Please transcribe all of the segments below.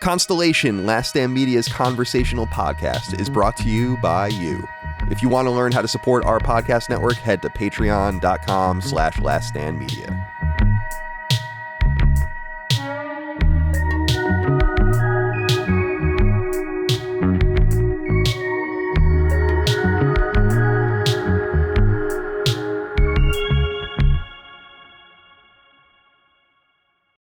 Constellation, Last Stand Media's conversational podcast, is brought to you by you. If you want to learn how to support our podcast network, head to patreon.com/laststandmedia.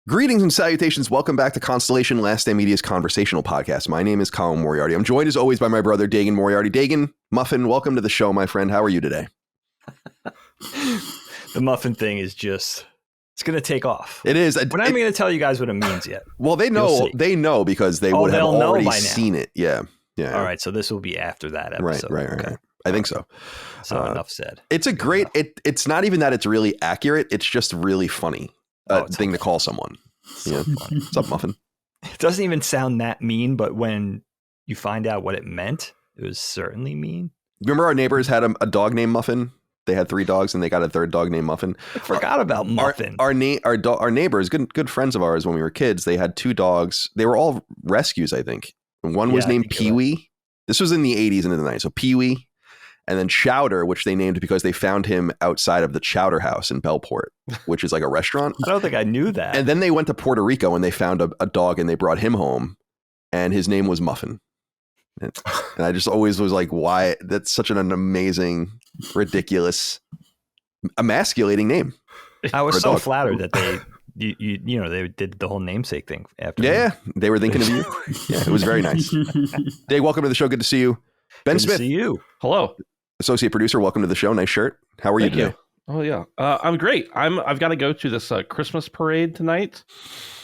Greetings and salutations. Welcome back to Constellation, Last Stand Media's conversational podcast. My name is Colin Moriarty. I'm joined as always by my brother, Dagan Moriarty. Dagan, Muffin, welcome to the show, my friend. How are you today? The muffin thing is just, it's going to take off. It is. We're not even going to tell you guys what it means yet. Well, they know because they would have already seen it. Yeah. All right. So this will be after that episode. Right. Okay. I think so. So enough said. It's a great, it's not even that it's really accurate. It's just really funny. Thing to call someone. Yeah. What's up, Muffin? It doesn't even sound that mean, but when you find out what it meant, it was certainly mean. Remember our neighbors had a dog named Muffin? They had 3 dogs and they got a third dog named Muffin. I forgot about Muffin. Our neighbors, good friends of ours when we were kids, they had 2 dogs. They were all rescues, I think. And one was named Pee-wee. This was in the 80s and in the 90s. So Pee-wee. And then Chowder, which they named because they found him outside of the Chowder House in Bellport, which is like a restaurant. I don't think I knew that. And then they went to Puerto Rico and they found a dog and they brought him home. And his name was Muffin. And I just always was like, why? That's such an amazing, ridiculous, emasculating name. I was so flattered that they did the whole namesake thing after. Yeah, they were thinking of you. Yeah, it was very nice. Dave, welcome to the show. Good to see you. Ben Good Smith. To see you. Hello. Associate producer, welcome to the show. Nice shirt. How are you today? Oh yeah, I'm great. I've got to go to this Christmas parade tonight,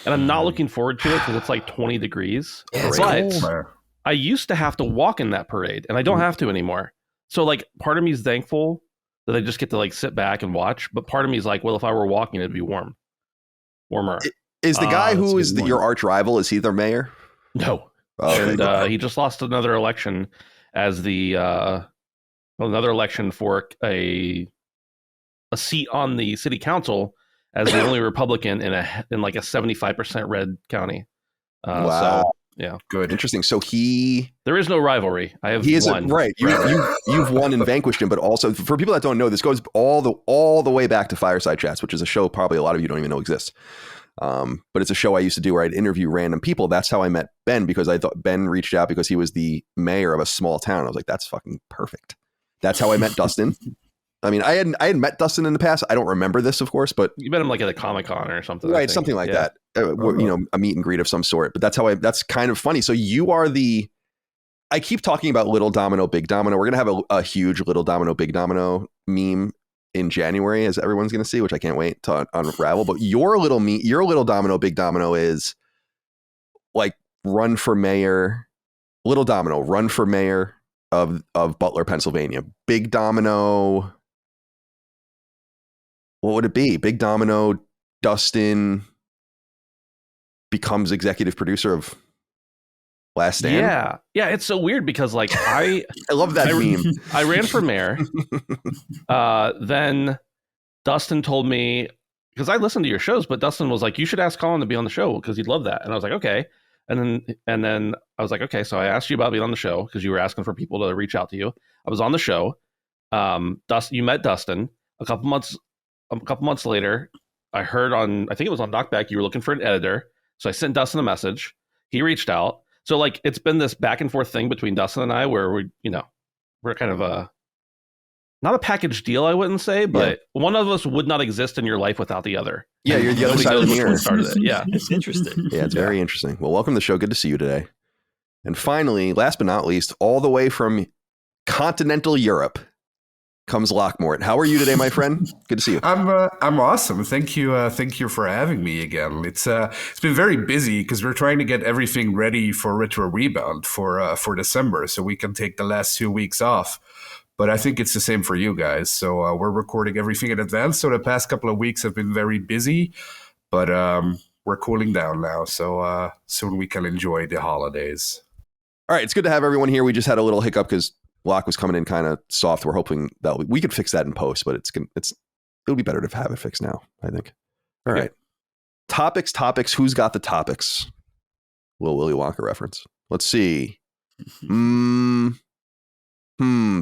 and I'm not looking forward to it because it's like 20 degrees. Yeah, it's but I used to have to walk in that parade, and I don't have to anymore. So like, part of me is thankful that I just get to like sit back and watch, but part of me is like, well, if I were walking, it'd be warmer. Is the guy who is your arch rival? Is he the mayor? No, and he just lost another election as the another election for a seat on the city council as the only Republican in like a 75% red county. Wow. So, yeah. Good. Interesting. So there is no rivalry. He is won. Right. You've won and vanquished him, but also for people that don't know, this goes all the way back to Fireside Chats, which is a show probably a lot of you don't even know exists. But it's a show I used to do where I'd interview random people. That's how I met Ben, because I thought Ben reached out because he was the mayor of a small town. I was like, that's fucking perfect. That's how I met Dustin. I mean, I had met Dustin in the past. I don't remember this, of course, but you met him like at a Comic-Con or something. Right, something like that. A meet and greet of some sort. But that's kind of funny. So you are I keep talking about Little Domino, Big Domino. We're going to have a huge Little Domino, Big Domino meme in January, as everyone's going to see, which I can't wait to unravel. But your Little Domino, Big Domino is like run for mayor. Little Domino, run for mayor of Butler, Pennsylvania. Big Domino, what would it be? Big Domino, Dustin becomes executive producer of Last Stand. Yeah. It's so weird because like I love that meme. I ran for mayor. Then Dustin told me, because I listened to your shows, but Dustin was like, you should ask Colin to be on the show because he'd love that. And I was like, okay. And then I was like, okay, so I asked you about being on the show because you were asking for people to reach out to you. I was on the show. You met Dustin a couple months later. I heard I think it was on Knockback, you were looking for an editor. So I sent Dustin a message. He reached out. So like, it's been this back and forth thing between Dustin and I where we're kind of not a package deal, I wouldn't say, but one of us would not exist in your life without the other. Yeah, you're the other side of the mirror. Started it. Yeah, it's interesting. Yeah, it's very interesting. Well, welcome to the show. Good to see you today. And finally, last but not least, all the way from continental Europe comes Lockmort. How are you today, my friend? Good to see you. I'm awesome. Thank you for having me again. It's been very busy because we're trying to get everything ready for Retro Rebound for December, so we can take the last 2 weeks off. But I think it's the same for you guys. So we're recording everything in advance. So the past couple of weeks have been very busy, but we're cooling down now. So soon we can enjoy the holidays. All right. It's good to have everyone here. We just had a little hiccup because Lock was coming in kind of soft. We're hoping that we could fix that in post, but it'll be better to have it fixed now, I think. All right. Topics. Who's got the topics? Little Willy Wonka reference. Let's see.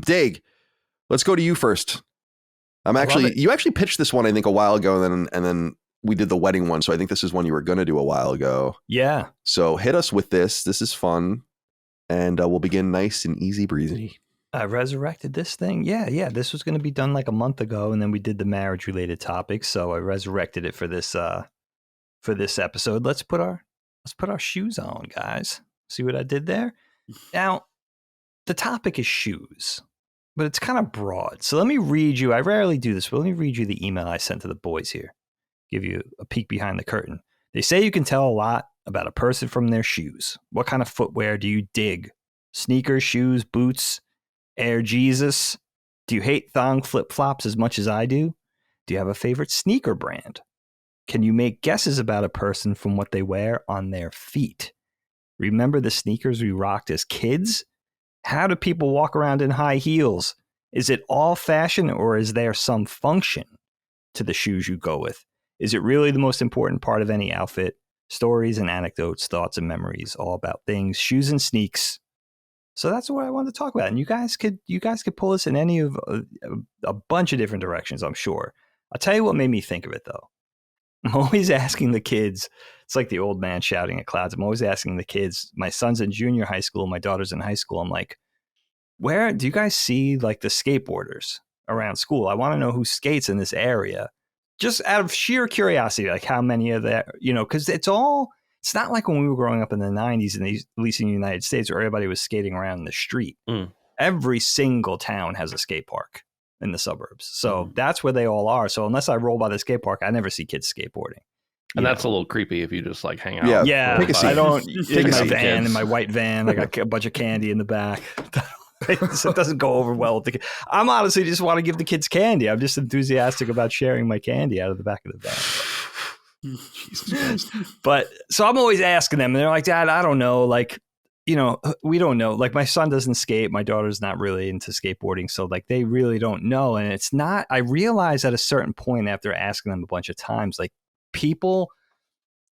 Dig, let's go to you first. You actually pitched this one, I think, a while ago, and then we did the wedding one. So I think this is one you were going to do a while ago. Yeah. So hit us with this. This is fun. And we'll begin nice and easy breezy. I resurrected this thing. Yeah. This was going to be done like a month ago, and then we did the marriage related topics. So I resurrected it for this episode. Let's put our shoes on, guys. See what I did there? Now, the topic is shoes, but it's kind of broad. So let me read you. I rarely do this, but let me read you the email I sent to the boys here. Give you a peek behind the curtain. They say you can tell a lot about a person from their shoes. What kind of footwear do you dig? Sneakers, shoes, boots, Air Jesus? Do you hate thong flip-flops as much as I do? Do you have a favorite sneaker brand? Can you make guesses about a person from what they wear on their feet? Remember the sneakers we rocked as kids? How do people walk around in high heels? Is it all fashion, or is there some function to the shoes you go with? Is it really the most important part of any outfit? Stories and anecdotes, thoughts and memories, all about things, shoes and sneaks. So that's what I wanted to talk about. And you guys could pull this in any of a bunch of different directions, I'm sure. I'll tell you what made me think of it, though. I'm always asking the kids, it's like the old man shouting at clouds. I'm always asking the kids, my son's in junior high school, my daughter's in high school. I'm like, where do you guys see like the skateboarders around school? I want to know who skates in this area. Just out of sheer curiosity, like how many of that, because it's not like when we were growing up in the 90s, at least in the United States, where everybody was skating around in the street. Every single town has a skate park in the suburbs. So that's where they all are. So unless I roll by the skate park, I never see kids skateboarding. And that's a little creepy if you just like hang out. Yeah. I don't, in my van, in my white van, I got a bunch of candy in the back. So it doesn't go over well with the kids. I'm honestly just want to give the kids candy. I'm just enthusiastic about sharing my candy out of the back of the van. Jesus Christ. But so I'm always asking them, and they're like, Dad, I don't know. Like, we don't know. Like, my son doesn't skate. My daughter's not really into skateboarding. So like, they really don't know. And it's not, I realized at a certain point after asking them a bunch of times, like people,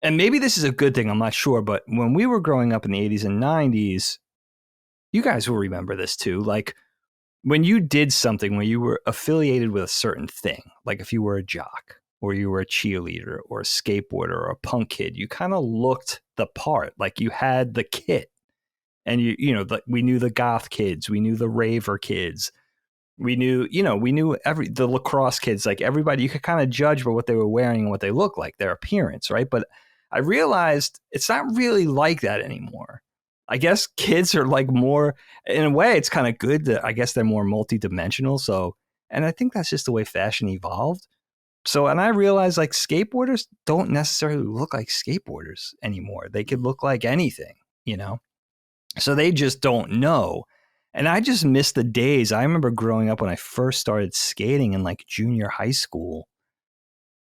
and maybe this is a good thing, I'm not sure. But when we were growing up in the 80s and 90s, you guys will remember this too. Like when you did something where you were affiliated with a certain thing, like if you were a jock or you were a cheerleader or a skateboarder or a punk kid, you kind of looked the part. Like you had the kit, and we knew the goth kids, we knew the raver kids, we knew the lacrosse kids, like everybody. You could kind of judge by what they were wearing and what they looked like, their appearance, right? But I realized it's not really like that anymore. I guess kids are like more, in a way, it's kind of good that I guess they're more multidimensional. So, and I think that's just the way fashion evolved. So, and I realized like skateboarders don't necessarily look like skateboarders anymore. They could look like anything, so they just don't know. And I just miss the days. I remember growing up when I first started skating in like junior high school,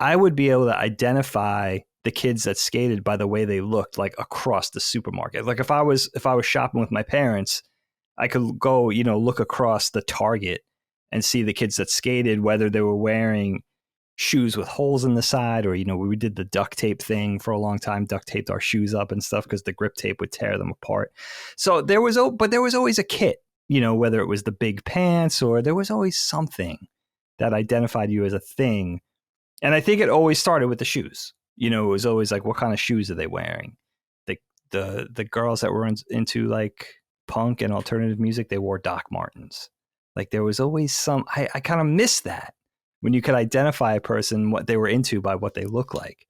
I would be able to identify the kids that skated by the way they looked, like across the supermarket. Like if I was shopping with my parents, I could go, look across the Target and see the kids that skated, whether they were wearing shoes with holes in the side, or, we did the duct tape thing for a long time, duct taped our shoes up and stuff because the grip tape would tear them apart. So there was always a kit, whether it was the big pants or there was always something that identified you as a thing. And I think it always started with the shoes. It was always like, what kind of shoes are they wearing? The girls that were into like punk and alternative music, they wore Doc Martens. Like there was always some, I kind of miss that when you could identify a person, what they were into by what they look like.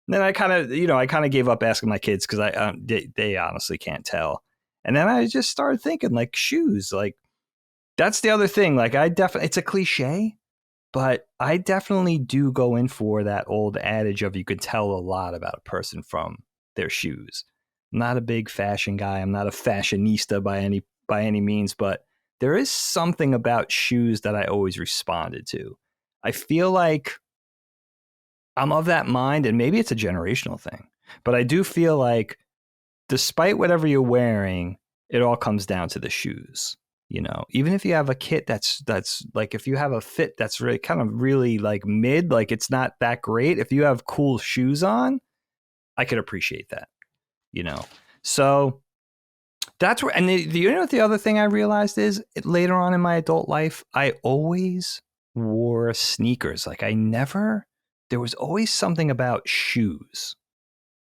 And then I kind of gave up asking my kids because they honestly can't tell. And then I just started thinking like shoes, like that's the other thing. Like it's a cliche, but I definitely do go in for that old adage of you could tell a lot about a person from their shoes. I'm not a big fashion guy. I'm not a fashionista by any means, but there is something about shoes that I always responded to. I feel like I'm of that mind, and maybe it's a generational thing, but I do feel like despite whatever you're wearing, it all comes down to the shoes. Even if you have a kit that's like, if you have a fit that's really kind of really like mid, like it's not that great. If you have cool shoes on, I could appreciate that, So that's where, and you know what the other thing I realized is later on in my adult life, I always wore sneakers. Like there was always something about shoes.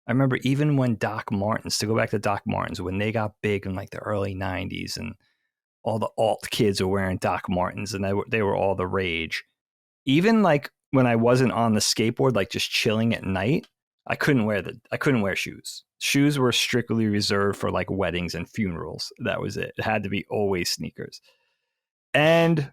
I remember even when Doc Martens, to go back to Doc Martens, when they got big in like the early 90s and all the alt kids were wearing Doc Martens and they were all the rage. Even like when I wasn't on the skateboard, like just chilling at night, I couldn't wear shoes. Shoes were strictly reserved for like weddings and funerals. That was it. It had to be always sneakers. And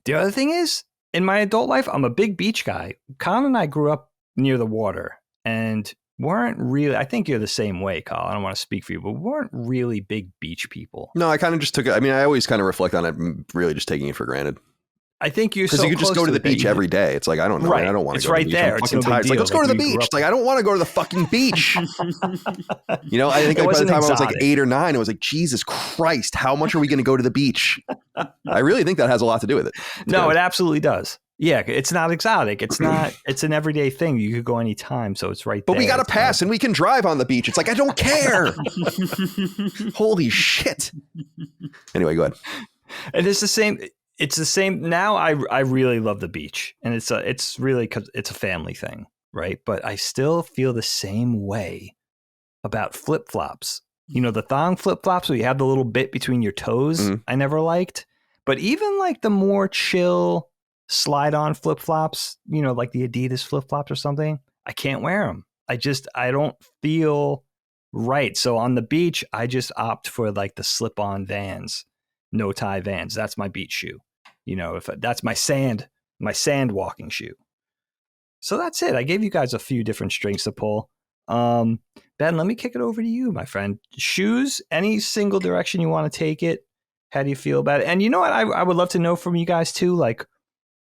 the other thing is, in my adult life, I'm a big beach guy. Colin and I grew up near the water and weren't really, I think you're the same way, Colin. I don't want to speak for you, but we weren't really big beach people. No, I kind of just took it. I mean, I always kind of reflect on it, really just taking it for granted. I think you're because you could just go to the beach every day. It's like, I don't know. Right. I don't want to it's go right to the beach. there. I'm It's fucking no tired. It's like, let's go to the beach. It's like, I don't want to go to the fucking beach. You know, I think like by the time I was like 8 or 9, I was like, Jesus Christ, how much are we going to go to the beach? I really think that has a lot to do with it. No, it absolutely does. Yeah, it's not exotic. It's not. It's an everyday thing. You could go anytime, so it's right there. But we got a pass and we can drive on the beach. It's like, I don't care. Holy shit. Anyway, go ahead. And it's the same. It's the same. Now I really love the beach, and it's really because it's a family thing, right? But I still feel the same way about flip flops. You know, the thong flip flops where you have the little bit between your toes. Mm-hmm. I never liked, but even like the more chill slide on flip flops, you know, like the Adidas flip flops or something, I can't wear them. I don't feel right. So on the beach, I just opt for like the slip on Vans, no tie Vans. That's my beach shoe. You know, if that's my sand walking shoe. So that's it. I gave you guys a few different strings to pull. Ben, let me kick it over to you, my friend. Shoes, any single direction you want to take it. How do you feel about it? And you know what? I would love to know from you guys too. Like,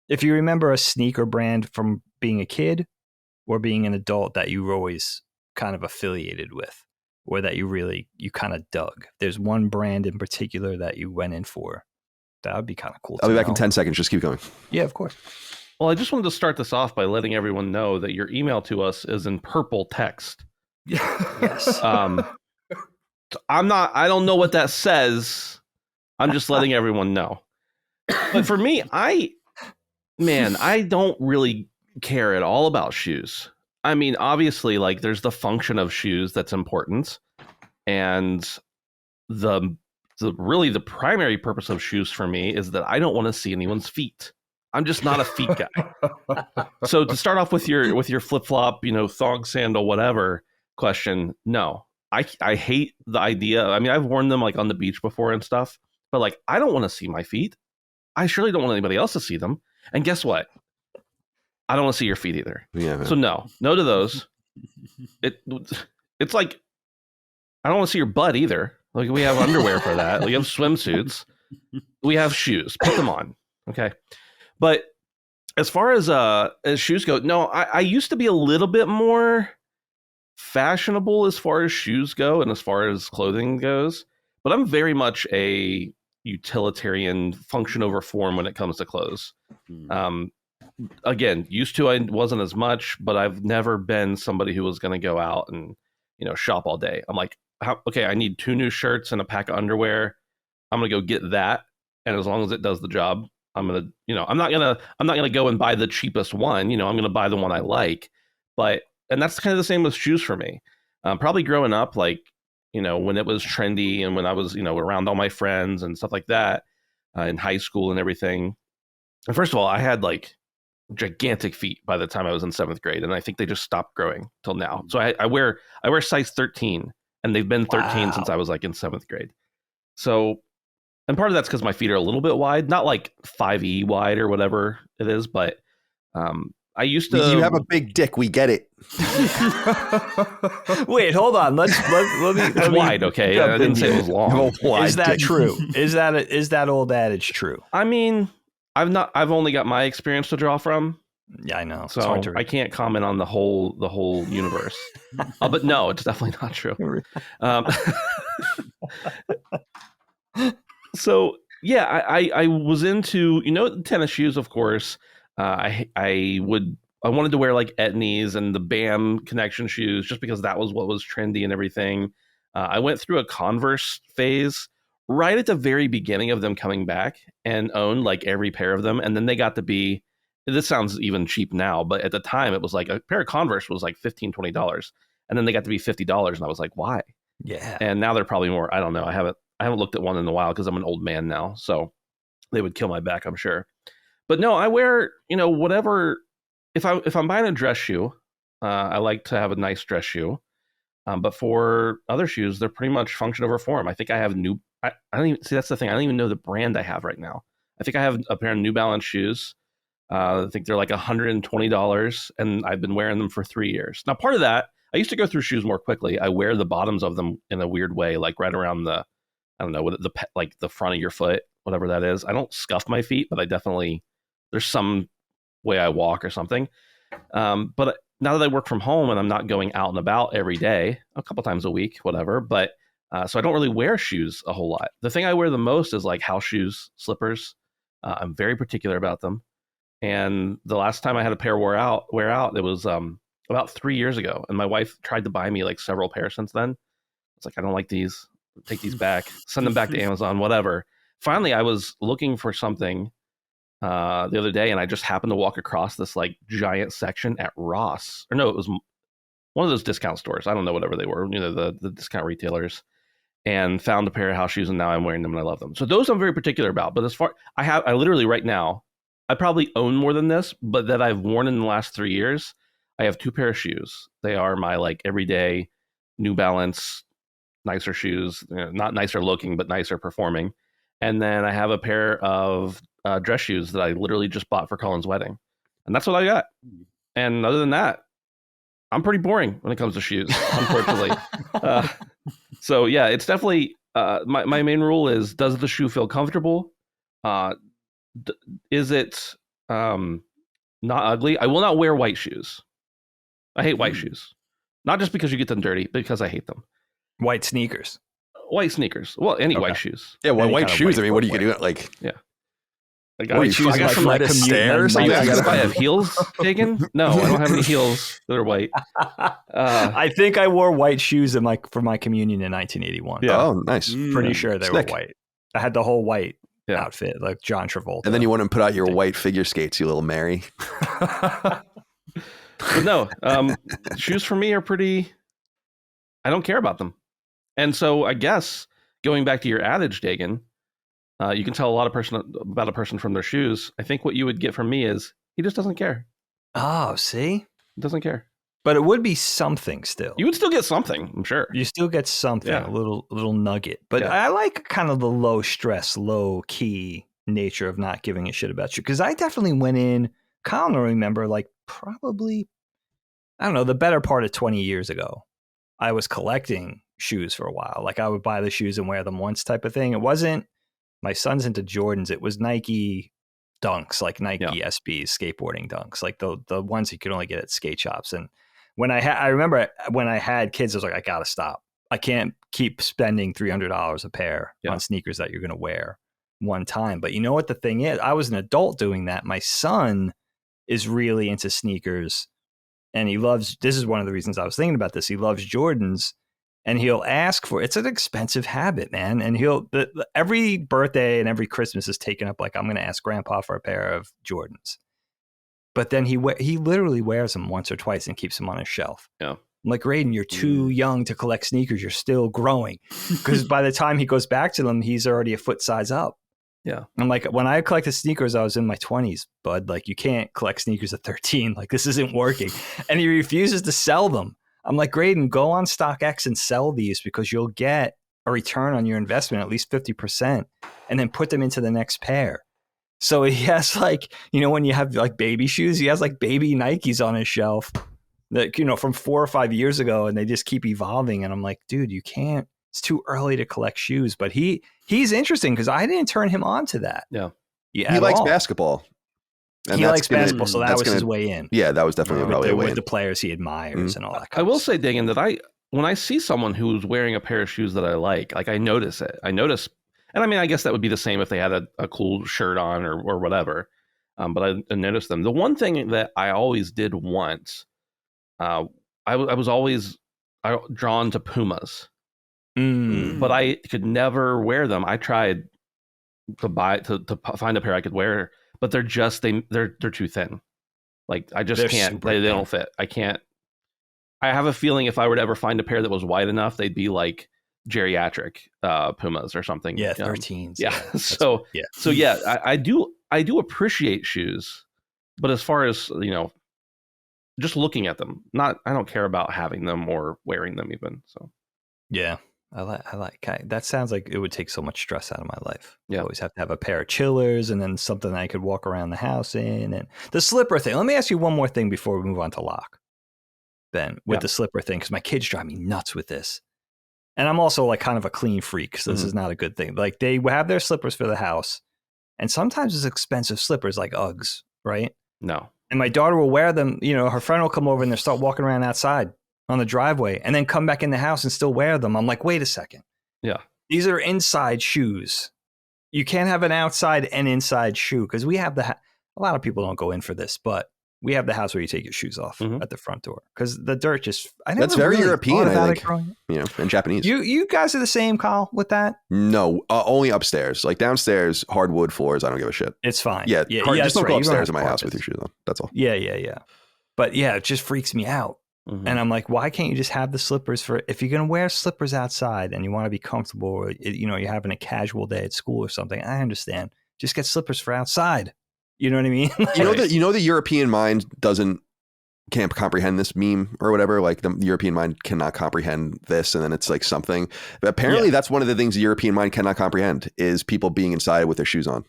if you remember a sneaker brand from being a kid or being an adult that you were always kind of affiliated with, or that you kind of dug. There's one brand in particular that you went in for. That would be kind of cool. I'll be back in 10 seconds. Just keep going. Yeah, of course. Well, I just wanted to start this off by letting everyone know that your email to us is in purple text. Yes. I don't know what that says. I'm just letting everyone know. But for me, I don't really care at all about shoes. I mean, obviously, like there's the function of shoes that's important. And the primary purpose of shoes for me is that I don't want to see anyone's feet. I'm just not a feet guy. So to start off with your flip-flop, you know, thong sandal, whatever question, no. I hate the idea. I mean, I've worn them like on the beach before and stuff, but like I don't want to see my feet. I surely don't want anybody else to see them. And guess what? I don't want to see your feet either. Yeah, man. So no to those. It's like I don't want to see your butt either. Like we have underwear for that. We have swimsuits. We have shoes. Put them on. Okay. But as far as shoes go, no, I used to be a little bit more fashionable as far as shoes go and as far as clothing goes. But I'm very much a utilitarian function over form when it comes to clothes. Again, used to I wasn't as much, but I've never been somebody who was going to go out and, you know, shop all day. I'm like, okay, I need 2 new shirts and a pack of underwear. I'm going to go get that. And as long as it does the job, I'm going to, you know, I'm not going to go and buy the cheapest one. You know, I'm going to buy the one I like. And that's kind of the same with shoes for me. Probably growing up, like, you know, when it was trendy and when I was, you know, around all my friends and stuff like that in high school and everything. And first of all, I had like gigantic feet by the time I was in 7th grade. And I think they just stopped growing till now. So I wear size 13 and they've been 13 since I was like in 7th grade. So, and part of that's because my feet are a little bit wide, not like 5E wide or whatever it is, but I used to. You have a big dick. We get it. Wait, hold on. Let me. It's wide, okay. I didn't say it was long. Is that true? Is that old adage true? I mean, I've only got my experience to draw from. Yeah, I know. So I can't comment on the whole universe. But no, it's definitely not true. So yeah, I was into, you know, tennis shoes, of course. I wanted to wear like Etnies and the BAM connection shoes just because that was what was trendy and everything. I went through a Converse phase right at the very beginning of them coming back and owned like every pair of them. And then they got to be, this sounds even cheap now, but at the time it was like a pair of Converse was like $15, $20. And then they got to be $50. And I was like, why? Yeah. And now they're probably more, I don't know. I haven't looked at one in a while because I'm an old man now. So they would kill my back, I'm sure. But no, I wear, whatever. If I'm buying a dress shoe, I like to have a nice dress shoe. But for other shoes, they're pretty much function over form. I think I have I don't even see, that's the thing. I don't even know the brand I have right now. I think I have a pair of New Balance shoes. I think they're like $120, and I've been wearing them for 3 years. Now, part of that, I used to go through shoes more quickly. I wear the bottoms of them in a weird way, like right around the, I don't know, like the front of your foot, whatever that is. I don't scuff my feet, but I definitely, there's some way I walk or something. But now that I work from home and I'm not going out and about every day, a couple times a week, whatever, but so I don't really wear shoes a whole lot. The thing I wear the most is like house shoes, slippers. I'm very particular about them. And the last time I had a pair wear out, it was about 3 years ago. And my wife tried to buy me like several pairs since then. It's like, I don't like these. Take these back. Send them back to Amazon, whatever. Finally, I was looking for something the other day, and I just happened to walk across this like giant section at Ross. Or no, it was one of those discount stores. I don't know, whatever they were, the discount retailers. And found a pair of house shoes, and now I'm wearing them and I love them. So those I'm very particular about. But as far, I literally right now, I probably own more than this, but that I've worn in the last 3 years, I have 2 pair of shoes. They are my like everyday New Balance, nicer shoes, not nicer looking, but nicer performing. And then I have a pair of dress shoes that I literally just bought for Colin's wedding. And that's what I got. And other than that, I'm pretty boring when it comes to shoes, unfortunately. So yeah, it's definitely, my main rule is, does the shoe feel comfortable? Is it not ugly? I will not wear white shoes. I hate white shoes. Not just because you get them dirty, but because I hate them. White sneakers. White sneakers. Well, any white shoes. Yeah, well, Any white kind of shoes. white I mean, what are you footwear. gonna do? Like, Yeah. White shoes I got like some Fred like Astaire or something? if I have heels taken. No, I don't have any heels that are white. I think I wore white shoes for my communion in 1981. Yeah. oh, nice. Pretty sure they Slick. were white. I had the whole white Yeah. outfit, like John Travolta. And then you wouldn't put out your white figure skates, you little Mary. But no, shoes for me are pretty, I don't care about them. And so I guess going back to your adage, Dagan, you can tell about a person from their shoes. I think what you would get from me is he just doesn't care. Oh, see? He doesn't care. But it would be something still. You would still get something, I'm sure. You still get something, Yeah. a little nugget. But Yeah. I like kind of the low stress, low key nature of not giving a shit about you. Because I definitely went in, Colin will remember, like probably, I don't know, the better part of 20 years ago. I was collecting shoes for a while. Like I would buy the shoes and wear them once type of thing. It wasn't, my son's into Jordans. It was Nike Dunks, like Nike SBs, skateboarding Dunks, like the ones you could only get at skate shops. And when I remember when I had kids, I was like, I gotta stop. I can't keep spending $300 a pair on sneakers that you're gonna wear one time. But you know what the thing is? I was an adult doing that. My son is really into sneakers, and he loves. This is one of the reasons I was thinking about this. He loves Jordans, and he'll ask for. It's an expensive habit, man. And every birthday and every Christmas is taken up. Like, I'm gonna ask Grandpa for a pair of Jordans. But then he literally wears them once or twice and keeps them on his shelf. Yeah. I'm like, Raiden, you're too young to collect sneakers. You're still growing. Because by the time he goes back to them, he's already a foot size up. Yeah. I'm like, when I collected sneakers, I was in my 20s, bud. Like, you can't collect sneakers at 13. Like, this isn't working. And he refuses to sell them. I'm like, Graydon, go on StockX and sell these because you'll get a return on your investment, at least 50%, and then put them into the next pair. So he has like, when you have like baby shoes, he has like baby Nikes on his shelf that, from 4 or 5 years ago, and they just keep evolving. And I'm like, dude, you can't, it's too early to collect shoes. But he's interesting because I didn't turn him on to that. Yeah. He likes basketball. And he likes basketball, so that was his way in. Yeah, that was definitely probably a way with the players he admires and all that. I will say, Dagan, that when I see someone who's wearing a pair of shoes that I like I notice it. And I mean, I guess that would be the same if they had a cool shirt on or whatever. But I noticed them. The one thing that I always did want, I was always drawn to Pumas. but I could never wear them. I tried to find a pair I could wear, but they're too thin. Like I just can't. They don't fit. I can't. I have a feeling if I were to ever find a pair that was wide enough, they'd be like geriatric Pumas or something. Yeah, 13s. Yeah. So I do appreciate shoes, but as far as just looking at them, I don't care about having them or wearing them even. So yeah. I like that. Sounds like it would take so much stress out of my life. Yeah. I always have to have a pair of chillers and then something I could walk around the house in. And the slipper thing. Let me ask you one more thing before we move on to lock, Ben, with the slipper thing, because my kids drive me nuts with this. And I'm also like kind of a clean freak, so this is not a good thing. Like they have their slippers for the house, and sometimes it's expensive slippers like Uggs, right? No. And my daughter will wear them. Her friend will come over and they'll start walking around outside on the driveway and then come back in the house and still wear them. I'm like, wait a second. Yeah. These are inside shoes. You can't have an outside and inside shoe because we have a lot of people don't go in for this, but we have the house where you take your shoes off at the front door because the dirt just, that's very really European, I think, and Japanese. You guys are the same, Kyle, with that? No, only upstairs. Like downstairs, hardwood floors, I don't give a shit. It's fine. Yeah, just don't go upstairs in my house with your shoes on. That's all. Yeah. But yeah, it just freaks me out. And I'm like, why can't you just have the slippers if you're going to wear slippers outside and you want to be comfortable or, you're having a casual day at school or something. I understand. Just get slippers for outside. You know what I mean? The European mind can't comprehend this meme or whatever. Like the European mind cannot comprehend this. And then it's like something. But apparently that's one of the things the European mind cannot comprehend is people being inside with their shoes on.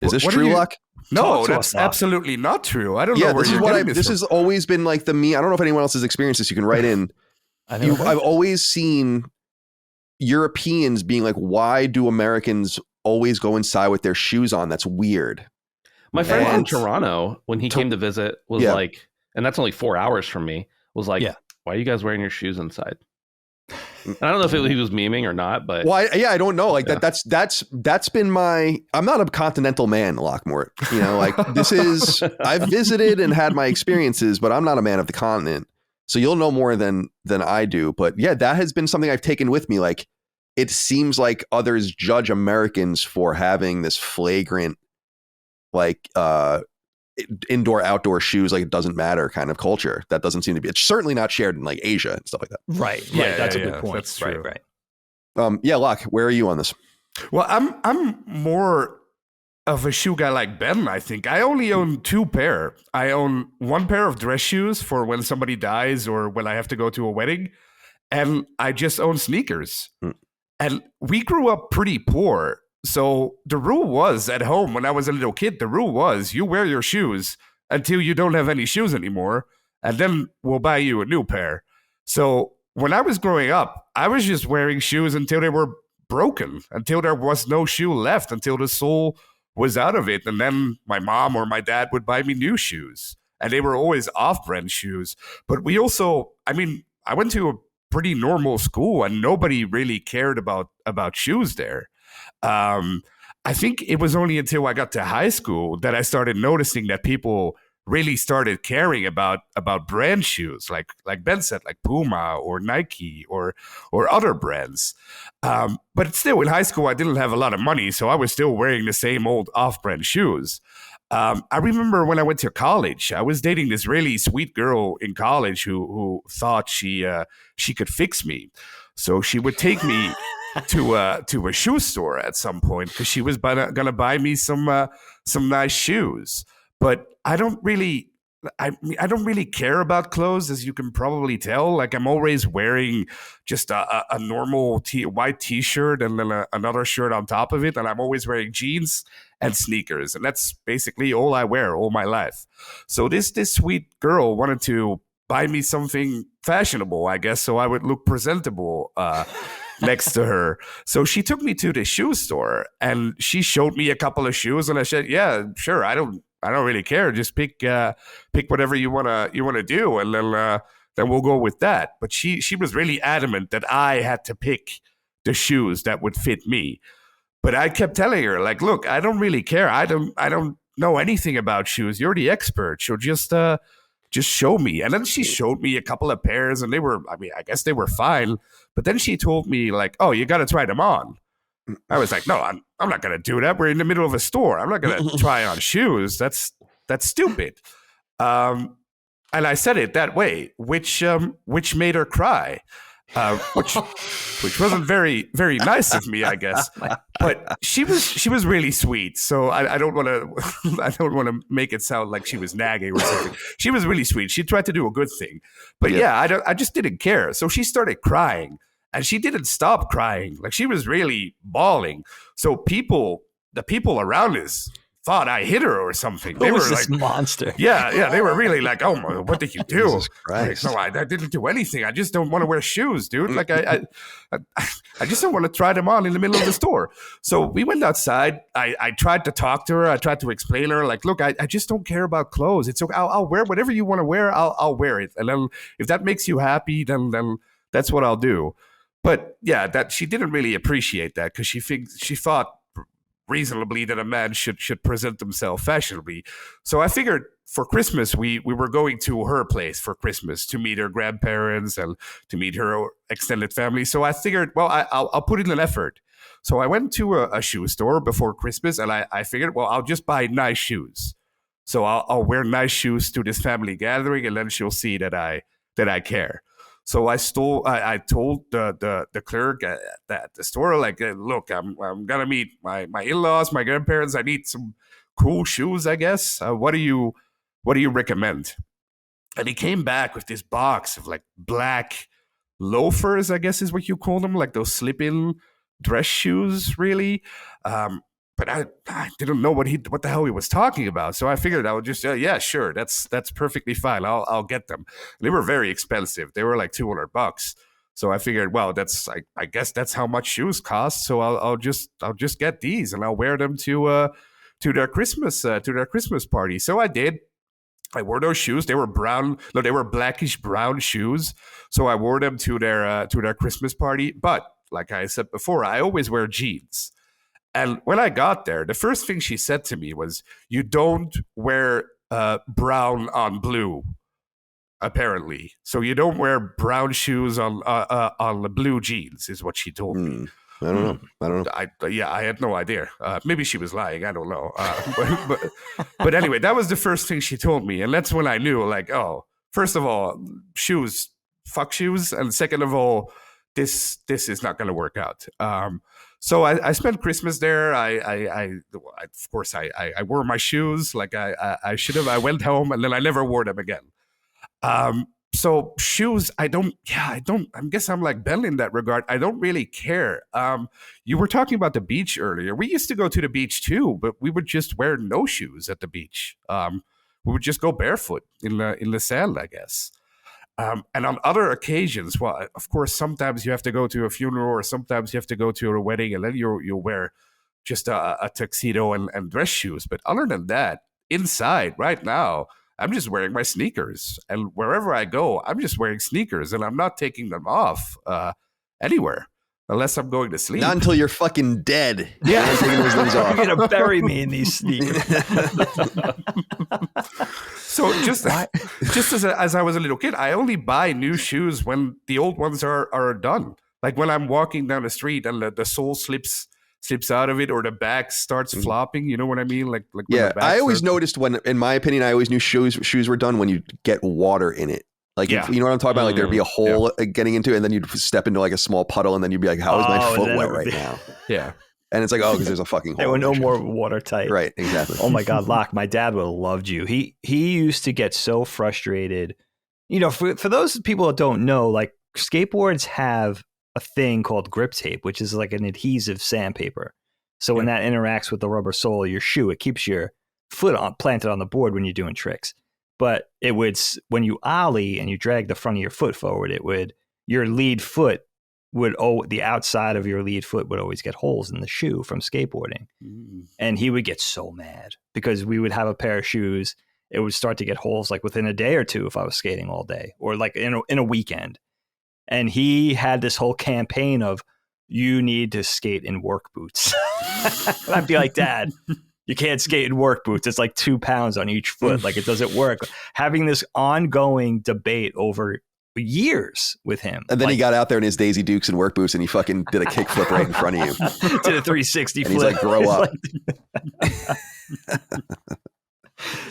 Is this true, Luck? No, that's absolutely not true. I don't know where you're getting this. This has always been like the meme. I don't know if anyone else has experienced this. You can write in. I've always seen Europeans being like, why do Americans always go inside with their shoes on? That's weird. My friend from Toronto, when he came to visit, was like, and that's only 4 hours from me, was like, why are you guys wearing your shoes inside? And I don't know if he was memeing or not, but I don't know. Like that's been I'm not a continental man, Lockmort. Like this is I've visited and had my experiences, but I'm not a man of the continent. So you'll know more than I do. But yeah, that has been something I've taken with me. Like it seems like others judge Americans for having this flagrant like indoor outdoor shoes, like it doesn't matter kind of culture. That doesn't seem to be, it's certainly not shared in like Asia and stuff like that. Right. That's a good point. That's true. Right. Locke, where are you on this? Well, I'm more of a shoe guy like Ben, I think. I only own 2 pair. I own 1 pair of dress shoes for when somebody dies or when I have to go to a wedding. And I just own sneakers. And we grew up pretty poor. So the rule was at home when I was a little kid, the rule was you wear your shoes until you don't have any shoes anymore, and then we'll buy you a new pair. So when I was growing up, I was just wearing shoes until they were broken, until there was no shoe left, until the sole was out of it. And then my mom or my dad would buy me new shoes. And they were always off-brand shoes. But we also, I went to a pretty normal school and nobody really cared about shoes there. I think it was only until I got to high school that I started noticing that people really started caring about brand shoes, like Ben said, like Puma or Nike or other brands. But still, in high school, I didn't have a lot of money, so I was still wearing the same old off-brand shoes. I remember when I went to college, I was dating this really sweet girl in college who thought she could fix me. So she would take me to a shoe store at some point because she was gonna buy me some nice shoes. But I don't really care about clothes, as you can probably tell. Like I'm always wearing just a normal white t-shirt and then another shirt on top of it, and I'm always wearing jeans and sneakers, and that's basically all I wear all my life. So this sweet girl wanted to buy me something fashionable, I guess, so I would look presentable next to her. So she took me to the shoe store and she showed me a couple of shoes, and I said, "Yeah, sure. I don't really care. Just pick whatever you wanna do, and then we'll go with that." But she was really adamant that I had to pick the shoes that would fit me. But I kept telling her, like, "Look, I don't really care. I don't know anything about shoes. You're the expert. So just just show me. And then she showed me a couple of pairs, and I guess they were fine. But then she told me, like, oh, you got to try them on. I was like, no, I'm not going to do that. We're in the middle of a store. I'm not going to try on shoes. That's stupid. And I said it that way, which made her cry. Which wasn't very, very nice of me, I guess. But she was really sweet. So I don't want to make it sound like she was nagging or something. She was really sweet. She tried to do a good thing. But I just didn't care. So she started crying, and she didn't stop crying. Like, she was really bawling. So the people around us thought I hit her or something. They were this monster. Yeah. They were really like, oh, what did you do? Jesus Christ. Like, no, I didn't do anything. I just don't want to wear shoes, dude. Like, I just don't want to try them on in the middle of the store. So we went outside. I tried to talk to her. I tried to explain to her, like, look, I just don't care about clothes. It's okay. I'll wear whatever you want to wear. I'll wear it. And then if that makes you happy, then that's what I'll do. But yeah, that she didn't really appreciate that, because she thought reasonably that a man should present himself fashionably. So I figured for Christmas, we were going to her place for Christmas to meet her grandparents and to meet her extended family. So I figured, well, I'll put in an effort. So I went to a shoe store before Christmas, and I figured, well, I'll just buy nice shoes. So I'll wear nice shoes to this family gathering, and then she'll see that I care. So I told the clerk at the store, like, look, I'm gonna meet my in-laws, my grandparents. I need some cool shoes, I guess. What do you recommend? And he came back with this box of like black loafers, I guess is what you call them, like those slip-in dress shoes, really. But I didn't know what the hell he was talking about. So I figured I would just, yeah, sure, that's perfectly fine. I'll get them. They were very expensive. They were like $200. So I figured, well, I guess that's how much shoes cost. So I'll just get these, and I'll wear them to their Christmas party. So I did. I wore those shoes. They were they were blackish brown shoes. So I wore them to their Christmas party. But like I said before, I always wear jeans. And when I got there, the first thing she said to me was, you don't wear brown on blue, apparently. So you don't wear brown shoes on the blue jeans, is what she told me. I don't know. I had no idea. Maybe she was lying. I don't know. But anyway, that was the first thing she told me. And that's when I knew, like, oh, first of all, shoes, fuck shoes. And second of all, this is not going to work out. So I spent Christmas there. Of course, I wore my shoes like I should have. I went home, and then I never wore them again. So shoes, I guess I'm like Ben in that regard. I don't really care. You were talking about the beach earlier. We used to go to the beach too, but we would just wear no shoes at the beach. We would just go barefoot in the sand, I guess. And on other occasions, well, of course, sometimes you have to go to a funeral, or sometimes you have to go to a wedding, and then you'll wear just a tuxedo and dress shoes. But other than that, inside right now, I'm just wearing my sneakers. And wherever I go, I'm just wearing sneakers, and I'm not taking them off anywhere unless I'm going to sleep. Not until you're fucking dead. Yeah. You're taking those things off. You're going to bury me in these sneakers. So just as I was a little kid, I only buy new shoes when the old ones are done. Like when I'm walking down the street and the sole slips out of it, or the back starts flopping. You know what I mean? Like when yeah. the back I always starts... noticed when, in my opinion, I always knew shoes were done when you get water in it. Like, if, you know what I'm talking about? Like there'd be a hole getting into it, and then you'd step into like a small puddle, and then you'd be like, how is my foot wet right now? Yeah. And it's like, oh, because there's a fucking hole. They were no more watertight. Right, exactly. Oh my God, Locke, my dad would have loved you. He used to get so frustrated. You know, for those people that don't know, like skateboards have a thing called grip tape, which is like an adhesive sandpaper. So when that interacts with the rubber sole of your shoe, it keeps your foot planted on the board when you're doing tricks. But it would, when you ollie and you drag the front of your foot forward, your lead foot the outside of your lead foot would always get holes in the shoe from skateboarding. And he would get so mad because we would have a pair of shoes. It would start to get holes like within a day or two if I was skating all day, or like in a weekend. And he had this whole campaign of, you need to skate in work boots. And I'd be like, Dad, You can't skate in work boots. It's like 2 pounds on each foot. Like it doesn't work. Having this ongoing debate over years with him. And then he got out there in his Daisy Dukes and work boots and he fucking did a kickflip right in front of you. Did a 360 and flip. He's like, grow up.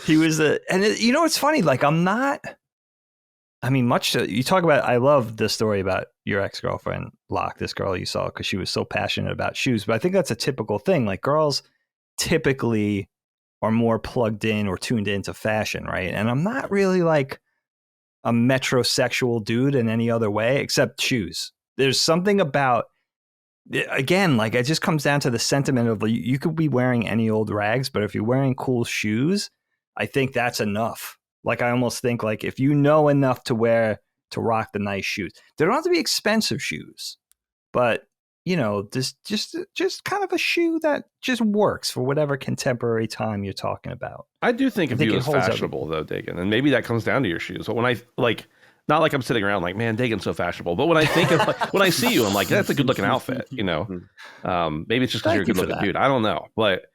He was it's funny. Like you talk about, I love the story about your ex-girlfriend, Locke, this girl you saw, because she was so passionate about shoes. But I think that's a typical thing. Like girls typically are more plugged in or tuned into fashion, right? And I'm not really like a metrosexual dude in any other way except shoes. There's something about, again, like it just comes down to the sentiment of you could be wearing any old rags, but if you're wearing cool shoes, I think that's enough. Like I almost think like if you know enough to rock the nice shoes, they don't have to be expensive shoes, but just kind of a shoe that just works for whatever contemporary time you're talking about. I do think of you as fashionable though, Dagan, and maybe that comes down to your shoes. But when I not like I'm sitting around like, man, Dagan's so fashionable. But when I think of when I see you, I'm like, that's a good looking outfit. Maybe it's just because you're a good looking dude. I don't know, but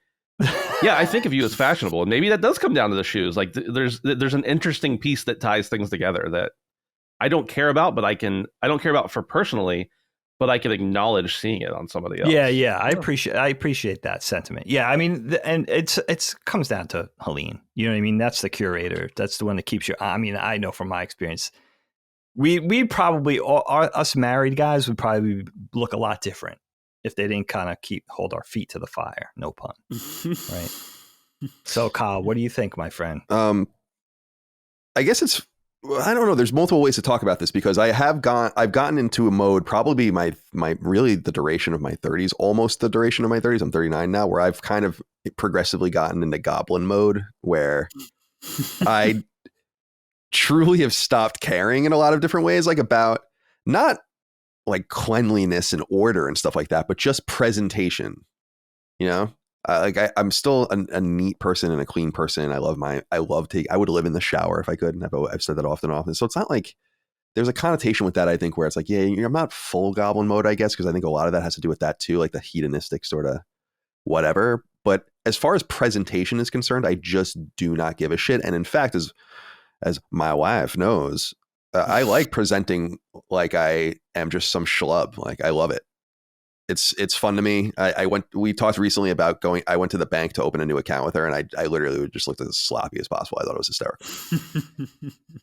yeah, I think of you as fashionable, and maybe that does come down to the shoes. Like there's an interesting piece that ties things together that I don't care about, but I don't care about for personally. But I can acknowledge seeing it on somebody else. Yeah. I appreciate that sentiment. Yeah, I mean, and it's comes down to Helene. You know what I mean? That's the curator. That's the one that keeps you. I mean, I know from my experience, we probably us married guys would probably look a lot different if they didn't kind of hold our feet to the fire. No pun. Right. So, Kyle, what do you think, my friend? I guess I don't know. There's multiple ways to talk about this because I've gotten into a mode, probably my really the duration of my 30s, almost the duration of my 30s. I'm 39 now, where I've kind of progressively gotten into goblin mode, where I truly have stopped caring in a lot of different ways, like about not like cleanliness and order and stuff like that, but just presentation. I'm still a neat person and a clean person. I would live in the shower if I could. And I've said that often. So it's not like there's a connotation with that, I think, where it's like, yeah, I'm not full goblin mode, I guess, because I think a lot of that has to do with that too, like the hedonistic sort of whatever. But as far as presentation is concerned, I just do not give a shit. And in fact, as my wife knows, I like presenting like I am just some schlub. Like I love it. It's fun to me. We talked recently about I went to the bank to open a new account with her, and I literally just looked as sloppy as possible. I thought it was hysterical.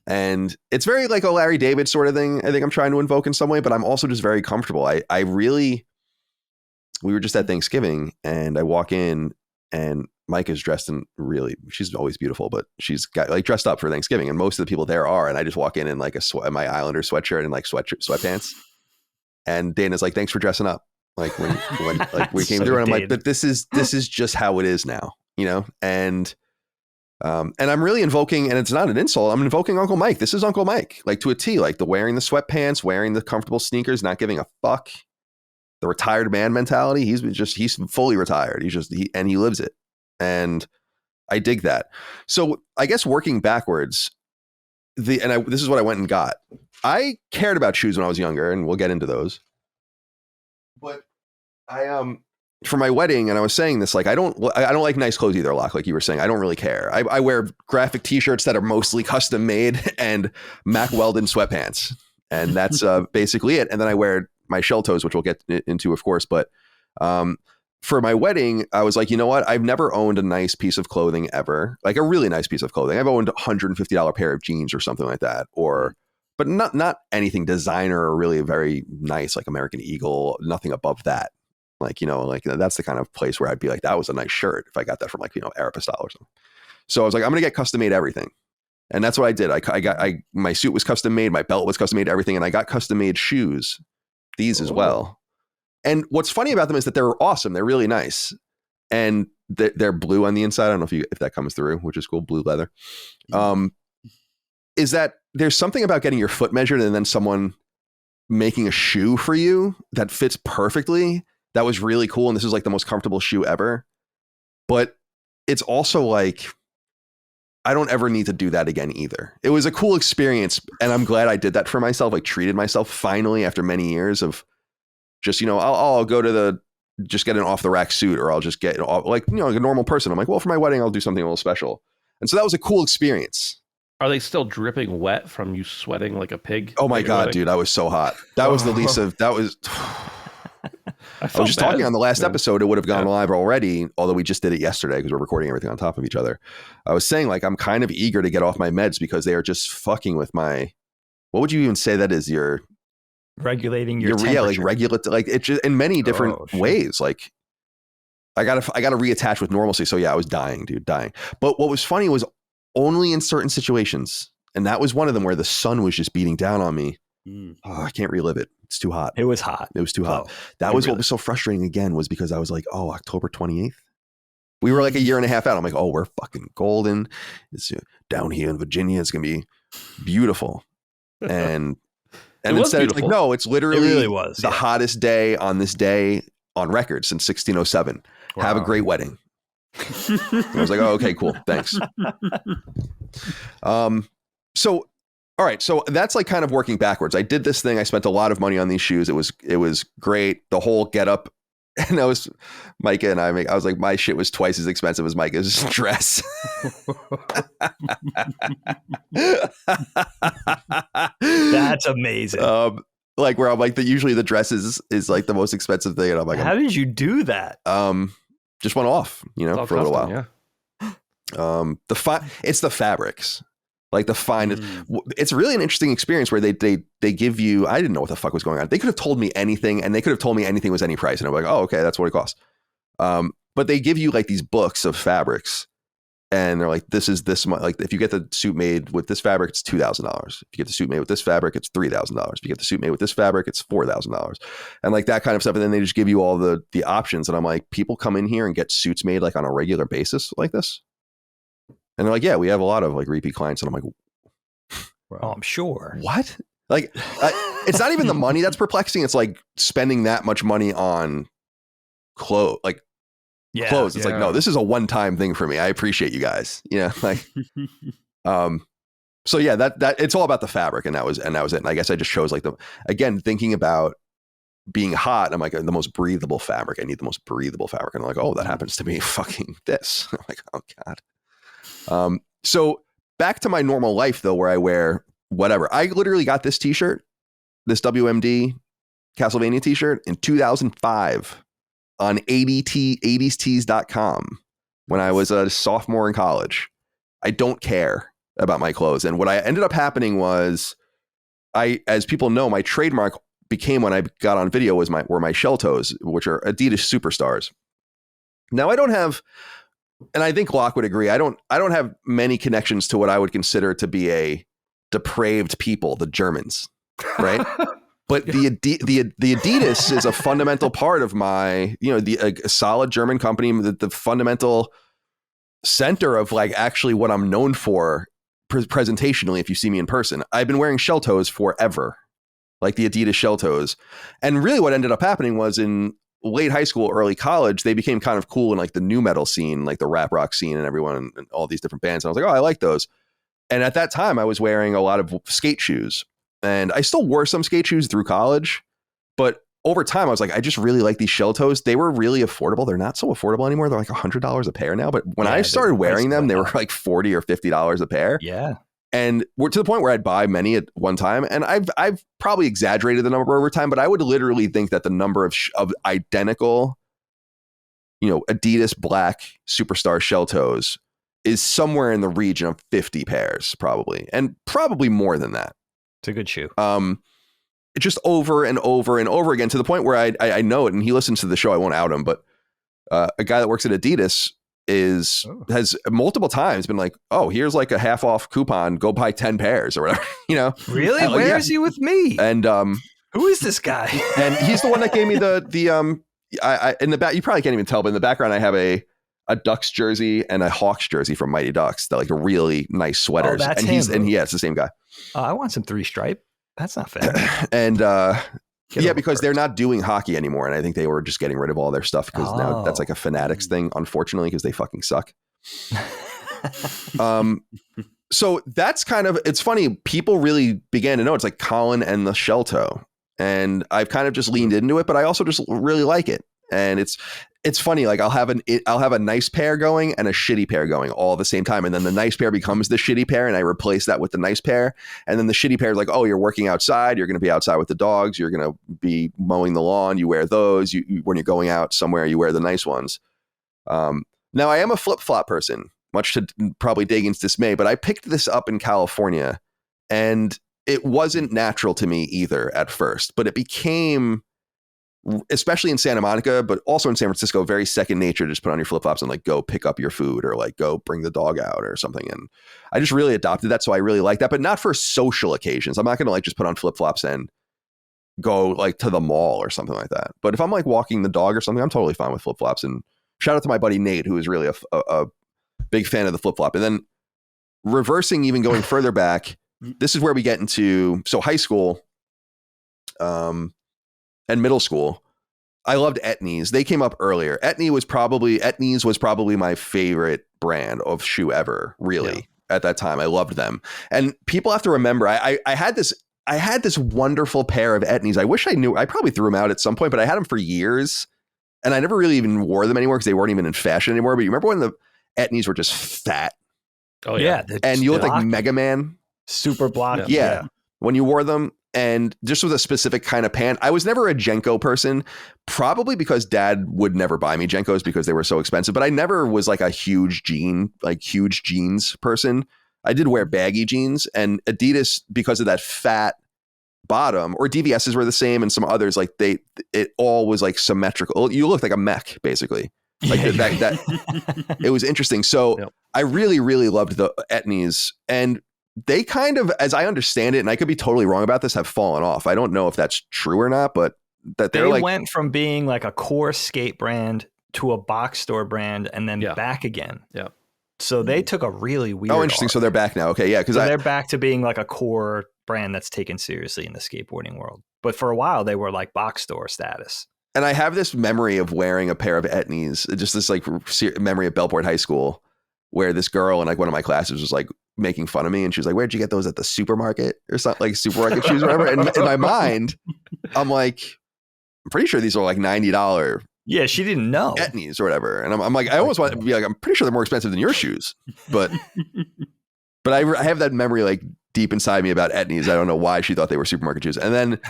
And it's very like a Larry David sort of thing. I think I'm trying to invoke in some way, but I'm also just very comfortable. We were just at Thanksgiving and I walk in and Mike is dressed in she's always beautiful, but she's got like dressed up for Thanksgiving. And most of the people there are, and I just walk in like my Islander sweatshirt and like sweatpants. And Dana's like, thanks for dressing up. Like when like we came through, and I'm like, but this is just how it is now, and I'm really invoking, and it's not an insult, I'm invoking Uncle Mike. This is Uncle Mike, like to a T, like wearing the sweatpants, wearing the comfortable sneakers, not giving a fuck, the retired man mentality. He's fully retired. He lives it. And I dig that. So I guess working backwards, this is what I went and got. I cared about shoes when I was younger, and we'll get into those. But I for my wedding, and I was saying this, like I don't like nice clothes either, Locke, like you were saying. I don't really care. I wear graphic t-shirts that are mostly custom made and Mack Weldon sweatpants. And that's basically it. And then I wear my shell toes, which we'll get into, of course. But for my wedding, I was like, you know what? I've never owned a nice piece of clothing ever, like a really nice piece of clothing. I've owned $150 pair of jeans or something like that, but not anything designer or really very nice, like American Eagle, nothing above that. Like, that's the kind of place where I'd be like, that was a nice shirt if I got that from like, Aeropostale or something. So I was like, I'm going to get custom made everything. And that's what I did. My suit was custom made. My belt was custom made, everything. And I got custom made shoes, these as well. And what's funny about them is that they're awesome. They're really nice. And they're blue on the inside. I don't know if that comes through, which is cool. Blue leather. Is that there's something about getting your foot measured and then someone making a shoe for you that fits perfectly. That was really cool. And this is like the most comfortable shoe ever. But it's also like, I don't ever need to do that again either. It was a cool experience. And I'm glad I did that for myself, like treated myself finally after many years of just, I'll go to the just get an off the rack suit, or I'll just get like a normal person. I'm like, well, for my wedding, I'll do something a little special. And so that was a cool experience. Are they still dripping wet from you sweating like a pig? Oh my God, dude, I was so hot. That was the least of that was. I was just talking on the last episode. It would have gone live already, although we just did it yesterday because we're recording everything on top of each other. I was saying, like, I'm kind of eager to get off my meds because they are just fucking with my. What would you even say that is? Your regulating your temperature. Yeah, like regulate, like it's just in many different ways. Like I gotta reattach with normalcy. So yeah, I was dying, dude, dying. But what was funny was only in certain situations, and that was one of them where the sun was just beating down on me. Oh, I can't relive it. It's too hot. It was hot. It was too hot. That was what was so frustrating again, was because I was like, oh, October 28th. We were like a year and a half out. I'm like, oh, we're fucking golden. It's down here in Virginia. It's going to be beautiful. And instead it's like, no, it's literally really was, the hottest day on this day on record since 1607. Wow. Have a great wedding. I was like, oh, okay, cool. Thanks. So, all right. So that's like kind of working backwards. I did this thing. I spent a lot of money on these shoes. It was great. The whole get up. And I was Micah and I was like, my shit was twice as expensive as Micah's dress. That's amazing. Like where I'm like, usually the dress is like the most expensive thing. And I'm like, how did you do that? Just went off, for a little while. Yeah. It's the fabrics. Like the finest. It's really an interesting experience where they give you. I didn't know what the fuck was going on. They could have told me anything, and they could have told me anything was any price, and I'm like, oh, okay, that's what it costs. But they give you like these books of fabrics, and they're like, this is this much. Like if you get the suit made with this fabric, it's $2,000. If you get the suit made with this fabric, it's $3,000. If you get the suit made with this fabric, it's $4,000, and like that kind of stuff. And then they just give you all the options, and I'm like, people come in here and get suits made like on a regular basis like this. And they're like, yeah, we have a lot of like repeat clients. And I'm like, oh, I'm sure. What? Like, it's not even the money that's perplexing. It's like spending that much money on clothes. Like clothes. It's like, no, this is a one-time thing for me. I appreciate you guys. Like, so yeah, that it's all about the fabric. And that was it. And I guess I just chose like thinking about being hot. I'm like, the most breathable fabric. I need the most breathable fabric. And I'm like, oh, that happens to be fucking this. I'm like, oh God. So back to my normal life though, where I wear whatever. I literally got this t-shirt, this WMD Castlevania t-shirt in 2005 on 80stees.com when I was a sophomore in college. I don't care about my clothes. And what I ended up happening was as people know, my trademark became when I got on video were my shell toes, which are Adidas Superstars. Now I don't have, and I think Locke would agree, I don't have many connections to what I would consider to be a depraved people, the Germans, right? But the Adidas is a fundamental part of my, a solid German company, the fundamental center of like actually what I'm known for presentationally. If you see me in person, I've been wearing shell toes forever, like the Adidas shell toes. And really what ended up happening was in late high school, early college, they became kind of cool in like the nu metal scene, like the rap rock scene and everyone and all these different bands. And I was like, oh, I like those. And at that time I was wearing a lot of skate shoes, and I still wore some skate shoes through college. But over time I was like, I just really like these shell toes. They were really affordable. They're not so affordable anymore. They're like $100 a pair now. But when I started wearing them, they were like $40 or $50 a pair. Yeah. And we're to the point where I'd buy many at one time. And I've probably exaggerated the number over time, but I would literally think that the number of identical, Adidas black Superstar shell toes is somewhere in the region of 50 pairs, probably. And probably more than that. It's a good shoe. Just over and over and over again, to the point where I know it, and he listens to the show. I won't out him, but a guy that works at Adidas has multiple times been like, oh, here's like a half off coupon, go buy 10 pairs or whatever, Really? Where is he with me? And who is this guy? And he's the one that gave me I in the back, you probably can't even tell, but in the background I have a Ducks jersey and a Hawks jersey from Mighty Ducks. They're like really nice sweaters. Oh, that's and him. It's the same guy. I want some 3-stripe. That's not fair. And because they're not doing hockey anymore. And I think they were just getting rid of all their stuff because now that's like a Fanatics thing, unfortunately, because they fucking suck. So that's kind of, it's funny. People really began to know it's like Colin and the shell toe. And I've kind of just leaned into it, but I also just really like it. And it's funny, like I'll have a nice pair going and a shitty pair going all at the same time, and then the nice pair becomes the shitty pair, and I replace that with the nice pair, and then the shitty pair is like, oh, you're working outside, you're going to be outside with the dogs, you're going to be mowing the lawn, you wear those. When you're going out somewhere, you wear the nice ones. Now I am a flip-flop person, much to probably Dagan's dismay, but I picked this up in California, and it wasn't natural to me either at first, but it became, especially in Santa Monica, but also in San Francisco, very second nature to just put on your flip-flops and like go pick up your food or like go bring the dog out or something. And I just really adopted that. So I really like that, but not for social occasions. I'm not going to like just put on flip-flops and go like to the mall or something like that. But if I'm like walking the dog or something, I'm totally fine with flip-flops. And shout out to my buddy Nate, who is really a big fan of the flip-flop. And then reversing, even going further back, this is where we get into, so high school and middle school, I loved Etnies. They came up earlier. Etnies was probably my favorite brand of shoe ever, really, at that time. I loved them. And people have to remember, I had this wonderful pair of Etnies. I wish I knew, I probably threw them out at some point, but I had them for years. And I never really even wore them anymore because they weren't even in fashion anymore. But you remember when the Etnies were just fat? Oh, yeah. And you looked like Mega Man. Super blocky. Yeah. When you wore them, and just with a specific kind of pant. I was never a Jenko person, probably because Dad would never buy me Jenkos because they were so expensive. But I never was like a huge jeans person. I did wear baggy jeans, and Adidas, because of that fat bottom, or DVSs were the same, and some others, like it all was like symmetrical. You looked like a mech, basically. Like that it was interesting. So I really, really loved the Etnies, and they kind of, as I understand it, and I could be totally wrong about this, have fallen off. I don't know if that's true or not, but that they like, went from being like a core skate brand to a box store brand, and then back again. Yeah. So they took a really weird. Oh, interesting. arc. So they're back now. Okay, yeah, because they're back to being like a core brand that's taken seriously in the skateboarding world. But for a while, they were like box store status. And I have this memory of wearing a pair of Etnies, just this like memory of Belport High School, where this girl in like one of my classes was like making fun of me, and she was like, "Where'd you get those at the supermarket or something, like supermarket shoes or whatever?" And in my mind, I'm like, I'm pretty sure these are like $90. Yeah, she didn't know Etnies or whatever, and I'm like, I almost want to be like, I'm pretty sure they're more expensive than your shoes, but I have that memory like deep inside me about Etnies. I don't know why she thought they were supermarket shoes. And then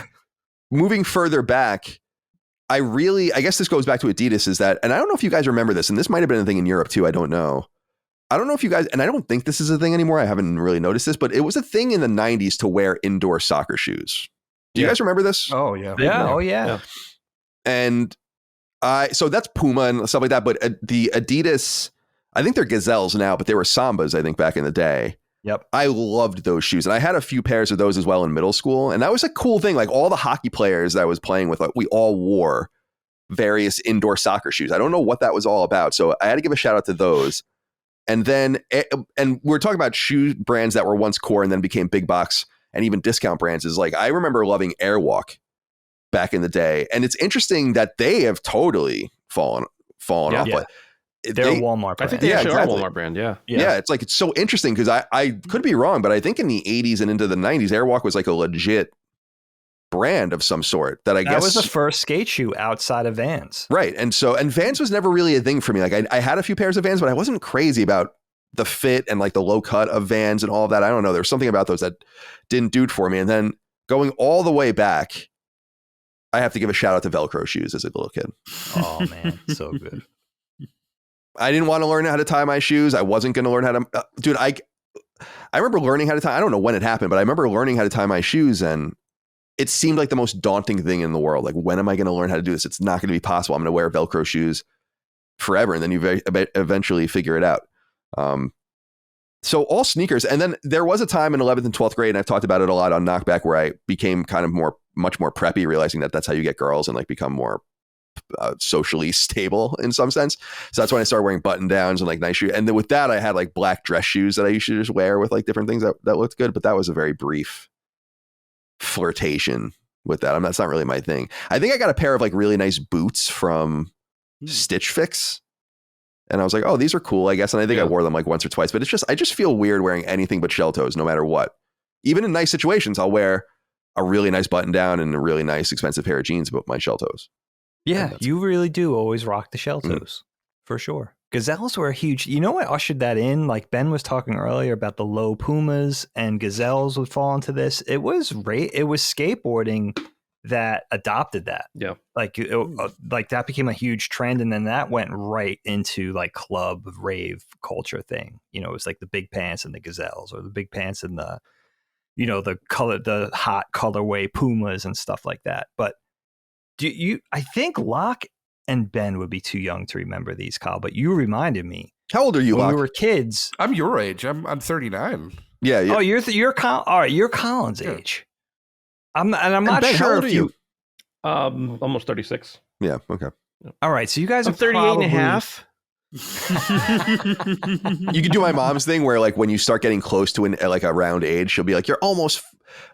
moving further back, I guess this goes back to Adidas, is that, and I don't know if you guys remember this, and this might have been a thing in Europe too. I don't know if you guys, and I don't think this is a thing anymore. I haven't really noticed this, but it was a thing in the 90s to wear indoor soccer shoes. Do you guys remember this? Oh yeah. Yeah. Oh yeah. And so that's Puma and stuff like that. But the Adidas, I think they're Gazelles now, but they were Sambas, I think, back in the day. Yep. I loved those shoes. And I had a few pairs of those as well in middle school. And that was a cool thing. Like all the hockey players that I was playing with, like, we all wore various indoor soccer shoes. I don't know what that was all about. So I had to give a shout out to those. And then, and we're talking about shoe brands that were once core and then became big box and even discount brands. Is like, I remember loving Airwalk back in the day. And it's interesting that they have totally fallen off. Yeah. They're a Walmart brand. I think they actually are a Walmart brand. Yeah. It's like, it's so interesting because I could be wrong, but I think in the 80s and into the 90s, Airwalk was like a legit brand of some sort that guess was the first skate shoe outside of Vans. Right. And Vans was never really a thing for me. Like I had a few pairs of Vans, but I wasn't crazy about the fit and like the low cut of Vans and all of that. I don't know. There was something about those that didn't do it for me. And then going all the way back, I have to give a shout out to Velcro shoes as a little kid. Oh man, so good. I didn't want to learn how to tie my shoes. I wasn't going to learn how to, dude. I remember learning how to tie. I don't know when it happened, but I remember learning how to tie my shoes, and it seemed like the most daunting thing in the world. Like, when am I going to learn how to do this? It's not going to be possible. I'm going to wear Velcro shoes forever, and then you eventually figure it out. So all sneakers. And then there was a time in 11th and 12th grade, and I've talked about it a lot on Knockback, where I became kind of much more preppy, realizing that that's how you get girls and like become more socially stable in some sense. So that's when I started wearing button downs and like nice shoes. And then with that, I had like black dress shoes that I used to just wear with like different things that looked good. But that was a very brief flirtation with that. That's not really my thing. I think I got a pair of like really nice boots from Stitch Fix. And I was like, oh, these are cool, I guess. And I think I wore them like once or twice, but I just feel weird wearing anything but shell toes, no matter what. Even in nice situations, I'll wear a really nice button down and a really nice expensive pair of jeans about my shell toes. Yeah, you really do always rock the shell toes, for sure. Gazelles were a huge, you know what ushered that in? Like Ben was talking earlier about the low pumas and gazelles would fall into this. It was skateboarding that adopted that. Yeah. Like that became a huge trend. And then that went right into like club rave culture thing. You know, it was like the big pants and the gazelles, or the big pants and the, you know, the hot colorway pumas and stuff like that. But I think Locke and Ben would be too young to remember these, Kyle, but you reminded me. How old are you, when Locke? we were kids? I'm your age. I'm 39. Yeah. Oh, you're Colin's age. I'm not Ben, sure how old if are you. Almost 36. Yeah. Okay. All right, so you guys I'm are 38 and a half. You can do my mom's thing where like when you start getting close to like a round age, she'll be like, you're almost.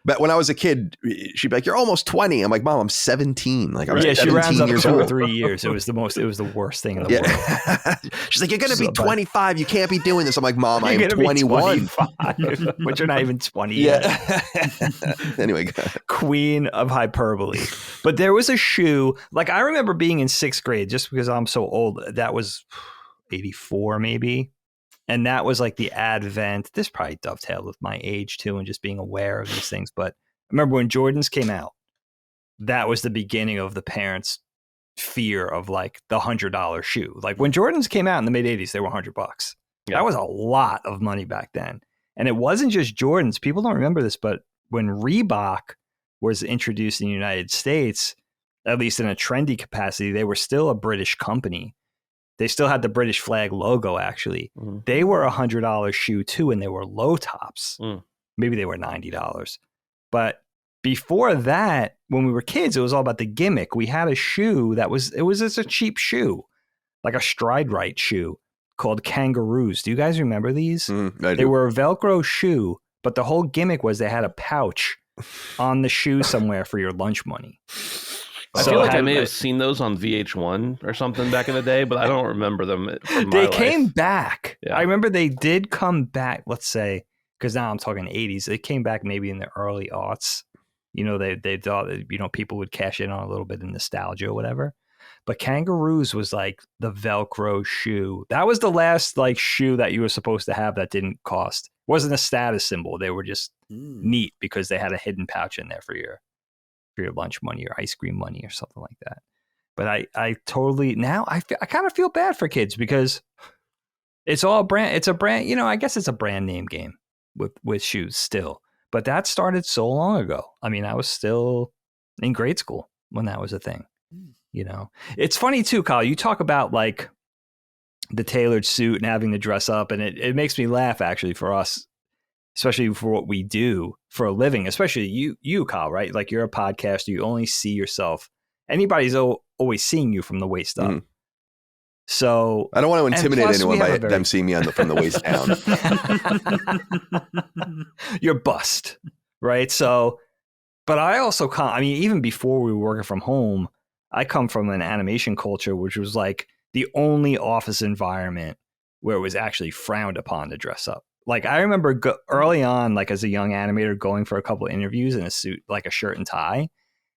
But when I was a kid, she'd be like, you're almost 20. I'm like, Mom, I'm 17. Like, I'm 17 she rounds up years 2 or old. 3 years. It was the worst thing in the world. She's like, you're going to be 25. You can't be doing this. I'm like, Mom, I am 21. But you're not even 20 yet. Anyway. Queen of hyperbole. But there was a shoe, like I remember being in 6th grade, just because I'm so old, that was 84 maybe. And that was like the advent. This probably dovetailed with my age too, and just being aware of these things. But I remember when Jordans came out, that was the beginning of the parents' fear of like the $100 shoe. Like when Jordans came out in the mid 80s, they were $100. Yeah. That was a lot of money back then. And it wasn't just Jordans. People don't remember this, but when Reebok was introduced in the United States, at least in a trendy capacity, they were still a British company. They still had the British flag logo, actually. Mm. They were a $100 shoe, too, and they were low tops. Mm. Maybe they were $90. But before that, when we were kids, it was all about the gimmick. We had a shoe it was just a cheap shoe, like a Stride Right shoe called Kangaroos. Do you guys remember these? They were a Velcro shoe, but the whole gimmick was they had a pouch on the shoe somewhere for your lunch money. I feel like I may have seen those on VH1 or something back in the day, but I don't remember them. They came back. Yeah. I remember they did come back, let's say, because now I'm talking 80s. They came back maybe in the early aughts. You know, they thought, you know, people would cash in on a little bit of nostalgia or whatever. But Kangaroos was like the Velcro shoe. That was the last like shoe that you were supposed to have that didn't cost. It wasn't a status symbol. They were just neat because they had a hidden pouch in there for your lunch money or ice cream money or something like that. But I totally, now I kind of feel bad for kids because it's a brand, you know, I guess it's a brand name game with shoes still, but that started so long ago. I mean, I was still in grade school when that was a thing, you know. It's funny too, Kyle, you talk about like the tailored suit and having to dress up, and it makes me laugh actually for us, especially for what we do for a living, especially you, Kyle, right? Like you're a podcaster, you only see yourself. Anybody's always seeing you from the waist up. So I don't want to intimidate anyone by them seeing me from the waist down. You're bust, right? So, but I also I mean, even before we were working from home, I come from an animation culture, which was like the only office environment where it was actually frowned upon to dress up. Like I remember early on, like as a young animator, going for a couple of interviews in a suit, like a shirt and tie,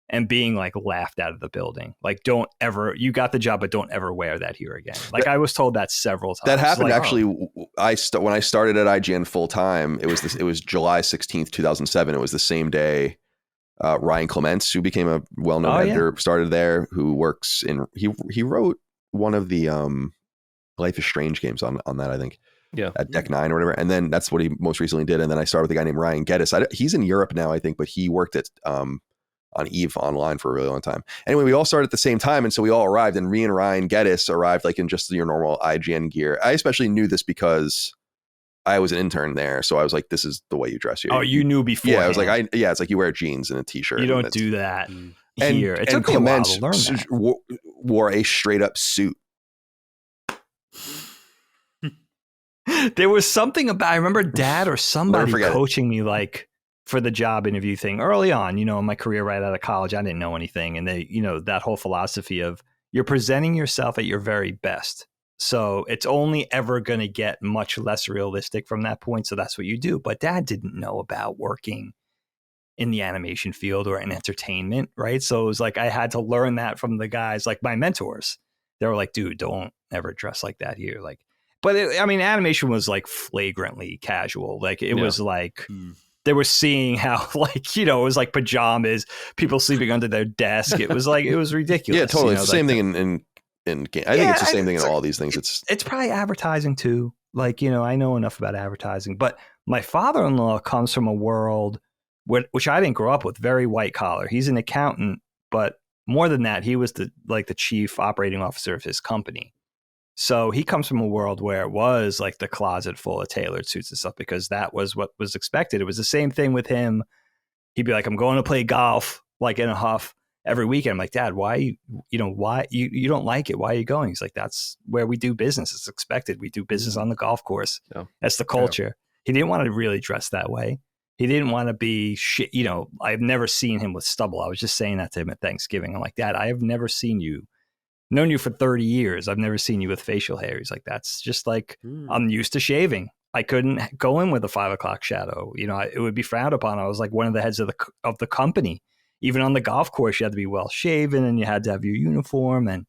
and being like laughed out of the building. Like, you got the job, but don't ever wear that here again. Like I was told that several times. That happened like, actually. When I started at IGN full time, it was July 16th, 2007. It was the same day Ryan Clements, who became a well-known editor, started there. Who works in he wrote one of the Life is Strange games on that, I think. Yeah, at Deck 9 or whatever, and then that's what he most recently did. And then I started with a guy named Ryan Geddes. He's in Europe now, I think, but he worked at on EVE Online for a really long time. Anyway, we all started at the same time, and so we all arrived. And me and Ryan Geddes arrived like in just your normal IGN gear. I especially knew this because I was an intern there, so I was like, "This is the way you dress here." Oh, you knew before? Yeah, I was like, it's like you wear jeans and a t-shirt. You don't do that here. It took me a while to learn that. Wore a straight up suit. There was something about, I remember Dad or somebody coaching me like for the job interview thing early on, you know, in my career right out of college. I didn't know anything. And they, you know, that whole philosophy of you're presenting yourself at your very best. So it's only ever going to get much less realistic from that point. So that's what you do. But Dad didn't know about working in the animation field or in entertainment, right? So it was like I had to learn that from the guys, like my mentors. They were like, dude, don't ever dress like that here. Like, but animation was like flagrantly casual. Like it was like they were seeing how like, it was like pajamas, people sleeping under their desk. It was like, it was ridiculous. Yeah, totally. It's the same thing in I think it's the same thing in all these things. It's probably advertising too. Like, I know enough about advertising, but my father-in-law comes from a world which I didn't grow up with, very white collar. He's an accountant, but more than that, he was the chief operating officer of his company. So he comes from a world where it was like the closet full of tailored suits and stuff, because that was what was expected. It was the same thing with him. He'd be like, I'm going to play golf, like in a huff every weekend. I'm like, Dad, why, why you don't like it? Why are you going? He's like, that's where we do business. It's expected. We do business on the golf course. Yeah. That's the culture. Yeah. He didn't want to really dress that way. He didn't want to be shit. I've never seen him with stubble. I was just saying that to him at Thanksgiving. I'm like, Dad, I have never seen you. Known you for 30 years. I've never seen you with facial hair. He's like, that's just like, I'm used to shaving. I couldn't go in with a 5 o'clock shadow. It would be frowned upon. I was like one of the heads of the company. Even on the golf course, you had to be well shaven and you had to have your uniform. And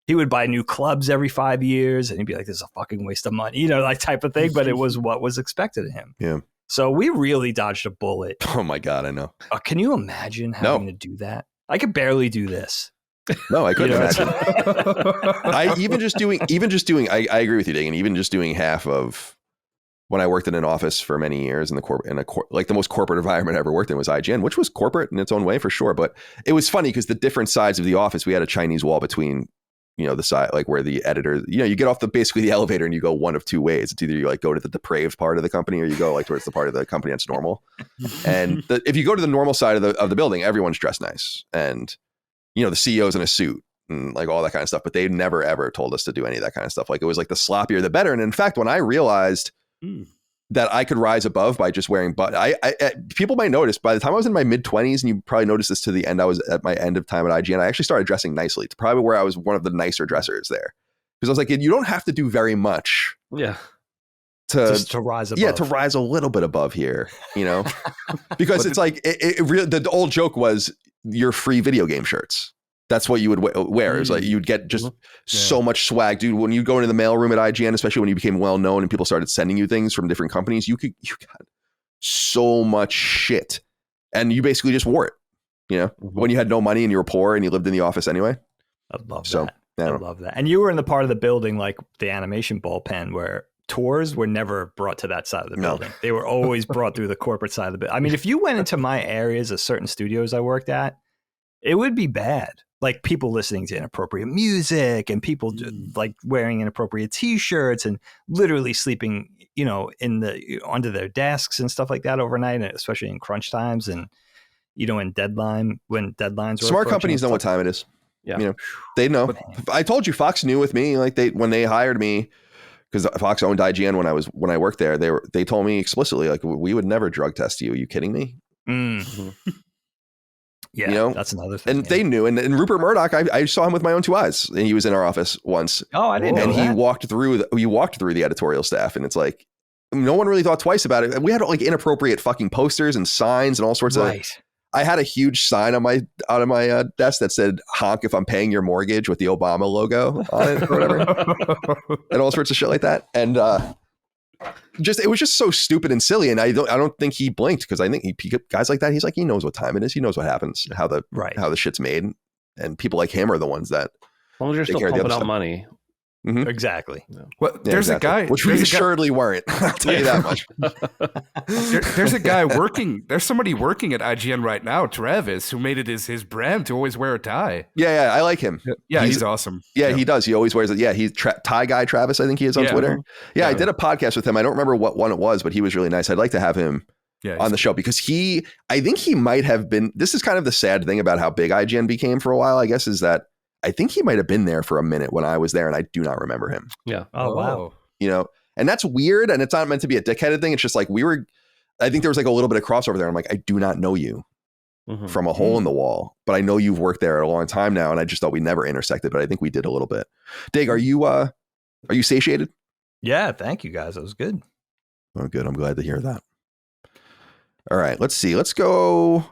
he would buy new clubs every 5 years. And he'd be like, this is a fucking waste of money, like type of thing. But it was what was expected of him. Yeah. So we really dodged a bullet. Oh my God, I know. Can you imagine having to do that? I could barely do this. No, I couldn't imagine. I agree with you, Dagan. Even just doing half of when I worked in an office for many years in the most corporate environment I ever worked in was IGN, which was corporate in its own way for sure. But it was funny because the different sides of the office, we had a Chinese wall between, the side, like where the editor, you get off basically the elevator and you go one of two ways. It's either you like go to the depraved part of the company or you go like towards the part of the company that's normal. And if you go to the normal side of the building, everyone's dressed nice. And, the CEO's in a suit and like all that kind of stuff, but they never ever told us to do any of that kind of stuff. Like it was like the sloppier, the better. And in fact, when I realized that I could rise above by just wearing people might notice by the time I was in my mid-20s, and you probably noticed this to the end, I was at my end of time at IGN, I actually started dressing nicely. It's probably where I was one of the nicer dressers there. Because I was like, you don't have to do very much. Yeah. To rise above. Yeah, to rise a little bit above here, because it's like the old joke was your free video game shirts. That's what you would wear. It's like you'd get just so much swag, dude. When you go into the mailroom at IGN, especially when you became well known and people started sending you things from different companies, you got so much shit, and you basically just wore it. When you had no money and you were poor and you lived in the office anyway. I love that. I love that. And you were in the part of the building like the animation bullpen where tours were never brought to that side of the building. They were always brought through the corporate side of the building. I mean, if you went into my areas of certain studios I worked at, it would be bad. Like people listening to inappropriate music and people like wearing inappropriate T-shirts and literally sleeping, under their desks and stuff like that overnight, especially in crunch times and, in when deadlines were smart companies know what time it is. Yeah. They know. I told you Fox knew with me, like when they hired me, because Fox owned IGN when I worked there, they told me explicitly, like, we would never drug test you. Are you kidding me? Mm-hmm. Yeah, that's another thing. And they knew. And Rupert Murdoch, I saw him with my own 2 eyes, and he was in our office once. Oh, I didn't know that. And he walked through the editorial staff, and it's like no one really thought twice about it. We had like inappropriate fucking posters and signs and all sorts of. I had a huge sign on my desk that said "honk if I'm paying your mortgage" with the Obama logo on it or whatever, and all sorts of shit like that. And it was just so stupid and silly. And I don't think he blinked, because I think guys like that, he's like, he knows what time it is, he knows what happens, how the shit's made, and people like him are the ones that. As long as you're still pumping out money. Mm-hmm. Exactly. Yeah. Well, there's a guy, which we assuredly weren't. I'll tell you that much. There's a guy working. There's somebody working at IGN right now, Travis, who made it his brand to always wear a tie. Yeah, I like him. Yeah, he's awesome. Yeah, he does. He always wears it. Yeah, he's tie guy Travis, I think he is on Twitter. Yeah, I did a podcast with him. I don't remember what one it was, but he was really nice. I'd like to have him on the show, because I think he might have been. This is kind of the sad thing about how big IGN became for a while, I guess, is that I think he might have been there for a minute when I was there, and I do not remember him. Yeah. Oh, wow. And that's weird. And it's not meant to be a dickheaded thing. It's just like I think there was like a little bit of crossover there. I'm like, I do not know you from a hole in the wall, but I know you've worked there a long time now. And I just thought we never intersected, but I think we did a little bit. Dig, are you satiated? Yeah. Thank you guys. That was good. Oh, good. I'm glad to hear that. All right. Let's see. Let's go.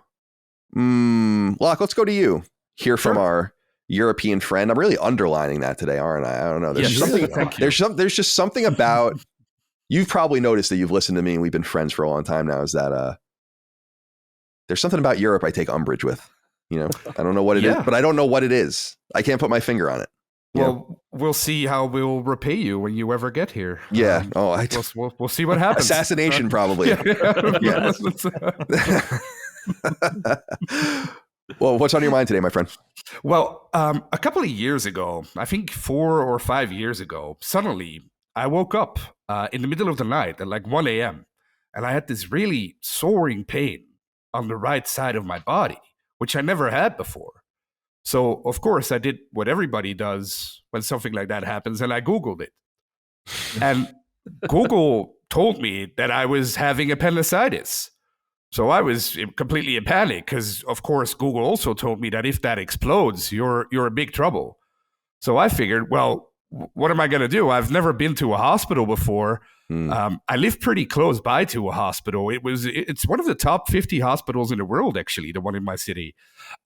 Locke, let's go to you. Hear from Sure. our European friend. I'm really underlining that today, aren't I? I don't know. There's Yes, something. thank you. There's just something about. You've probably noticed that you've listened to me and we've been friends for a long time now. Is that there's something about Europe I take umbrage with. You know, I don't know what it is, but I don't know what it is. I can't put my finger on it. Well, we'll see how we'll repay you when you ever get here. Yeah. We'll see what happens. Assassination, probably. Yes. Well, what's on your mind today, my friend? Well, a couple of years ago, I think 4 or 5 years ago, suddenly I woke up in the middle of the night at like 1 a.m. and I had this really soaring pain on the right side of my body, which I never had before. So, of course, I did what everybody does when something like that happens, and I Googled it. And Google told me that I was having appendicitis. So I was completely in panic because, of course, Google also told me that if that explodes, you're in big trouble. So I figured, well, what am I going to do? I've never been to a hospital before. I live pretty close by to a hospital. It's one of the top 50 hospitals in the world, actually, the one in my city.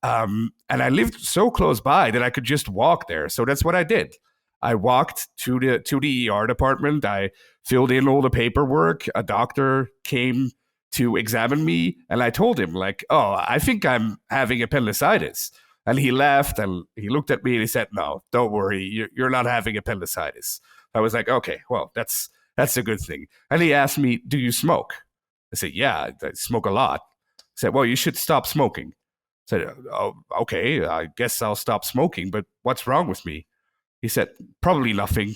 And I lived so close by that I could just walk there. So that's what I did. I walked to the ER department. I filled in all the paperwork. A doctor came to examine me, and I told him, like, oh, I think I'm having appendicitis. And he laughed and he looked at me and he said, no, don't worry, you're not having appendicitis. I was like, okay, well, that's a good thing. And he asked me, do you smoke? I said, yeah, I smoke a lot. He said, well, you should stop smoking. I said, oh, okay, I guess I'll stop smoking, but what's wrong with me? He said, probably nothing.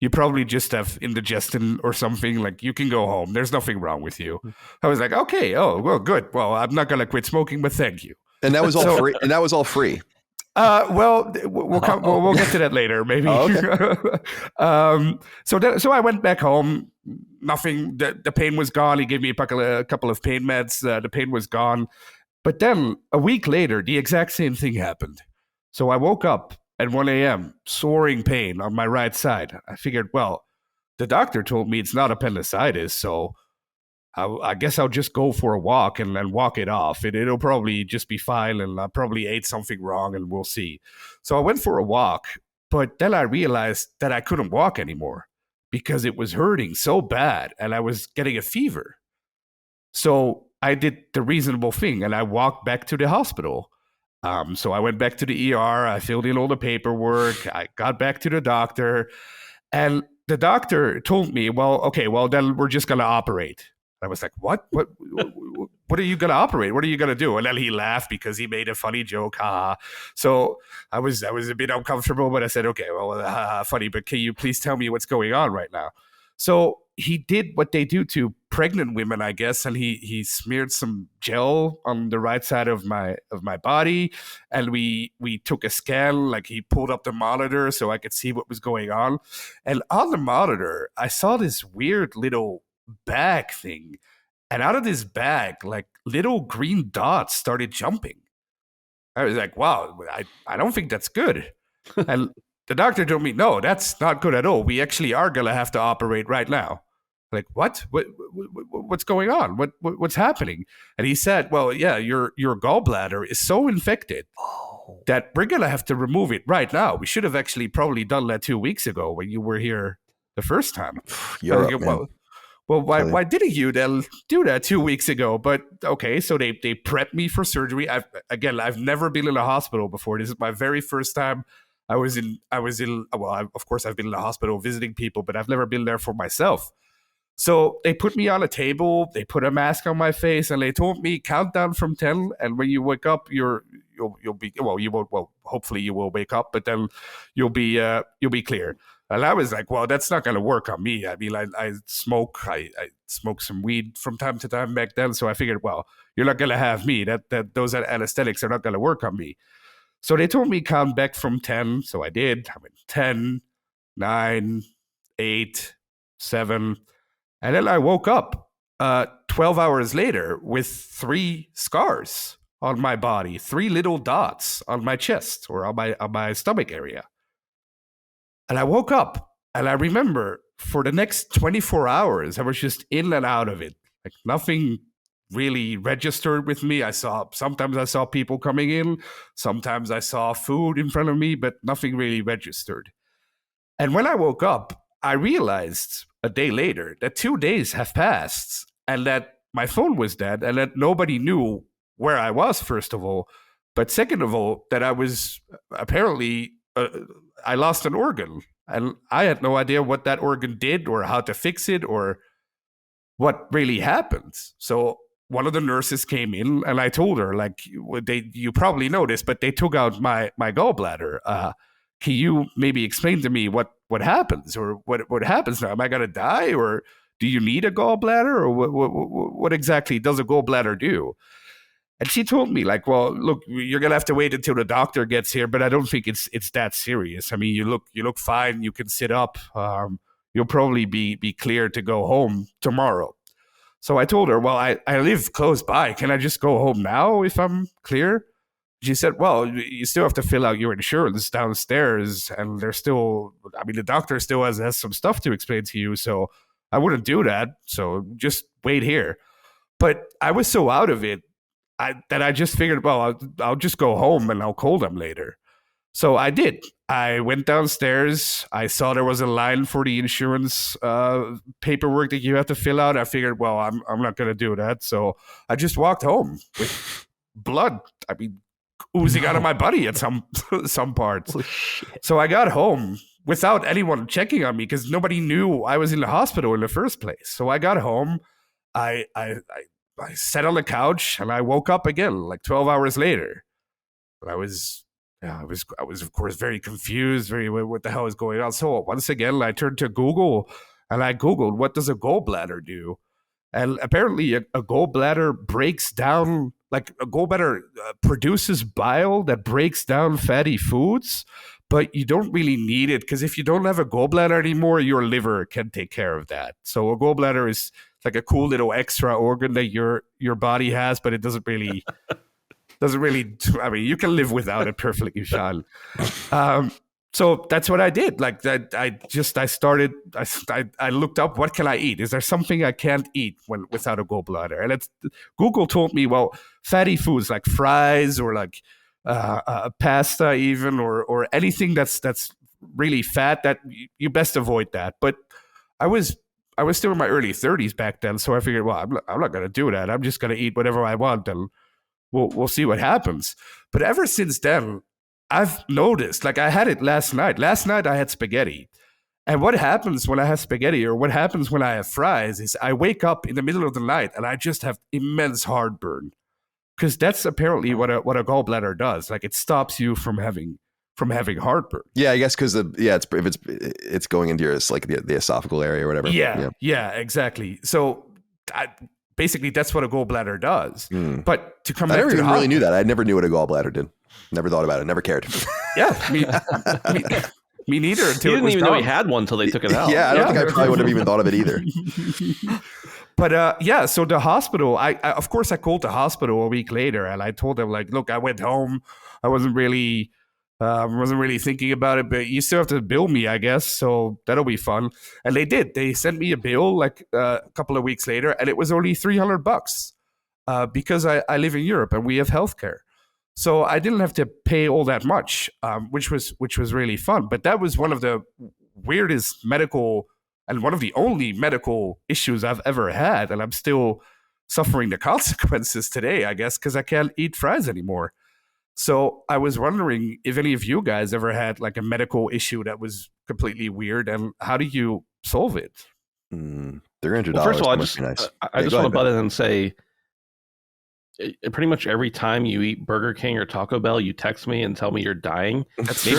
You probably just have indigestion or something. Like, you can go home. There's nothing wrong with you. I was like, okay, oh, well, good. Well, I'm not going to quit smoking, but thank you. And that was all free. And that was all free. Well, we'll get to that later, maybe. Oh, okay. So I went back home. Nothing. The pain was gone. He gave me a couple of pain meds. The pain was gone. But then a week later, the exact same thing happened. So I woke up at 1 a.m., soaring pain on my right side. I figured, well, the doctor told me it's not appendicitis, so I guess I'll just go for a walk and then walk it off. It'll probably just be fine, and I probably ate something wrong, and we'll see. So I went for a walk, but then I realized that I couldn't walk anymore because it was hurting so bad, and I was getting a fever. So I did the reasonable thing, and I walked back to the hospital. So I went back to the ER. I filled in all the paperwork. I got back to the doctor, and the doctor told me, well, okay, well, then we're just going to operate. I was like, what are you going to operate? What are you going to do? And then he laughed because he made a funny joke. So I was a bit uncomfortable, but I said, okay, well, funny, but can you please tell me what's going on right now? So he did what they do to pregnant women, I guess, and he smeared some gel on the right side of my body, and we took a scan. Like, he pulled up the monitor so I could see what was going on. And on the monitor, I saw this weird little bag thing, and out of this bag, like, little green dots started jumping. I was like, wow, I don't think that's good. And the doctor told me, no, that's not good at all. We actually are gonna have to operate right now. Like, what? What's going on? What's happening? And he said, well, yeah, your gallbladder is so infected that we're gonna have to remove it right now. We should have actually probably done that 2 weeks ago when you were here the first time. Europe, man. Well, why didn't you then do that 2 weeks ago? But okay, so they prepped me for surgery. I've never been in a hospital before. This is my very first time. Of course, I've been in the hospital visiting people, but I've never been there for myself. So they put me on a table, they put a mask on my face, and they told me, count down from 10, and when you wake up, hopefully you will wake up, but then you'll be clear. And I was like, well, that's not going to work on me. I mean, I smoke some weed from time to time back then, so I figured, well, you're not going to have me. That those anesthetics are not going to work on me. So they told me count back from 10, so I did. I went 10, 9, 8, 7, and then I woke up 12 hours later with 3 scars on my body, 3 little dots on my chest or on my stomach area. And I woke up, and I remember for the next 24 hours, I was just in and out of it. Like, nothing really registered with me. Sometimes I saw people coming in, sometimes I saw food in front of me, but nothing really registered. And when I woke up, I realized a day later that 2 days have passed and that my phone was dead and that nobody knew where I was, first of all. But second of all, that I was apparently, I lost an organ. And I had no idea what that organ did or how to fix it or what really happened. So one of the nurses came in and I told her, like, you probably know this, but they took out my gallbladder. Can you maybe explain to me what happens or what happens now? Am I going to die, or do you need a gallbladder, or what exactly does a gallbladder do? And she told me, like, well, look, you're going to have to wait until the doctor gets here, but I don't think it's that serious. I mean, you look fine. You can sit up. You'll probably be clear to go home tomorrow. So I told her, well, I live close by. Can I just go home now if I'm clear? She said, well, you still have to fill out your insurance downstairs, and the doctor still has some stuff to explain to you, so I wouldn't do that, so just wait here. But I was so out of it that I just figured, well, I'll just go home and I'll call them later. So I did. I went downstairs. I saw there was a line for the insurance paperwork that you have to fill out. I figured, well, I'm not going to do that, so I just walked home with blood. Oozing out of my body at some parts. So I got home without anyone checking on me because nobody knew I was in the hospital in the first place. So I got home, I sat on the couch, and I woke up again like 12 hours later. I was of course very confused, what the hell is going on? So once again, I turned to Google and I Googled, what does a gallbladder do? And apparently a gallbladder breaks down, like a gallbladder produces bile that breaks down fatty foods, but you don't really need it because if you don't have a gallbladder anymore, your liver can take care of that. So a gallbladder is like a cool little extra organ that your body has, but it doesn't really, I mean, you can live without it perfectly fine. So that's what I did. Like that, I looked up, what can I eat? Is there something I can't eat without a gallbladder? And Google told me, well, fatty foods like fries or like pasta even, or anything that's really fat, that you best avoid that. But I was still in my early 30s back then, so I figured, well, I'm not going to do that. I'm just going to eat whatever I want, and we'll see what happens. But ever since then, I've noticed, like I had it last night. Last night I had spaghetti. And what happens when I have spaghetti, or what happens when I have fries, is I wake up in the middle of the night and I just have immense heartburn. Because that's apparently what a gallbladder does. Like it stops you from having heartburn. Yeah, I guess because it's going into your, like the esophageal area or whatever. Yeah, exactly. So basically that's what a gallbladder does. But to come back to I never even really knew that. I never knew what a gallbladder did. Never thought about it. Never cared. Yeah, me neither. Until he didn't even know he had one until they took it out. Yeah, I don't think I probably would have even thought of it either. But so the hospital, I of course I called the hospital a week later and I told them, like, look, I went home. I wasn't really thinking about it, but you still have to bill me, I guess. So that'll be fun. And they did. They sent me a bill like a couple of weeks later, and it was only $300 because I live in Europe and we have healthcare. So I didn't have to pay all that much, which was really fun. But that was one of the weirdest medical and one of the only medical issues I've ever had. And I'm still suffering the consequences today, I guess, because I can't eat fries anymore. So I was wondering if any of you guys ever had like a medical issue that was completely weird, and how do you solve it? $300. Well, first of all, I just want to butt in and say, pretty much every time you eat Burger King or Taco Bell, you text me and tell me you're dying. That's true.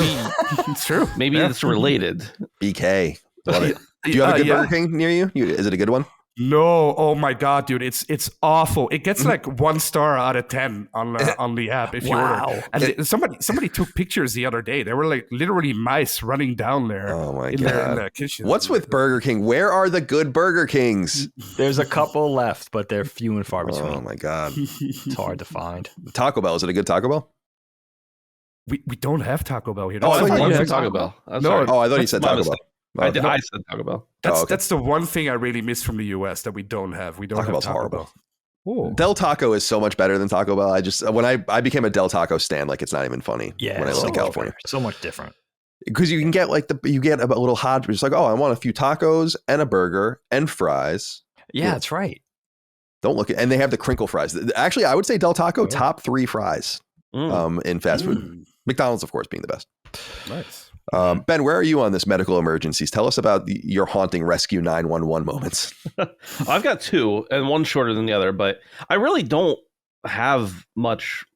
It's true. Maybe it's related. BK. Love it. Do you have a good Burger King near you? Is it a good one? No. Oh my God, dude. It's awful. It gets like 1 star out of 10 on the app if you order. And somebody took pictures the other day. There were like literally mice running down there. Oh my God. In the kitchen. What's with Burger King? Where are the good Burger Kings? There's a couple left, but they're few and far between. Oh my God. It's hard to find. Taco Bell. Is it a good Taco Bell? We don't have Taco Bell here. Oh, I thought you said Taco Bell. I thought you said Taco Bell. I said Taco Bell. That's the one thing I really miss from the US that we don't have. We don't have Taco Bell. Ooh. Del Taco is so much better than Taco Bell. I just when I became a Del Taco stan, like it's not even funny. Yeah, when I lived in California, so much different. Because you can get you get a little hot. It's like, oh, I want a few tacos and a burger and fries. Yeah, that's right. Don't look at, and they have the crinkle fries. Actually, I would say Del Taco top 3 fries in fast food. McDonald's, of course, being the best. Nice. Ben, where are you on this medical emergencies? Tell us about your haunting rescue 911 moments. I've got 2, and one shorter than the other, but I really don't have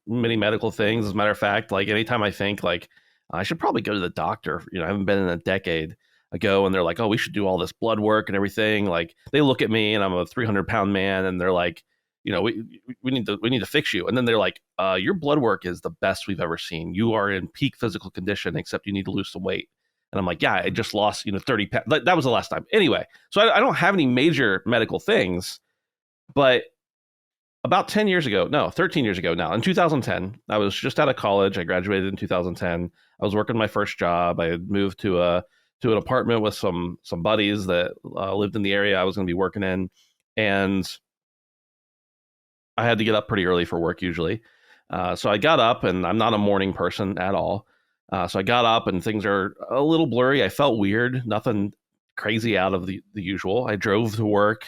many medical things. As a matter of fact, like anytime I think like I should probably go to the doctor, I haven't been in a decade ago, and they're like, oh, we should do all this blood work and everything. Like they look at me and I'm a 300-pound man and they're like, we need to fix you. And then they're like, your blood work is the best we've ever seen. You are in peak physical condition, except you need to lose some weight. And I'm like, yeah, I just lost, 30 pounds. That was the last time. Anyway, so I don't have any major medical things, but about 13 years ago now, in 2010, I was just out of college. I graduated in 2010. I was working my first job. I had moved to an apartment with some buddies that lived in the area I was going to be working in. And I had to get up pretty early for work usually. So I got up, and I'm not a morning person at all. So I got up and things are a little blurry. I felt weird, nothing crazy out of the usual. I drove to work,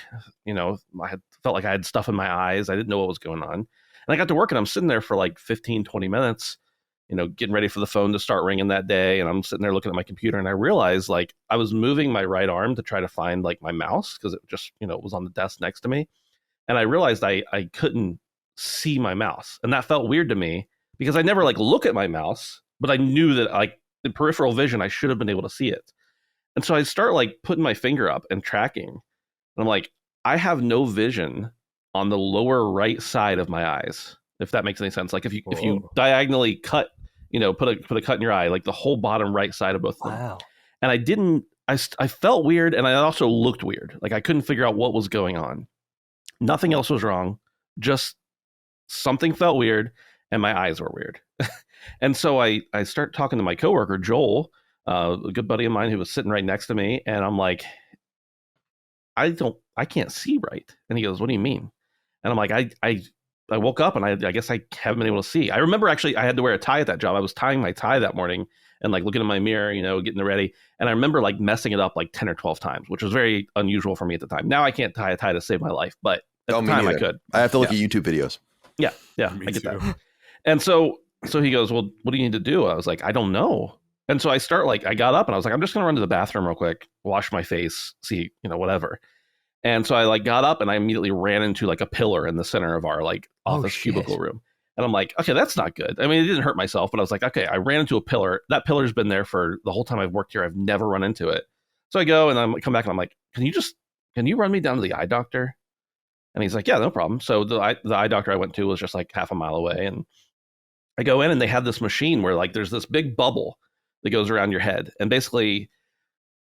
I felt like I had stuff in my eyes. I didn't know what was going on. And I got to work and I'm sitting there for like 15, 20 minutes, getting ready for the phone to start ringing that day. And I'm sitting there looking at my computer and I realized like I was moving my right arm to try to find like my mouse because it just, was on the desk next to me. And I realized I couldn't see my mouse. And that felt weird to me because I never like look at my mouse, but I knew that like in peripheral vision, I should have been able to see it. And so I start like putting my finger up and tracking. And I'm like, I have no vision on the lower right side of my eyes, if that makes any sense. Like if you diagonally cut, put a cut in your eye, like the whole bottom right side of both of them. Wow. And I felt weird, and I also looked weird. Like I couldn't figure out what was going on. Nothing else was wrong. Just something felt weird, and my eyes were weird. And so I start talking to my coworker, Joel, a good buddy of mine who was sitting right next to me. And I'm like, I can't see right. And he goes, what do you mean? And I'm like, I woke up and I guess I haven't been able to see. I remember actually I had to wear a tie at that job. I was tying my tie that morning and like looking in my mirror, getting it ready. And I remember like messing it up like 10 or 12 times, which was very unusual for me at the time. Now I can't tie a tie to save my life, but at the time I could. I have to look at YouTube videos. Yeah, I get that. And so he goes, well, what do you need to do? I was like, I don't know. And so I got up and I was like, I'm just going to run to the bathroom real quick, wash my face, see, whatever. And so I like got up and I immediately ran into like a pillar in the center of our like office cubicle room. And I'm like, okay, that's not good. I mean, it didn't hurt myself, but I was like, okay, I ran into a pillar. That pillar's been there for the whole time I've worked here. I've never run into it. So I go and I come back and I'm like, can you run me down to the eye doctor? And he's like, yeah, no problem. So the eye doctor I went to was just like half a mile away. And I go in and they have this machine where like there's this big bubble that goes around your head. And basically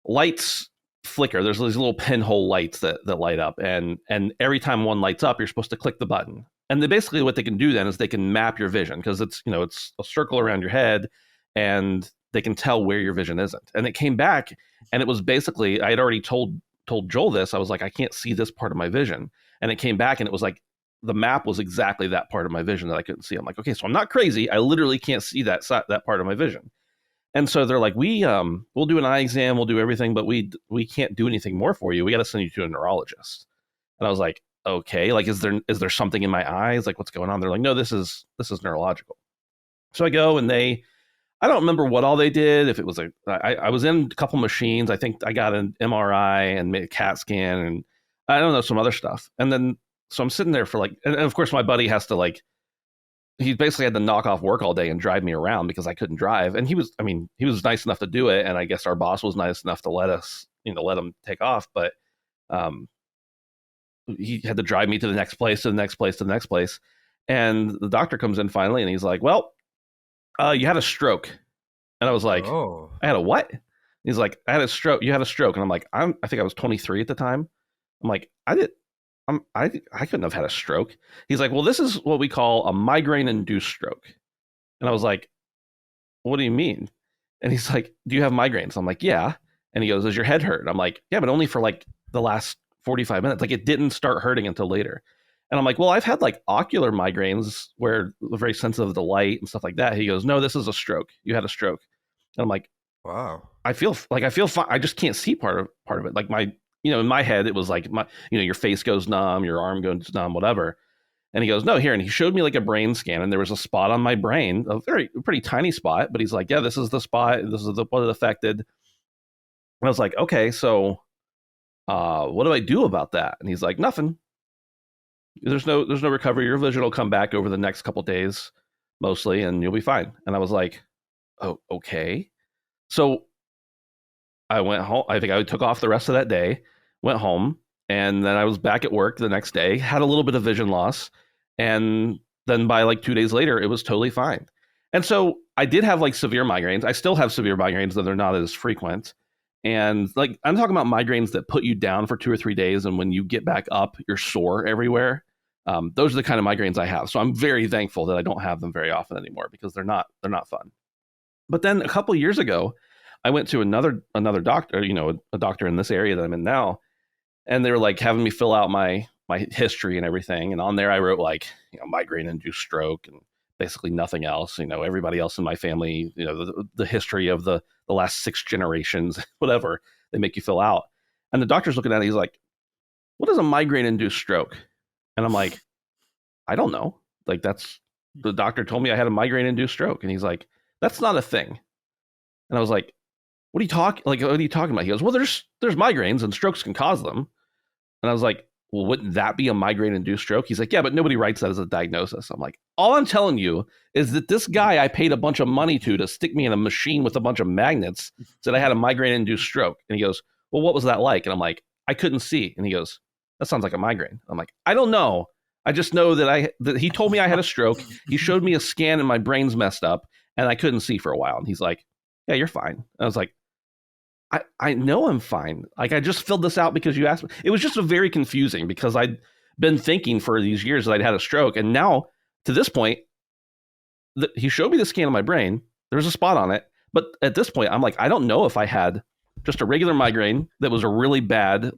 lights flicker. There's these little pinhole lights that light up. And every time one lights up, you're supposed to click the button. And basically what they can do then is they can map your vision because it's a circle around your head and they can tell where your vision isn't. And it came back and it was basically, I had already told Joel this. I was like, I can't see this part of my vision. And it came back and it was like, the map was exactly that part of my vision that I couldn't see. I'm like, okay, so I'm not crazy. I literally can't see that part of my vision. And so they're like, we'll do an eye exam, we'll do everything, but we can't do anything more for you. We got to send you to a neurologist. And I was like, okay, like, is there something in my eyes? Like, what's going on? They're like, no, this is neurological. So I go and I don't remember what all they did. If it was I was in a couple machines. I think I got an MRI and made a CAT scan and I don't know, some other stuff. And then, so I'm sitting there for like, and of course my buddy has to like, he basically had to knock off work all day and drive me around because I couldn't drive. And he was nice enough to do it. And I guess our boss was nice enough to let him take off. But he had to drive me to the next place, to the next place, to the next place. And the doctor comes in finally and he's like, well, you had a stroke. And I was like, I had a what? He's like, I had a stroke. You had a stroke. And I'm like, I think I was 23 at the time. I'm like, I couldn't have had a stroke. He's like, well, this is what we call a migraine-induced stroke. And I was like, what do you mean? And he's like, do you have migraines? I'm like, yeah. And he goes, does your head hurt? And I'm like, yeah, but only for like the last 45 minutes. Like it didn't start hurting until later. And I'm like, well, I've had like ocular migraines where they're very sensitive to light and stuff like that. He goes, no, this is a stroke. You had a stroke. And I'm like, Wow. I feel fine. I just can't see part of it. Like in my head, it was like your face goes numb, your arm goes numb, whatever. And he goes, no, here. And he showed me like a brain scan, and there was a spot on my brain, a pretty tiny spot. But he's like, yeah, this is the spot. This is what it affected. And I was like, okay, so what do I do about that? And he's like, nothing. There's no recovery. Your vision will come back over the next couple of days, mostly, and you'll be fine. And I was like, oh, okay. So I went home. I think I took off the rest of that day, went home, and then I was back at work the next day, had a little bit of vision loss. And then by like 2 days later, it was totally fine. And so I did have like severe migraines. I still have severe migraines, though they're not as frequent. And like, I'm talking about migraines that put you down for 2 or 3 days. And when you get back up, you're sore everywhere. Those are the kind of migraines I have. So I'm very thankful that I don't have them very often anymore, because they're not fun. But then a couple of years ago, I went to another doctor, a doctor in this area that I'm in now. And they were like having me fill out my history and everything. And on there, I wrote like, migraine-induced stroke and basically nothing else. Everybody else in my family, the history of the last 6 generations, whatever they make you fill out. And the doctor's looking at it. He's like, what is a migraine-induced stroke? And I'm like, I don't know. Like, the doctor told me I had a migraine-induced stroke. And he's like, that's not a thing. And I was like, what are you talking about? He goes, well, there's migraines and strokes can cause them. And I was like, well, wouldn't that be a migraine-induced stroke? He's like, yeah, but nobody writes that as a diagnosis. I'm like, all I'm telling you is that this guy I paid a bunch of money to stick me in a machine with a bunch of magnets said I had a migraine-induced stroke. And he goes, well, what was that like? And I'm like, I couldn't see. And he goes, that sounds like a migraine. I'm like, I don't know. I just know that he told me I had a stroke. He showed me a scan and my brain's messed up and I couldn't see for a while. And he's like, yeah, you're fine. And I was like, I know I'm fine. Like, I just filled this out because you asked me. It was just very confusing because I'd been thinking for these years that I'd had a stroke. And now, to this point, he showed me the scan of my brain. There was a spot on it. But at this point, I'm like, I don't know if I had just a regular migraine that was a really bad,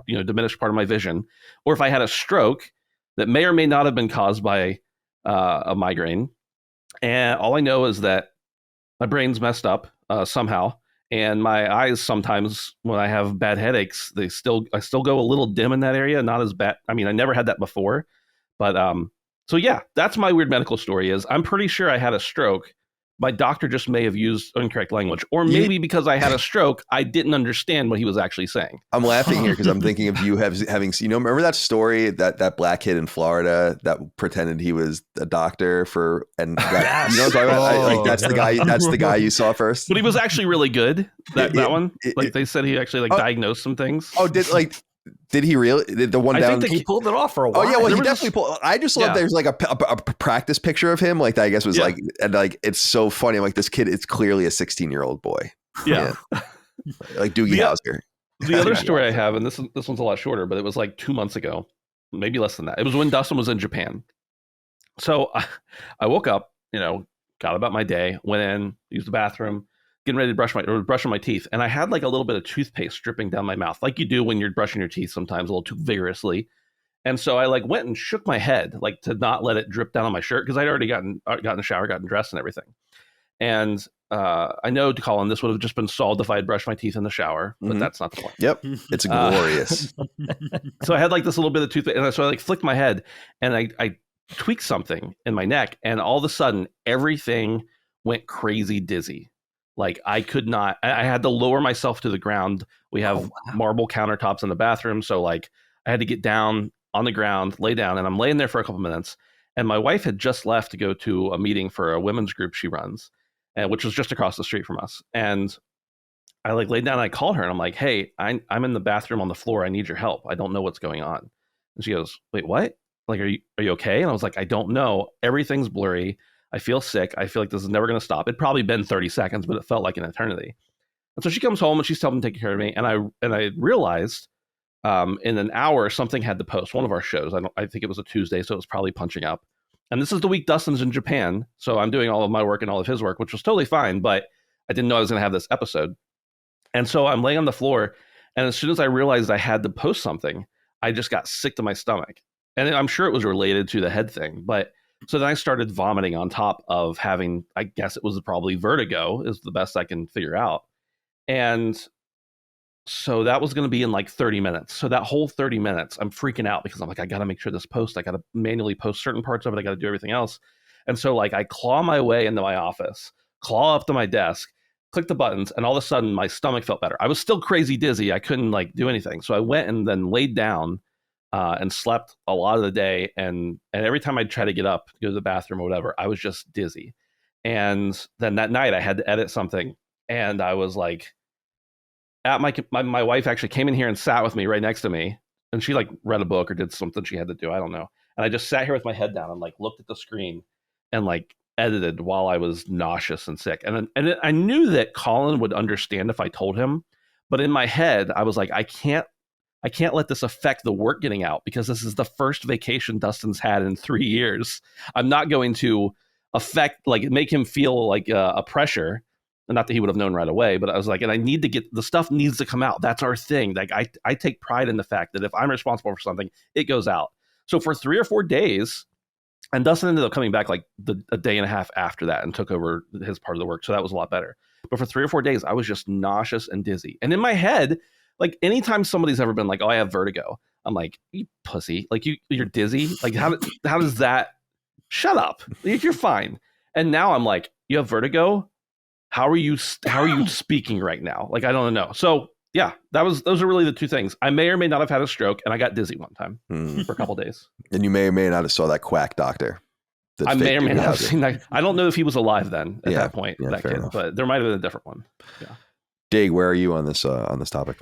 diminished part of my vision, or if I had a stroke that may or may not have been caused by a migraine. And all I know is that my brain's messed up somehow. And my eyes sometimes, when I have bad headaches, I still go a little dim in that area. Not as bad. I mean, I never had that before, but so yeah, that's my weird medical story. Is I'm pretty sure I had a stroke. My doctor just may have used incorrect language, or maybe because I had a stroke, I didn't understand what he was actually saying. I'm laughing here because I'm thinking of you having seen. Remember that story that black kid in Florida that pretended he was a doctor Yes. What I'm talking about? That's the guy. That's the guy you saw first. But he was actually really good. That one, they said he actually diagnosed some things. Oh, did he really? Did the one I down? think he pulled it off for a while. Oh yeah, well, he definitely pulled. I just love there's like a practice picture of him, like that. I guess was it's so funny. I'm like, this kid is clearly a 16-year-old boy. Yeah. Like Doogie Howser. The other story I have, and this one's a lot shorter, but it was like 2 months ago, maybe less than that. It was when Dustin was in Japan. So I woke up, got about my day, went in, used the bathroom, getting ready to brushing my teeth. And I had like a little bit of toothpaste dripping down my mouth, like you do when you're brushing your teeth sometimes a little too vigorously. And so I went and shook my head, to not let it drip down on my shirt, because I'd already gotten in the shower, gotten dressed and everything. And I know, to Colin, this would have just been solved if I had brushed my teeth in the shower, but that's not the point. Yep. It's glorious. So I had this little bit of toothpaste, and so I flicked my head and I tweaked something in my neck, and all of a sudden everything went crazy dizzy. I could not, I had to lower myself to the ground. We have marble countertops in the bathroom. So I had to get down on the ground, lay down, and I'm laying there for a couple minutes. And my wife had just left to go to a meeting for a women's group she runs, which was just across the street from us. And I laid down and I called her and I'm like, hey, I'm in the bathroom on the floor. I need your help. I don't know what's going on. And she goes, wait, what? Are you okay? And I was like, I don't know. Everything's blurry. I feel sick. I feel like this is never going to stop. It'd probably been 30 seconds, but it felt like an eternity. And so she comes home and she's helping take care of me. And I realized in an hour, something had to post one of our shows. I think it was a Tuesday, so it was probably punching up. And this is the week Dustin's in Japan. So I'm doing all of my work and all of his work, which was totally fine. But I didn't know I was going to have this episode. And so I'm laying on the floor. And as soon as I realized I had to post something, I just got sick to my stomach. And I'm sure it was related to the head thing. But so then I started vomiting on top of having, I guess it was probably vertigo is the best I can figure out. And so that was going to be in like 30 minutes. So that whole 30 minutes, I'm freaking out because I'm like, I got to make sure this post, I got to manually post certain parts of it. I got to do everything else. And so like I claw my way into my office, claw up to my desk, click the buttons, and all of a sudden my stomach felt better. I was still crazy dizzy. I couldn't like do anything. So I went and then laid down and slept a lot of the day. And every time I'd try to get up, go to the bathroom or whatever, I was just dizzy. And then that night I had to edit something, and I was like, at my wife actually came in here and sat with me right next to me, and she like read a book or did something she had to do. I don't know. And I just sat here with my head down and like looked at the screen and like edited while I was nauseous and sick. And I knew that Colin would understand if I told him, but in my head I was like, I can't let this affect the work getting out, because this is the first vacation Dustin's had in 3 years. I'm not going to make him feel like a pressure. Not that he would have known right away, but I was like, and I need to get, the stuff needs to come out. That's our thing. Like I take pride in the fact that if I'm responsible for something, it goes out. So for 3 or 4 days, and Dustin ended up coming back like a day and a half after that and took over his part of the work. So that was a lot better. But for 3 or 4 days, I was just nauseous and dizzy. And in my head, like anytime somebody's ever been like, oh, I have vertigo, I'm like, you pussy, like you're dizzy. Like how does that, shut up. You're fine. And now I'm like, you have vertigo? How are you speaking right now? Like, I don't know. So yeah, those are really the two things. I may or may not have had a stroke, and I got dizzy one time for a couple of days. And you may or may not have saw that quack doctor. I may or may not have seen that. I don't know if he was alive then at that point, that kid, enough. But there might have been a different one. Yeah. Dig, where are you on this topic?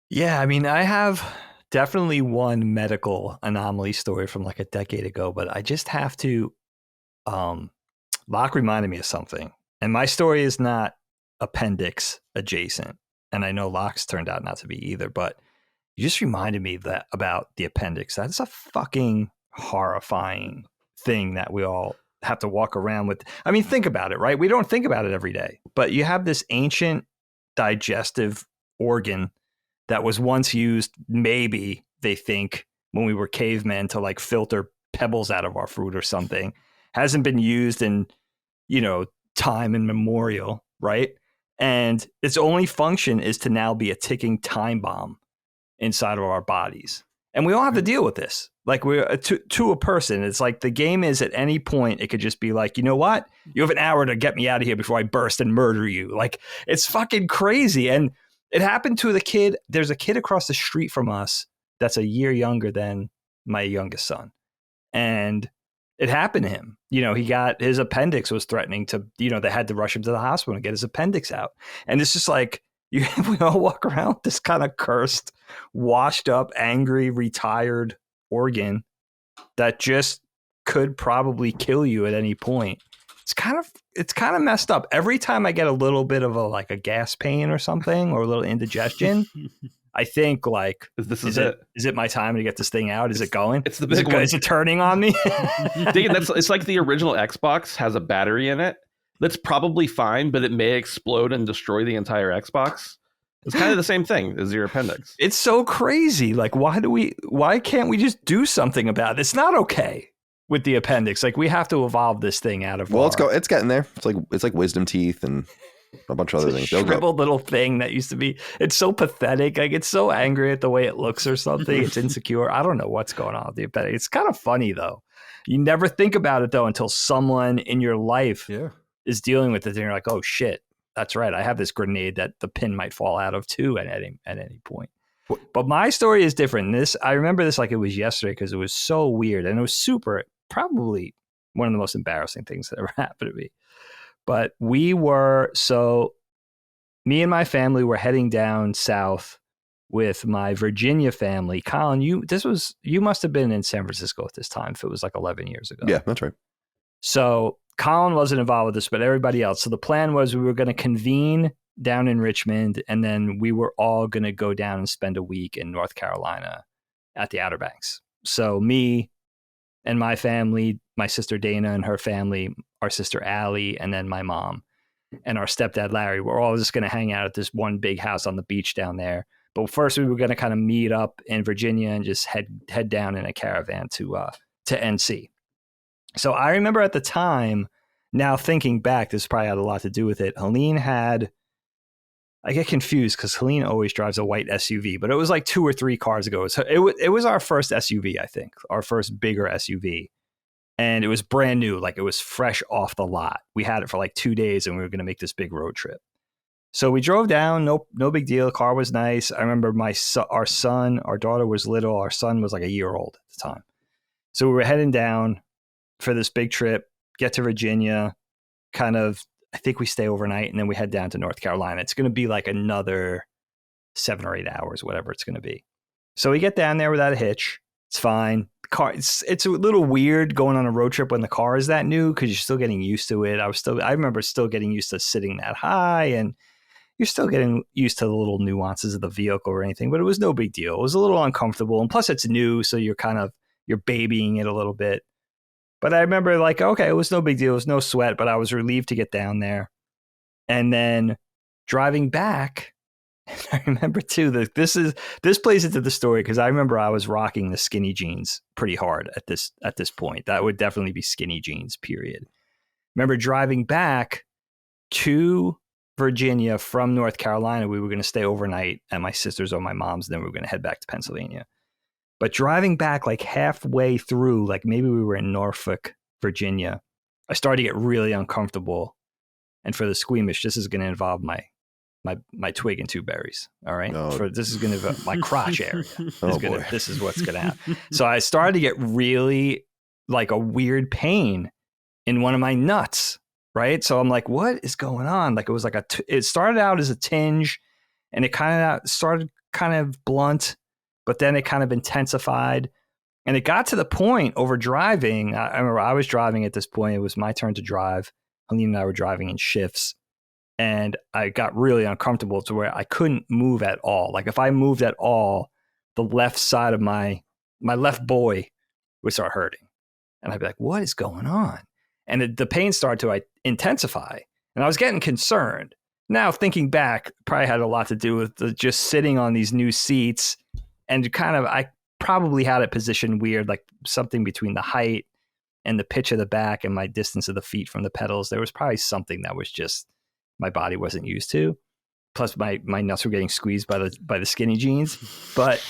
Yeah, I mean, I have definitely one medical anomaly story from like a decade ago, but I just have to, Locke reminded me of something. And my story is not appendix adjacent. And I know Locke's turned out not to be either, but you just reminded me about the appendix. That's a fucking horrifying thing that we all have to walk around with. I mean, think about it, right? We don't think about it every day, but you have this ancient digestive organ that was once used, maybe they think, when we were cavemen to like filter pebbles out of our fruit or something. Hasn't been used in, time immemorial, right? And its only function is to now be a ticking time bomb inside of our bodies. And we all have to deal with this. Like we're to a person. It's like the game is at any point, it could just be like, you know what? You have an hour to get me out of here before I burst and murder you. Like it's fucking crazy. And it happened to the kid. There's a kid across the street from us that's a year younger than my youngest son. And it happened to him. He got his appendix was threatening to, they had to rush him to the hospital and get his appendix out. And it's just like, we all walk around with this kind of cursed, washed up, angry, retired organ that just could probably kill you at any point. It's kind of messed up. Every time I get a little bit of a gas pain or something, or a little indigestion, I think like, is it my time to get this thing out? Is it going? It's the big one. Is it turning on me? It's like the original Xbox has a battery in it. That's probably fine, but it may explode and destroy the entire Xbox. It's kind of the same thing as your appendix. It's so crazy. Like, why can't we just do something about it? It's not okay with the appendix. Like, we have to evolve this thing out of. Well, it's getting there. It's like wisdom teeth and a bunch of other things. Shriveled little thing that used to be. It's so pathetic. Like, it's so angry at the way it looks or something. It's insecure. I don't know what's going on with the appendix. It's kind of funny though. You never think about it though until someone in your life is dealing with it, and you're like, oh shit, that's right. I have this grenade that the pin might fall out of too at any point. But my story is different. I remember this like it was yesterday because it was so weird, and it was probably one of the most embarrassing things that ever happened to me. But me and my family were heading down south with my Virginia family. Colin, you must have been in San Francisco at this time if it was like 11 years ago. Yeah, that's right. So Colin wasn't involved with this, but everybody else. So the plan was we were going to convene down in Richmond, and then we were all going to go down and spend a week in North Carolina at the Outer Banks. So me and my family, my sister Dana and her family, our sister Allie, and then my mom and our stepdad Larry, we're all just going to hang out at this one big house on the beach down there. But first we were going to kind of meet up in Virginia and just head down in a caravan to NC. So I remember at the time, now thinking back, this probably had a lot to do with it. Helene had, I get confused because Helene always drives a white SUV, but it was like 2 or 3 cars ago. So it was our first SUV, I think, our first bigger SUV. And it was brand new, like it was fresh off the lot. We had it for like 2 days and we were going to make this big road trip. So we drove down, no big deal. The car was nice. I remember our daughter was little. Our son was like a year old at the time. So we were heading down for this big trip, get to Virginia, kind of, I think we stay overnight and then we head down to North Carolina. It's going to be like another 7 or 8 hours, whatever it's going to be. So we get down there without a hitch. It's fine. The car, it's a little weird going on a road trip when the car is that new because you're still getting used to it. I remember still getting used to sitting that high, and you're still getting used to the little nuances of the vehicle or anything, but it was no big deal. It was a little uncomfortable. And plus it's new. So you're babying it a little bit. But I remember like, okay, it was no big deal. It was no sweat, but I was relieved to get down there. And then driving back, I remember too that this plays into the story because I remember I was rocking the skinny jeans pretty hard at this point. That would definitely be skinny jeans, period. Remember driving back to Virginia from North Carolina. We were going to stay overnight at my sister's or my mom's, and then we were going to head back to Pennsylvania. But driving back like halfway through, like maybe we were in Norfolk, Virginia, I started to get really uncomfortable. And for the squeamish, this is going to involve my twig and 2 berries. All right. This is going to involve my crotch area. This is what's going to happen. So I started to get really like a weird pain in one of my nuts. Right. So I'm like, what is going on? Like it was like it started out as a tinge and it kind of started kind of blunt, but then it kind of intensified and it got to the point over driving. I remember I was driving at this point. It was my turn to drive. Helene and I were driving in shifts and I got really uncomfortable to where I couldn't move at all. Like if I moved at all, the left side of my left boy would start hurting. And I'd be like, what is going on? And the pain started to intensify. And I was getting concerned. Now, thinking back, probably had a lot to do with just sitting on these new seats. And I probably had it positioned weird, like something between the height and the pitch of the back and my distance of the feet from the pedals. There was probably something that was just my body wasn't used to. Plus, my nuts were getting squeezed by the skinny jeans. But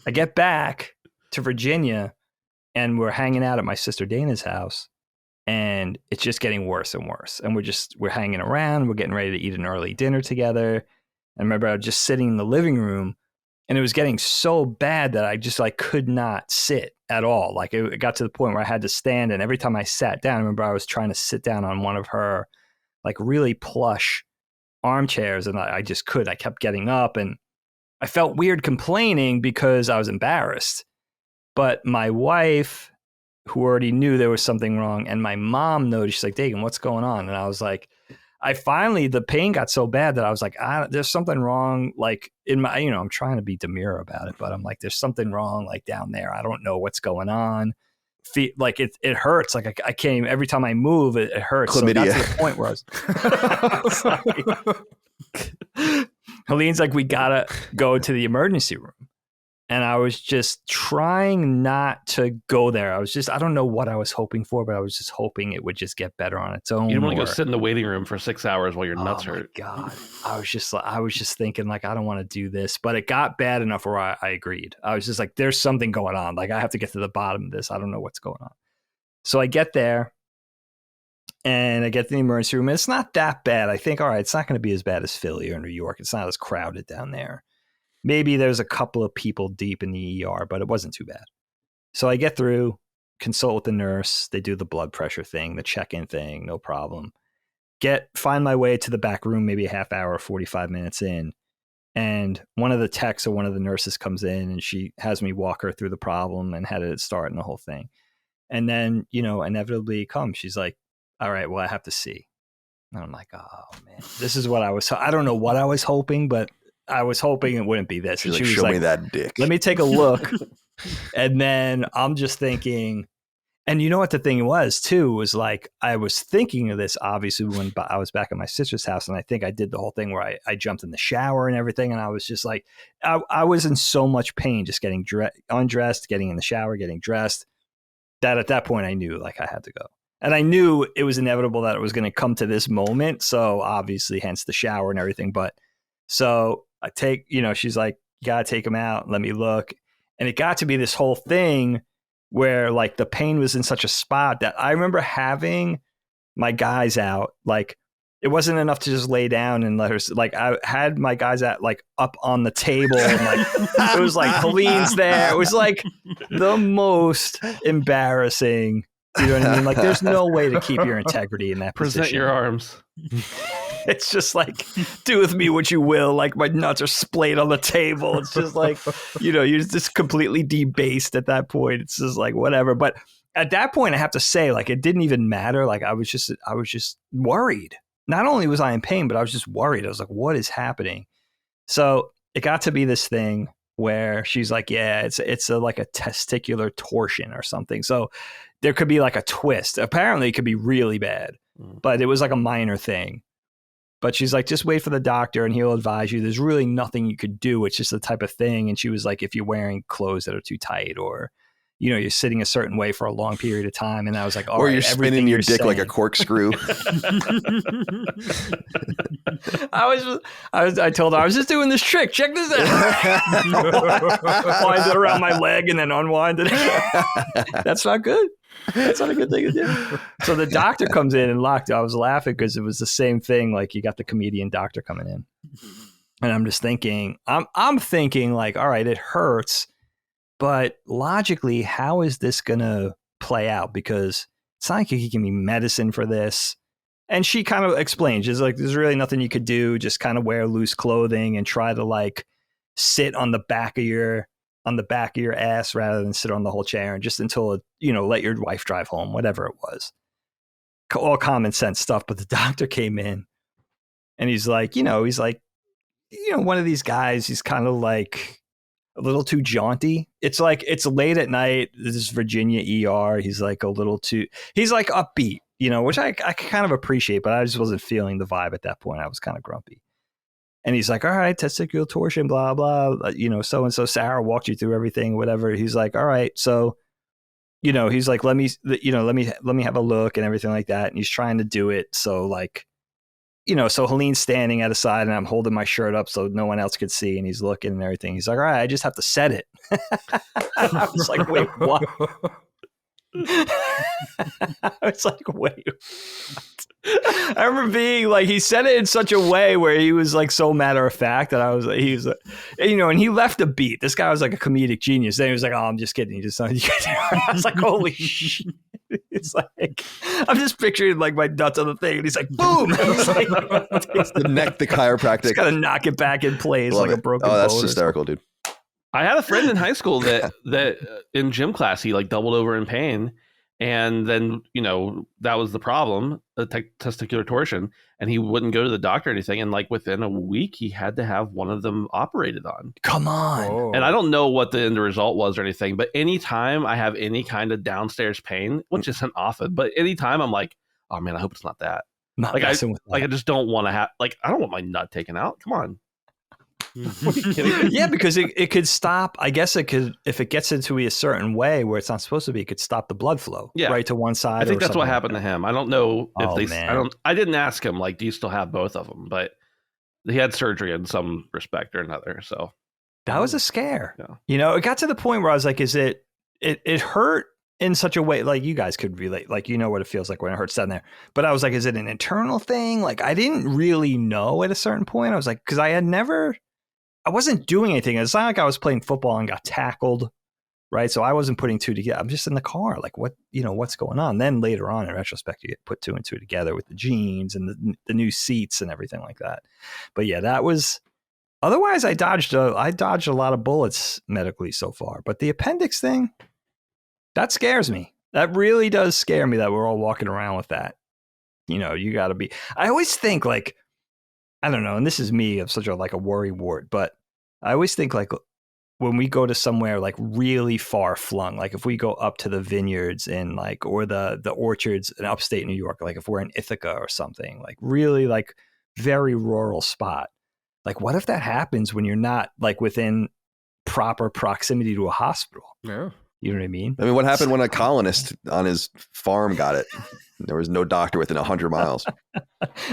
I get back to Virginia and we're hanging out at my sister Dana's house. And it's just getting worse and worse. And we're hanging around. We're getting ready to eat an early dinner together. I remember I was just sitting in the living room and it was getting so bad that I just like could not sit at all. Like it got to the point where I had to stand. And every time I sat down, I remember I was trying to sit down on one of her like really plush armchairs. And I just I kept getting up and I felt weird complaining because I was embarrassed. But my wife, who already knew there was something wrong, and my mom noticed, she's like, Dagan, what's going on? And I was like, the pain got so bad that I was like, there's something wrong. Like in my, I'm trying to be demure about it, but I'm like, there's something wrong like down there. I don't know what's going on. Like it hurts. Like I can't even, every time I move, it hurts. Chlamydia. So that's the point where I was Helene's like, we gotta go to the emergency room. And I was just trying not to go there. I don't know what I was hoping for, but I was just hoping it would just get better on its own. You don't want to go sit in the waiting room for 6 hours while your nuts hurt. Oh my God. I was just thinking like, I don't want to do this, but it got bad enough where I agreed. I was just like, there's something going on. Like I have to get to the bottom of this. I don't know what's going on. So I get there and I get to the emergency room. And it's not that bad. I think, all right, it's not going to be as bad as Philly or New York. It's not as crowded down there. Maybe there's a couple of people deep in the ER, but it wasn't too bad. So I get through, consult with the nurse. They do the blood pressure thing, the check-in thing, no problem. Find my way to the back room, maybe a half hour, 45 minutes in. And one of the techs or one of the nurses comes in and she has me walk her through the problem and how did it start and the whole thing. And then, inevitably comes. She's like, all right, well, I have to see. And I'm like, oh, man, this is what I don't know what I was hoping, but I was hoping it wouldn't be this. She's and like, she was show like, me that dick. Let me take a look. And then I'm just thinking, And you know what the thing was too, was like, I was thinking of this obviously when I was back at my sister's house, and I think I did the whole thing where I jumped in the shower and everything. And I was just like, I was in so much pain, just getting undressed, getting in the shower, getting dressed, that at that point I knew like I had to go. And I knew it was inevitable that it was going to come to this moment. So obviously, hence the shower and everything. But so I take, she's like, you got to take him out. Let me look. And it got to be this whole thing where like the pain was in such a spot that I remember having my guys out. Like it wasn't enough to just lay down and let her, like I had my guys out like up on the table and like it was like Colleen's there. It was like the most embarrassing. You know what I mean? Like there's no way to keep your integrity in that position. Present your arms. It's just like, do with me what you will. Like my nuts are splayed on the table. It's just like, you're just completely debased at that point. It's just like, whatever. But at that point, I have to say, like, it didn't even matter. Like I was just worried. Not only was I in pain, but I was just worried. I was like, what is happening? So it got to be this thing where she's like, yeah, it's like a testicular torsion or something. So there could be like a twist. Apparently it could be really bad, but it was like a minor thing. But she's like, just wait for the doctor and he'll advise you. There's really nothing you could do. It's just the type of thing. And she was like, if you're wearing clothes that are too tight or, you're sitting a certain way for a long period of time. And I was like, all or right, you're spinning your dick like a corkscrew. I told her I was just doing this trick. Check this out. Wind it around my leg and then unwind it. That's not good. That's not a good thing to do. So the doctor comes in and I was laughing because it was the same thing. Like you got the comedian doctor coming in, and I'm just thinking, I'm thinking like, all right, it hurts, but logically, how is this gonna play out? Because it's not like you can give me medicine for this. And she kind of explains, she's like, there's really nothing you could do. Just kind of wear loose clothing and try to like sit on the back of your ass rather than sit on the whole chair, and just until, let your wife drive home, whatever it was. All common sense stuff. But the doctor came in and he's like, one of these guys, he's kind of like a little too jaunty. It's like, it's late at night. This is Virginia ER. He's like he's like upbeat, which I kind of appreciate, but I just wasn't feeling the vibe at that point. I was kind of grumpy. And he's like, all right, testicular torsion, blah, blah, so-and-so Sarah walked you through everything, whatever. He's like, all right. So, he's like, let me have a look and everything like that. And he's trying to do it. So like, so Helene's standing at a side and I'm holding my shirt up so no one else could see. And he's looking and everything. He's like, all right, I just have to set it. I was like, wait, what? I was like, wait, what? I remember being like, he said it in such a way where he was like so matter of fact that I was like, and he left a beat. This guy was like a comedic genius. Then he was like, oh, I'm just kidding. I was like, holy shit. It's like, I'm just picturing like my nuts on the thing. And he's like, boom. He's like, the chiropractic. Just got to knock it back in place. Love like it. a broken bone. Oh, that's bone hysterical, dude. I had a friend in high school that in gym class, he like doubled over in pain. And then, that was the problem, the testicular torsion, and he wouldn't go to the doctor or anything. And like within a week, he had to have one of them operated on. Come on. Oh. And I don't know what the end result was or anything, but anytime I have any kind of downstairs pain, which isn't often, but anytime I'm like, oh man, I hope it's not that. Not I just don't want to have, like, I don't want my nut taken out. Come on. What, are you kidding me? Yeah, because it could stop. I guess it could, if it gets into a certain way where it's not supposed to be, it could stop the blood flow right to one side. I think that's what happened to him. I don't know if man. I didn't ask him, like, do you still have both of them? But he had surgery in some respect or another. So that was a scare. Yeah. It got to the point where I was like, it hurt in such a way, like you guys could relate, like, what it feels like when it hurts down there. But I was like, is it an internal thing? Like, I didn't really know at a certain point. I was like, because I wasn't doing anything. It's not like I was playing football and got tackled, right? So I wasn't putting two together. I'm just in the car, like, what's going on? Then later on, in retrospect, you get put two and two together with the jeans and the new seats and everything like that. But yeah, that was. Otherwise, I dodged a lot of bullets medically so far. But the appendix thing, that scares me. That really does scare me that we're all walking around with that. You got to be. I always think like. I don't know, and this is me of such a worry wart, but I always think like when we go to somewhere like really far flung, like if we go up to the vineyards in like, or the orchards in upstate New York, like if we're in Ithaca or something, like really like very rural spot, like what if that happens when you're not like within proper proximity to a hospital? Yeah. You know what I mean? I mean, what happened when a colonist on his farm got it? There was no doctor within 100 miles.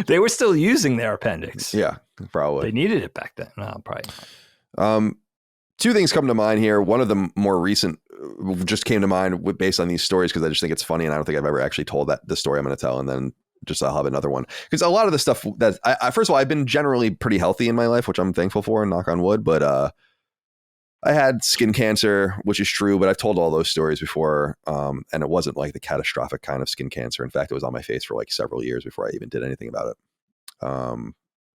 They were still using their appendix. Yeah, probably. They needed it back then. No, probably not. Two things come to mind here. One of them more recent just came to mind based on these stories because I just think it's funny, and I don't think I've ever actually told the story I'm going to tell, and then just I'll have another one. Because a lot of the stuff that first of all, I've been generally pretty healthy in my life, which I'm thankful for, and knock on wood. But I had skin cancer, which is true, but I've told all those stories before, and it wasn't like the catastrophic kind of skin cancer. In fact, it was on my face for like several years before I even did anything about it,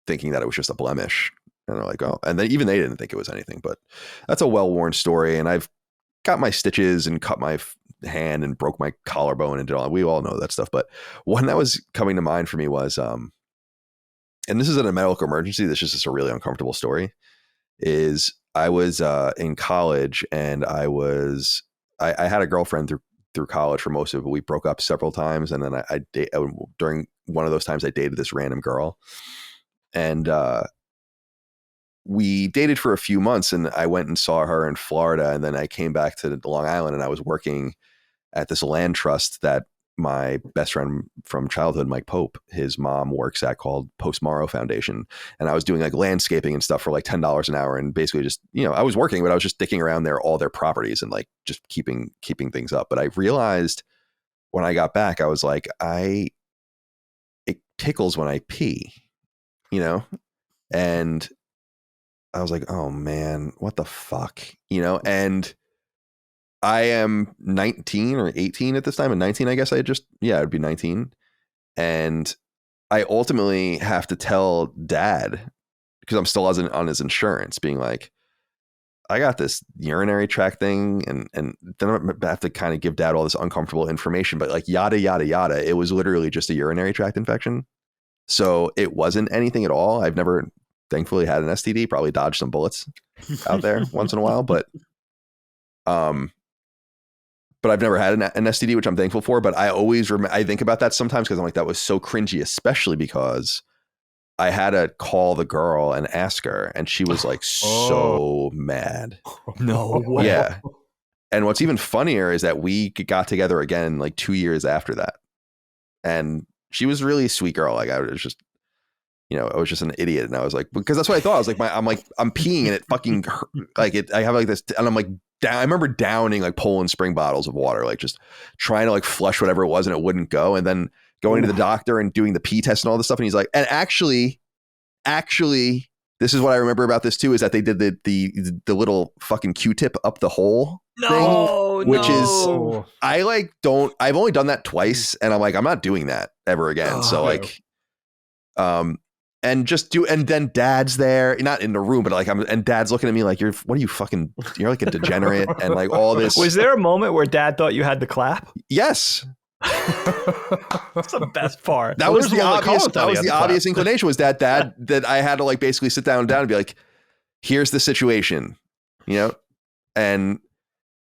thinking that it was just a blemish. And they're like, oh, and then even they didn't think it was anything, but that's a well-worn story. And I've got my stitches and cut my hand and broke my collarbone and did all. We all know that stuff. But one that was coming to mind for me was, and this isn't a medical emergency, this is just a really uncomfortable story, is I was in college and I had a girlfriend through college for most of it. We broke up several times. And then during one of those times I dated this random girl, and we dated for a few months, and I went and saw her in Florida. And then I came back to Long Island, and I was working at this land trust that my best friend from childhood, Mike Pope, his mom works at, called Post-Morrow Foundation. And I was doing like landscaping and stuff for like $10 an hour. And basically just, I was working, but I was just dicking around all their properties and like just keeping things up. But I realized when I got back, I was like, it tickles when I pee, and I was like, oh man, what the fuck, and I am 19 or 18 at this time, and 19, I guess it'd be 19. And I ultimately have to tell dad, because I'm still on his insurance, being like, I got this urinary tract thing. And then I have to kind of give dad all this uncomfortable information, but like yada, yada, yada. It was literally just a urinary tract infection. So it wasn't anything at all. I've never, thankfully, had an STD, probably dodged some bullets out there once in a while, but I've never had an STD, which I'm thankful for. But I always I think about that sometimes because I'm like, that was so cringy, especially because I had to call the girl and ask her, and she was like so mad. No way. Yeah. And what's even funnier is that we got together again like 2 years after that, and she was really a sweet girl. Like I was just, I was just an idiot, and I was like, because that's what I thought. I was like, I'm peeing and it fucking hurt. Like I have like this, and I'm like. I remember downing like Poland Spring bottles of water, like just trying to like flush whatever it was, and it wouldn't go. And then going to the doctor and doing the pee test and all this stuff. And he's like, and actually, this is what I remember about this too, is that they did the little fucking Q-tip up the hole thing, which is, I've only done that twice, and I'm like, I'm not doing that ever again. So like, and then dad's there, not in the room, but like and dad's looking at me like, you're like a degenerate and like all this. Was there a moment where dad thought you had the clap? Yes. That's the best part. That was the obvious inclination, was that I had to like basically sit down and be like, here's the situation, and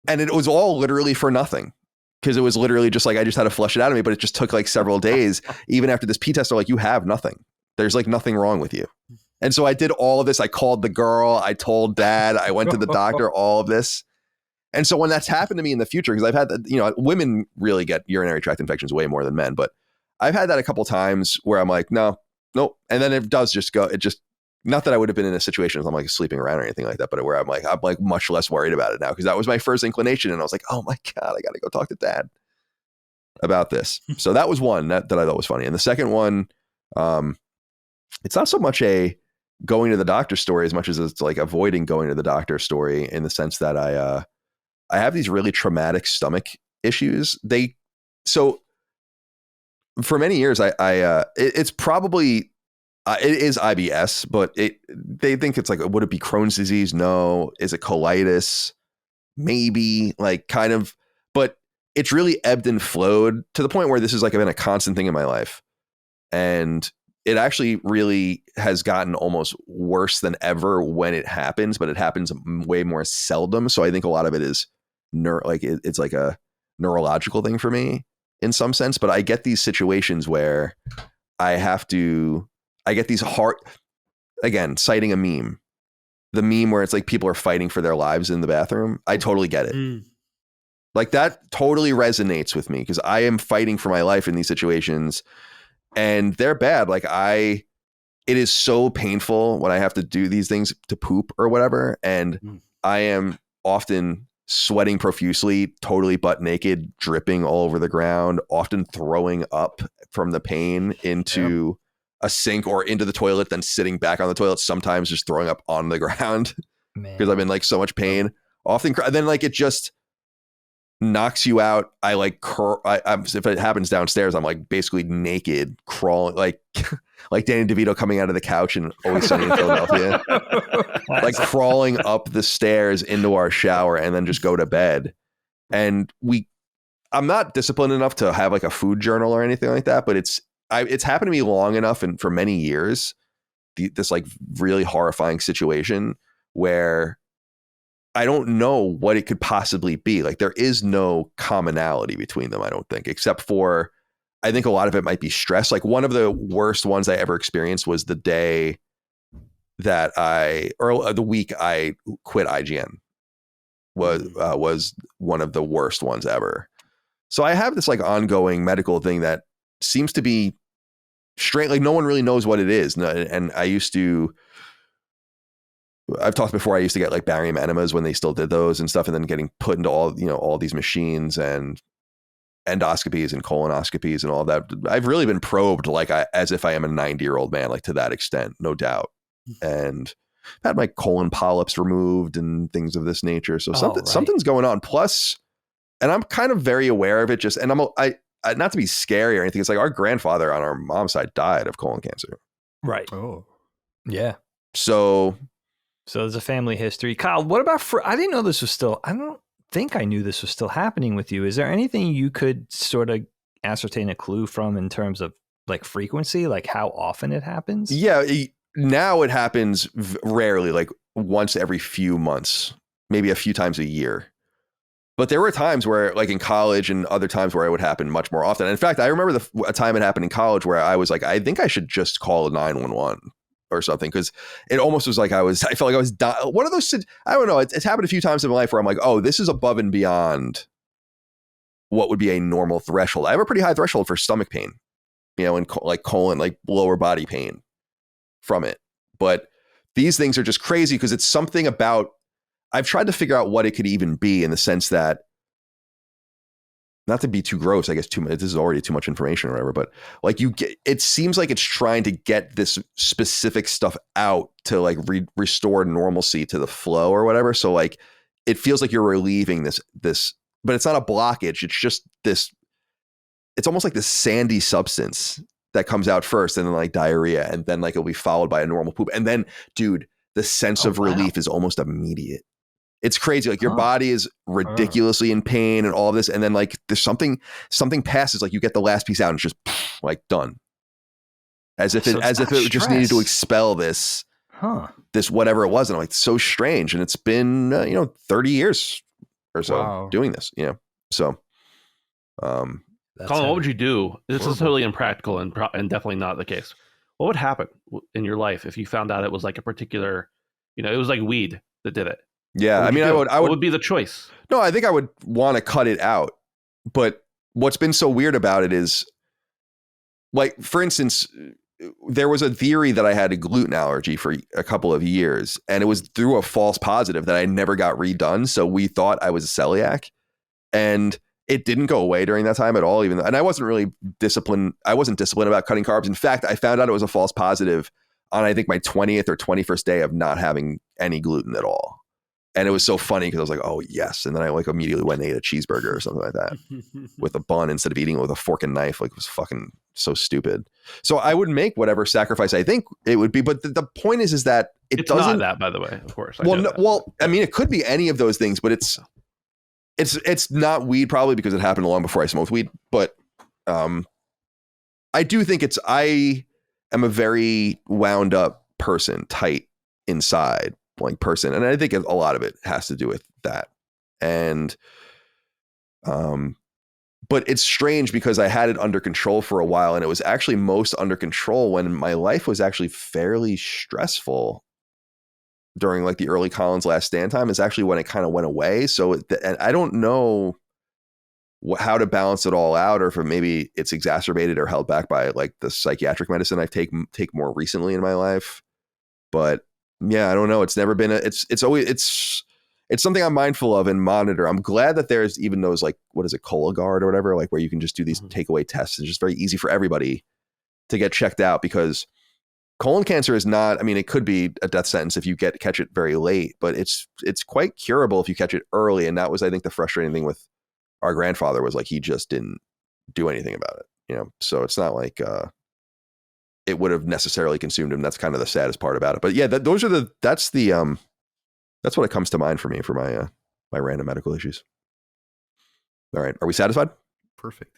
it was all literally for nothing. Because it was literally just like, I just had to flush it out of me, but it just took like several days. Even after this pee test, they're like, you have nothing. There's like nothing wrong with you. And so I did all of this. I called the girl. I told dad. I went to the doctor, all of this. And so when that's happened to me in the future, because I've had, women really get urinary tract infections way more than men, but I've had that a couple times where I'm like, no. And then it does just go, not that I would have been in a situation where I'm like sleeping around or anything like that, but where I'm like much less worried about it now, because that was my first inclination. And I was like, oh my God, I got to go talk to dad about this. So that was one that I thought was funny. And the second one, it's not so much a going to the doctor story as much as it's like avoiding going to the doctor story, in the sense that I have these really traumatic stomach issues. So for many years, it's probably, it is IBS, but they think it's like, would it be Crohn's disease? No. Is it colitis? Maybe, like kind of, but it's really ebbed and flowed to the point where this is like been a constant thing in my life. And it actually really has gotten almost worse than ever when it happens, but it happens way more seldom. So I think a lot of it is it's like a neurological thing for me in some sense. But I get these situations where I get these hard, again, citing a meme, the meme where it's like people are fighting for their lives in the bathroom. I totally get it. Like that totally resonates with me because I am fighting for my life in these situations and they're bad. Like it is so painful when I have to do these things to poop or whatever. And I am often sweating profusely, totally butt naked, dripping all over the ground, often throwing up from the pain into a sink or into the toilet, then sitting back on the toilet, sometimes just throwing up on the ground because I'm in like so much pain. Often, then like it just knocks you out. I like if it happens downstairs, I'm like basically naked, crawling like Danny DeVito coming out of the couch in Always Sunny in Philadelphia, like crawling up the stairs into our shower and then just go to bed. And I'm not disciplined enough to have like a food journal or anything like that, but it's happened to me long enough and for many years, this like really horrifying situation where I don't know what it could possibly be. Like there is no commonality between them, I don't think, except for, I think a lot of it might be stress. Like one of the worst ones I ever experienced was the day that the week I quit IGN was one of the worst ones ever. So I have this like ongoing medical thing that seems to be straight. Like no one really knows what it is. And I've talked before, I used to get like barium enemas when they still did those and stuff, and then getting put into all these machines and endoscopies and colonoscopies and all that. I've really been probed like as if I am a 90-year-old man, like to that extent, no doubt. And I've had my colon polyps removed and things of this nature. So something's going on. Plus, and I'm kind of very aware of it. I not to be scary or anything. It's like our grandfather on our mom's side died of colon cancer. Right. Oh, yeah. So there's a family history. Kyle, what about I didn't know this was still, I don't think I knew this was still happening with you. Is there anything you could sort of ascertain a clue from in terms of like frequency, like how often it happens? Yeah. Now it happens rarely, like once every few months, maybe a few times a year. But there were times where like in college and other times where it would happen much more often. In fact, I remember a time it happened in college where I was like, I think I should just call 911 or something. Cause it almost was like I felt like I was one of those, I don't know. It's happened a few times in my life where I'm like, oh, this is above and beyond what would be a normal threshold. I have a pretty high threshold for stomach pain, and like colon, like lower body pain from it. But these things are just crazy because it's something about, I've tried to figure out what it could even be in the sense that, not to be too gross, I guess this is already too much information or whatever, but like it seems like it's trying to get this specific stuff out to like restore normalcy to the flow or whatever. So like, it feels like you're relieving this, but it's not a blockage. It's just this, it's almost like this sandy substance that comes out first and then like diarrhea. And then like it'll be followed by a normal poop. And then dude, the sense of relief is almost immediate. It's crazy. Like your body is ridiculously in pain and all of this. And then like there's something passes, like you get the last piece out and it's just like done. As if it just needed to expel this whatever it was. And I'm like, so strange. And it's been, 30 years or so doing this, so. Colin, what would you do? This is totally impractical and definitely not the case. What would happen in your life if you found out it was like a particular, it was like weed that did it? Yeah, I mean, I would. What would be the choice? No, I think I would want to cut it out. But what's been so weird about it is, like, for instance, there was a theory that I had a gluten allergy for a couple of years, and it was through a false positive that I never got redone. So we thought I was a celiac, and it didn't go away during that time at all. And I wasn't really disciplined. I wasn't disciplined about cutting carbs. In fact, I found out it was a false positive on, I think, my 20th or 21st day of not having any gluten at all. And it was so funny because I was like, oh, yes. And then I like immediately went and ate a cheeseburger or something like that with a bun instead of eating it with a fork and knife. Like, it was fucking so stupid. So I would make whatever sacrifice I think it would be. But the point is that it's doesn't. Not that, by the way, of course. I mean, it could be any of those things, but it's not weed probably because it happened long before I smoked weed. But I do think I am a very wound up person, tight inside like person. And I think a lot of it has to do with that. And, but it's strange because I had it under control for a while, and it was actually most under control when my life was actually fairly stressful during like the early Colin's Last Stand time is actually when it kind of went away. So and I don't know how to balance it all out, or if maybe it's exacerbated or held back by like the psychiatric medicine I take more recently in my life. But yeah, I don't know. It's never been it's something I'm mindful of and monitor. I'm glad that there's even those like, what is it, Cologuard or whatever, like where you can just do these takeaway tests. It's just very easy for everybody to get checked out, because colon cancer is not, I mean, it could be a death sentence if you catch it very late, but it's quite curable if you catch it early. And that was, I think, the frustrating thing with our grandfather was like, he just didn't do anything about it, you know? So it's not like, it would have necessarily consumed him. That's kind of the saddest part about it. But yeah, that's what it comes to mind for me for my my random medical issues. All right, are we satisfied? Perfect.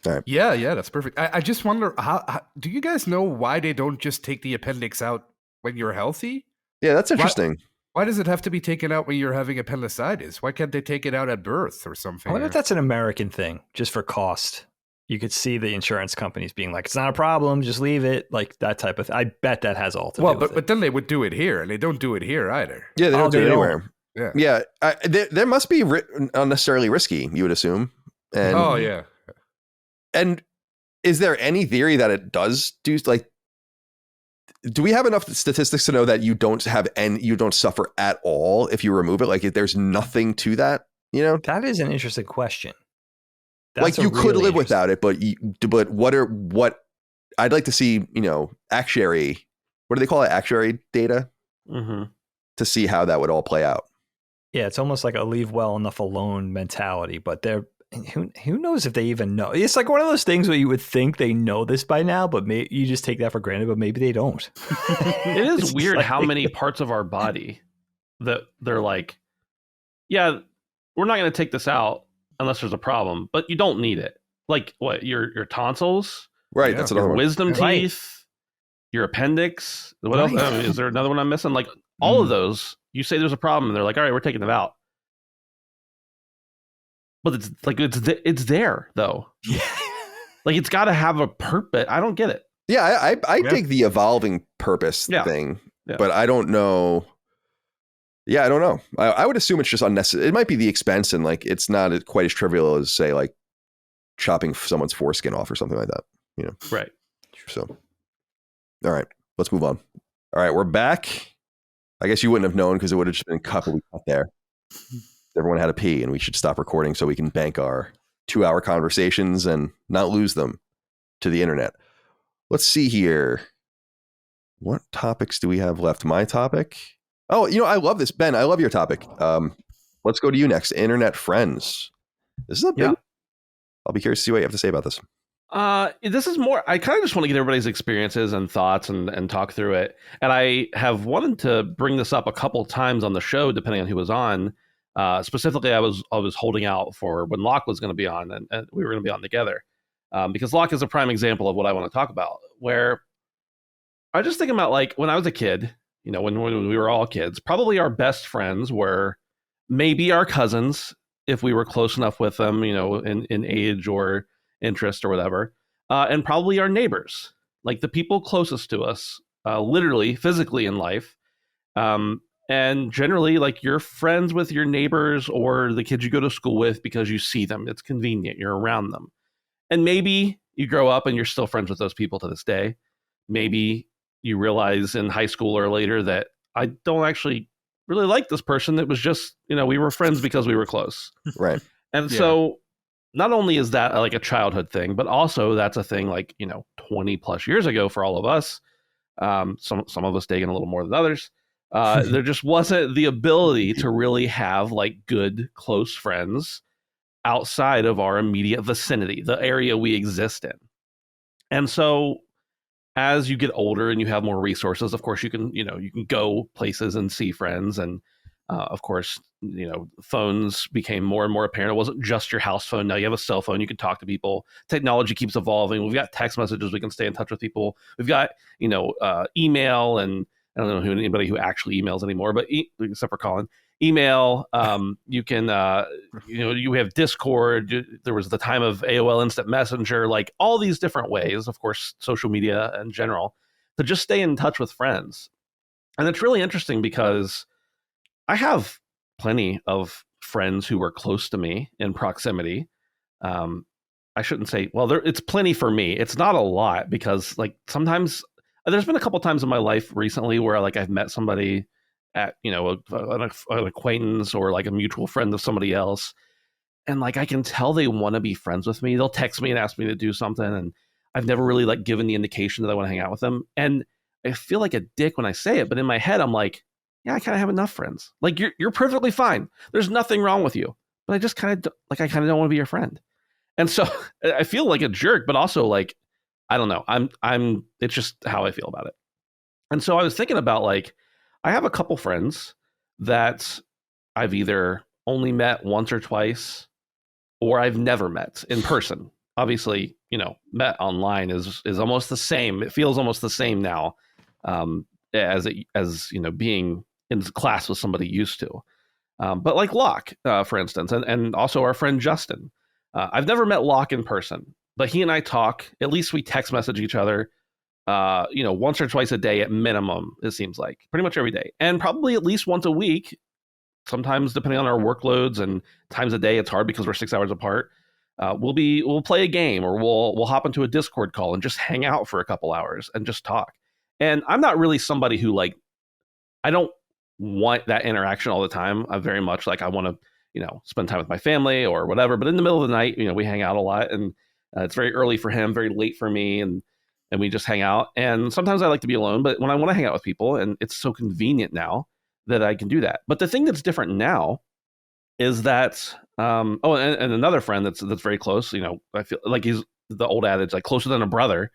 All right. Yeah, that's perfect. I just wonder how do you guys know why they don't just take the appendix out when you're healthy? Yeah, that's interesting. Why does it have to be taken out when you're having appendicitis? Why can't they take it out at birth or something? I wonder if that's an American thing, just for cost. You could see the insurance companies being like, it's not a problem, just leave it, like that type of thing. I bet that has all to do with it. But then they would do it here, and they don't do it here either. Yeah, they don't do it anywhere. Yeah. There must be unnecessarily risky, you would assume. And, And is there any theory that it does do, like, do we have enough statistics to know that you don't suffer at all if you remove it? Like, if there's nothing to that, you know? That is an interesting question. Like, you could live without it, but what I'd like to see, you know, actuary, what do they call it? Actuary data to see how that would all play out. Yeah, it's almost like a leave well enough alone mentality, but who knows if they even know? It's like one of those things where you would think they know this by now, but you just take that for granted, but maybe they don't. It is weird like, how many parts of our body that they're like, yeah, we're not going to take this out unless there's a problem, but you don't need it. Like what, your tonsils, right? That's another your one. Wisdom teeth, your appendix. What else? I mean, is there another one I'm missing? Like all of those, you say there's a problem, and they're like, all right, we're taking it out. But it's like it's there though. Like it's got to have a purpose. I don't get it. Yeah, I dig the evolving purpose thing, but I don't know. Yeah, I don't know. I would assume it's just unnecessary. It might be the expense, and like it's not quite as trivial as say like chopping someone's foreskin off or something like that. You know, right? So, all right, let's move on. All right, we're back. I guess you wouldn't have known because it would have just been cut, but we cut there. Everyone had a pee, and we should stop recording so we can bank our 2-hour conversations and not lose them to the internet. Let's see here. What topics do we have left? My topic. Oh, you know, I love this, Ben. I love your topic. Let's go to you next. Internet friends. This is a big. I'll be curious to see what you have to say about this. This is more. I kind of just want to get everybody's experiences and thoughts and talk through it. And I have wanted to bring this up a couple times on the show, depending on who was on. Specifically, I was holding out for when Locke was going to be on, and we were going to be on together, because Locke is a prime example of what I want to talk about. Where I was just thinking about like when I was a kid, you know, when we were all kids, probably our best friends were maybe our cousins if we were close enough with them, you know, in age or interest or whatever, and probably our neighbors, like the people closest to us, literally, physically in life. And generally, like you're friends with your neighbors or the kids you go to school with because you see them. It's convenient. You're around them. And maybe you grow up and you're still friends with those people to this day. Maybe you realize in high school or later that I don't actually really like this person. It was just, you know, we were friends because we were close. Right. And so not only is that like a childhood thing, but also that's a thing like, you know, 20 plus years ago for all of us. Some of us taking a little more than others. There just wasn't the ability to really have like good, close friends outside of our immediate vicinity, the area we exist in. And so as you get older and you have more resources, of course, you can go places and see friends and Of course, phones became more and more apparent. It wasn't just your house phone. Now you have a cell phone. You can talk to people. Technology keeps evolving. We've got text messages. We can stay in touch with people. We've got, email, and I don't know anybody who actually emails anymore, but except for Colin. Email. You can, you have Discord. There was the time of AOL Instant Messenger, like all these different ways, of course, social media in general, to just stay in touch with friends. And it's really interesting because I have plenty of friends who were close to me in proximity. I shouldn't say, well, it's plenty for me. It's not a lot because like sometimes there's been a couple times in my life recently where like I've met somebody at, an acquaintance or like a mutual friend of somebody else. And like, I can tell they want to be friends with me. They'll text me and ask me to do something. And I've never really like given the indication that I want to hang out with them. And I feel like a dick when I say it, but in my head, I'm like, yeah, I kind of have enough friends. Like you're perfectly fine. There's nothing wrong with you, but I just kind of don't want to be your friend. And so I feel like a jerk, but also like, I don't know. It's just how I feel about it. And so I was thinking about like, I have a couple friends that I've either only met once or twice, or I've never met in person. Obviously, met online is almost the same. It feels almost the same now as being in class with somebody used to. But like Locke, for instance, and also our friend Justin. I've never met Locke in person, but he and I talk. At least we text message each other, once or twice a day at minimum, it seems like. Pretty much every day. And probably at least once a week. Sometimes, depending on our workloads and times of day, it's hard because we're 6 hours apart. We'll play a game, or we'll hop into a Discord call and just hang out for a couple hours and just talk. And I'm not really somebody who like, I don't want that interaction all the time. I very much like, I want to, spend time with my family or whatever. But in the middle of the night, we hang out a lot, and it's very early for him, very late for me. And we just hang out. And sometimes I like to be alone, but when I want to hang out with people, and it's so convenient now that I can do that. But the thing that's different now is that, and another friend that's very close, I feel like he's the old adage, like closer than a brother.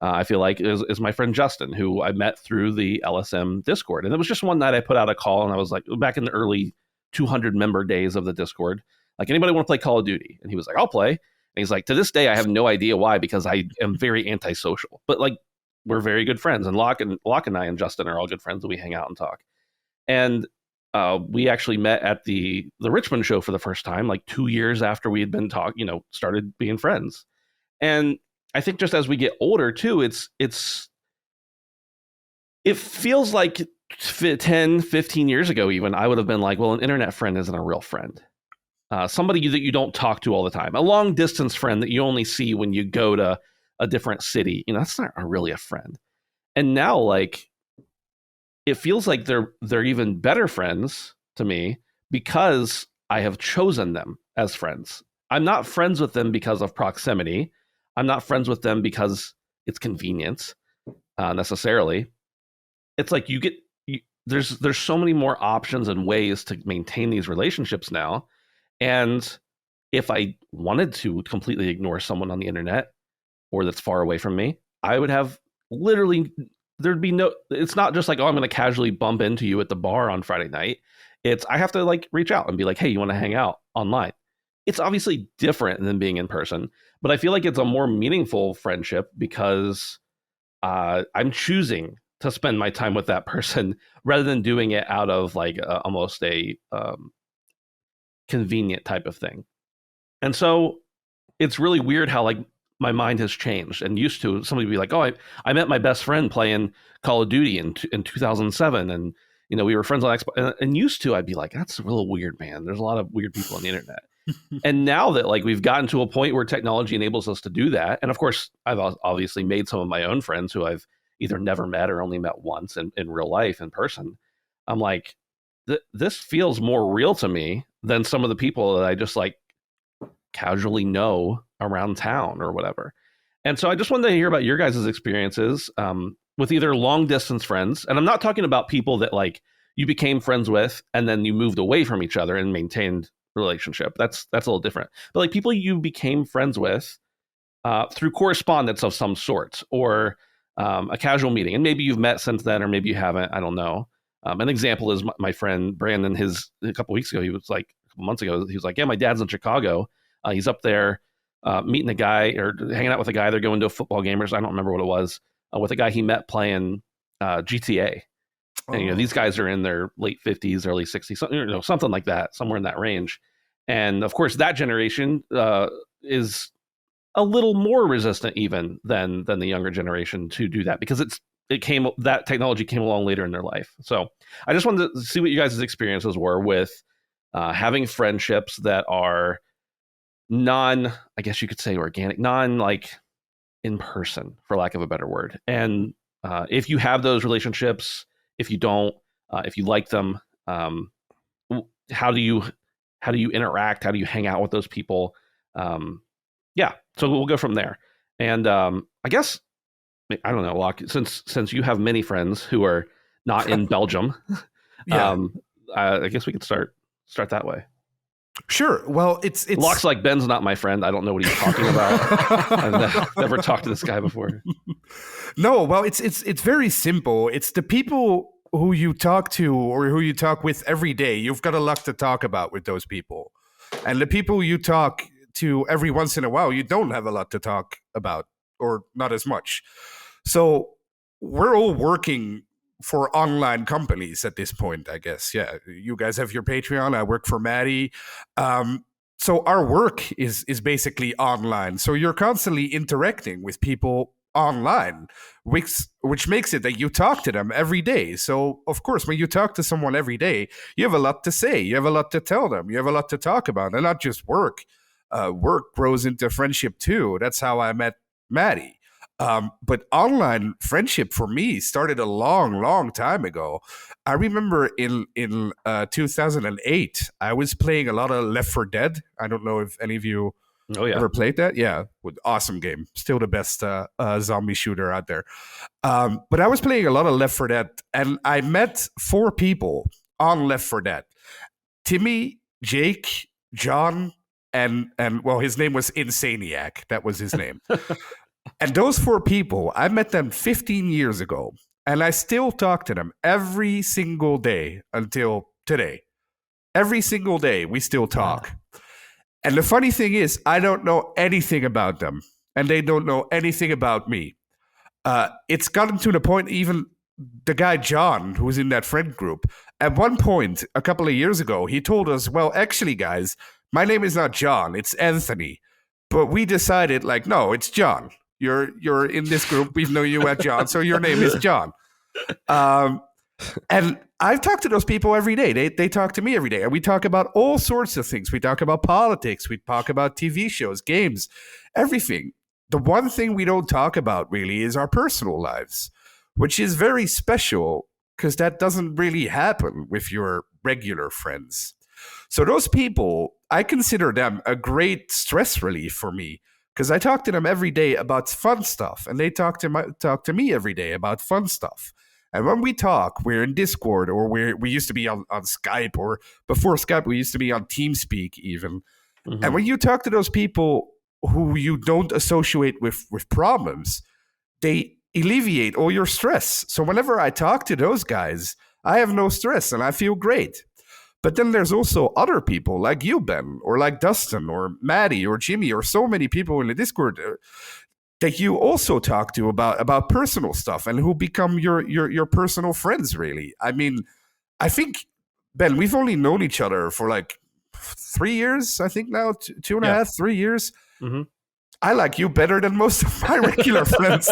I feel like is my friend Justin, who I met through the LSM Discord. And it was just one night I put out a call, and I was like, back in the early 200 member days of the Discord, like, anybody want to play Call of Duty? And he was like, I'll play. And he's like, to this day, I have no idea why, because I am very antisocial. But like, we're very good friends. And Locke and I and Justin are all good friends, and we hang out and talk. And we actually met at the Richmond show for the first time, like 2 years after we had been started being friends. And I think just as we get older too, it feels like 10, 15 years ago, even, I would have been like, well, an internet friend isn't a real friend. Somebody that you don't talk to all the time, a long distance friend that you only see when you go to a different city, that's not really a friend. And now, like, it feels like they're even better friends to me because I have chosen them as friends. I'm not friends with them because of proximity. I'm not friends with them because it's convenience, necessarily. It's like there's so many more options and ways to maintain these relationships now. And if I wanted to completely ignore someone on the internet or that's far away from me, I would have literally, there'd be no, it's not just like, oh, I'm going to casually bump into you at the bar on Friday night. I have to like reach out and be like, hey, you want to hang out online? It's obviously different than being in person, but I feel like it's a more meaningful friendship because I'm choosing to spend my time with that person rather than doing it out of like almost a convenient type of thing. And so it's really weird how like my mind has changed. And used to, somebody would be like, oh, I met my best friend playing Call of Duty in 2007. And, we were friends on Xbox. And used to, I'd be like, that's a little weird, man. There's a lot of weird people on the internet. And now that like we've gotten to a point where technology enables us to do that. And of course, I've obviously made some of my own friends who I've either never met or only met once in real life in person. I'm like, this feels more real to me than some of the people that I just like casually know around town or whatever. And so I just wanted to hear about your guys' experiences with either long distance friends. And I'm not talking about people that like you became friends with and then you moved away from each other and maintained relationship. That's a little different. But like people you became friends with through correspondence of some sort or a casual meeting. And maybe you've met since then, or maybe you haven't. I don't know. An example is my friend Brandon. A couple weeks ago, a couple months ago, he was like, yeah, my dad's in Chicago. He's up there meeting a guy or hanging out with a guy. They're going to a football game, or I don't remember what it was, with a guy he met playing GTA. And these guys are in their late 50s, early 60s, something like that, somewhere in that range. And of course, that generation is a little more resistant even than the younger generation to do that, because that technology came along later in their life. So I just wanted to see what you guys' experiences were with having friendships that are I guess you could say organic, like in person, for lack of a better word. And if you have those relationships, if you don't, if you like them, how do you interact? How do you hang out with those people? Yeah, so we'll go from there. And I guess, I don't know, Locke, since you have many friends who are not in Belgium, I guess we could start that way. Sure. Well, it's Locke's like, Ben's not my friend. I don't know what he's talking about. I've never talked to this guy before. No, well, it's very simple. It's the people who you talk to or who you talk with every day. You've got a lot to talk about with those people. And the people you talk to every once in a while, you don't have a lot to talk about, or not as much. So we're all working for online companies at this point, I guess. Yeah, you guys have your Patreon. I work for Maddie. So our work is basically online. So you're constantly interacting with people online, which makes it that you talk to them every day. So of course, when you talk to someone every day, you have a lot to say. You have a lot to tell them. You have a lot to talk about, and not just work. Work grows into friendship too. That's how I met Maddie. But online friendship for me started a long time ago. I remember in 2008, I was playing a lot of Left 4 Dead. I don't know if any of you ever played that. Yeah, awesome game. Still the best zombie shooter out there. But I was playing a lot of Left 4 Dead, and I met 4 people on Left 4 Dead. Timmy, Jake, John, and well, his name was Insaniac. That was his name. And those 4 people, I met them 15 years ago, and I still talk to them every single day until today. Every single day, we still talk. Wow. And the funny thing is, I don't know anything about them, and they don't know anything about me. It's gotten to the point, even the guy John, who was in that friend group, at one point, a couple of years ago, he told us, well, actually, guys, my name is not John, it's Anthony. But we decided, like, no, it's John. You're in this group. We know you at John, so your name is John. And I've talked to those people every day. They talk to me every day, and we talk about all sorts of things. We talk about politics. We talk about TV shows, games, everything. The one thing we don't talk about really is our personal lives, which is very special because that doesn't really happen with your regular friends. So those people, I consider them a great stress relief for me, because I talk to them every day about fun stuff, and they talk to me every day about fun stuff. And when we talk, we're in Discord, or we used to be on Skype, or before Skype, we used to be on TeamSpeak even. Mm-hmm. And when you talk to those people who you don't associate with problems, they alleviate all your stress. So whenever I talk to those guys, I have no stress, and I feel great. But then there's also other people like you, Ben, or like Dustin, or Maddie, or Jimmy, or so many people in the Discord that you also talk to about personal stuff, and who become your personal friends, really. I mean, I think, Ben, we've only known each other for like 3 years, I think now, 2.5, 3 years. Mm-hmm. I like you better than most of my regular friends.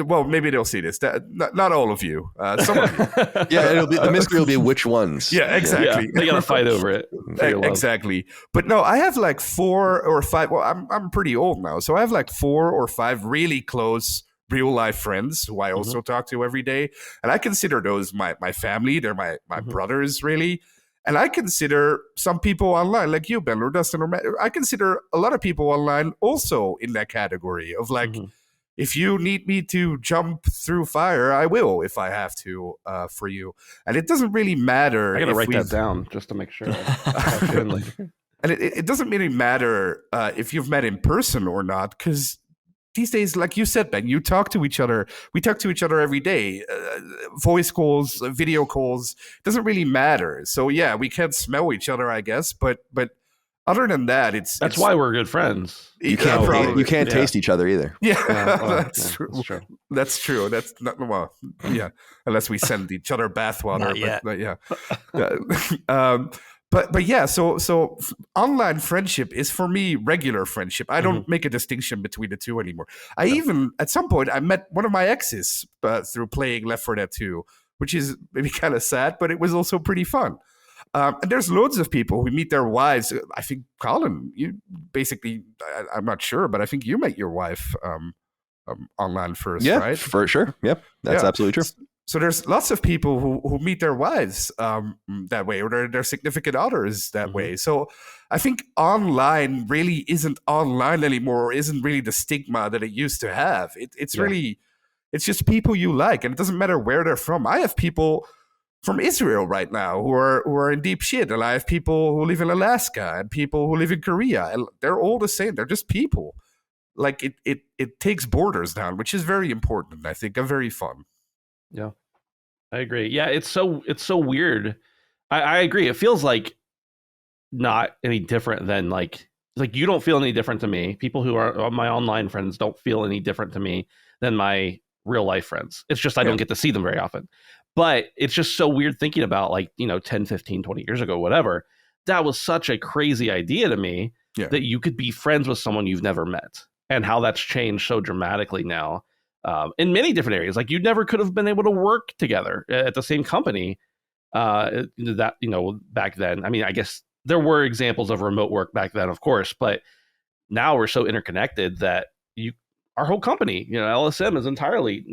Well, maybe they'll see this. Not all of you. Some of you. Yeah, the mystery will be which ones. Yeah, exactly. Yeah, they gotta fight over it. Exactly. But no, I have like 4 or 5. Well, I'm pretty old now, so I have like 4 or 5 really close real life friends who I also talk to every day, and I consider those my family. They're my brothers, really. And I consider some people online, like you, Ben, or Dustin, or Matt, I consider a lot of people online also in that category of like, if you need me to jump through fire, I will if I have to for you. And it doesn't really matter. I got to write that down just to make sure. And it doesn't really matter if you've met in person or not, because these days, like you said, Ben, you talk to each other. We talk to each other every day. Voice calls, video calls, doesn't really matter. So yeah, we can't smell each other, I guess. But other than that, that's why we're good friends. You can't taste each other either. Yeah, that's true. That's true. That's not well. Yeah, unless we send each other bathwater. But yeah. But yeah, so online friendship is for me regular friendship. I don't make a distinction between the two anymore. Even at some point I met one of my exes through playing Left 4 Dead 2, which is maybe kind of sad, but it was also pretty fun. And there's loads of people who meet their wives. I think, Colin, you basically, I'm not sure, but I think you met your wife online first, right? Yeah, for sure. Yep, that's absolutely true. So there's lots of people who meet their wives that way, or their significant others that way. So I think online really isn't online anymore, or isn't really the stigma that it used to have. It's really, it's just people you like, and it doesn't matter where they're from. I have people from Israel right now who are in deep shit, and I have people who live in Alaska and people who live in Korea, and they're all the same. They're just people. Like it takes borders down, which is very important, I think, and very fun. Yeah, I agree. Yeah, it's so weird. I agree. It feels like not any different than like you don't feel any different to me. People who are my online friends don't feel any different to me than my real life friends. It's just I don't get to see them very often. But it's just so weird thinking about 10, 15, 20 years ago, whatever. That was such a crazy idea to me that you could be friends with someone you've never met, and how that's changed so dramatically now. In many different areas, like you never could have been able to work together at the same company back then. I mean, I guess there were examples of remote work back then, of course, but now we're so interconnected that our whole company, LSM is entirely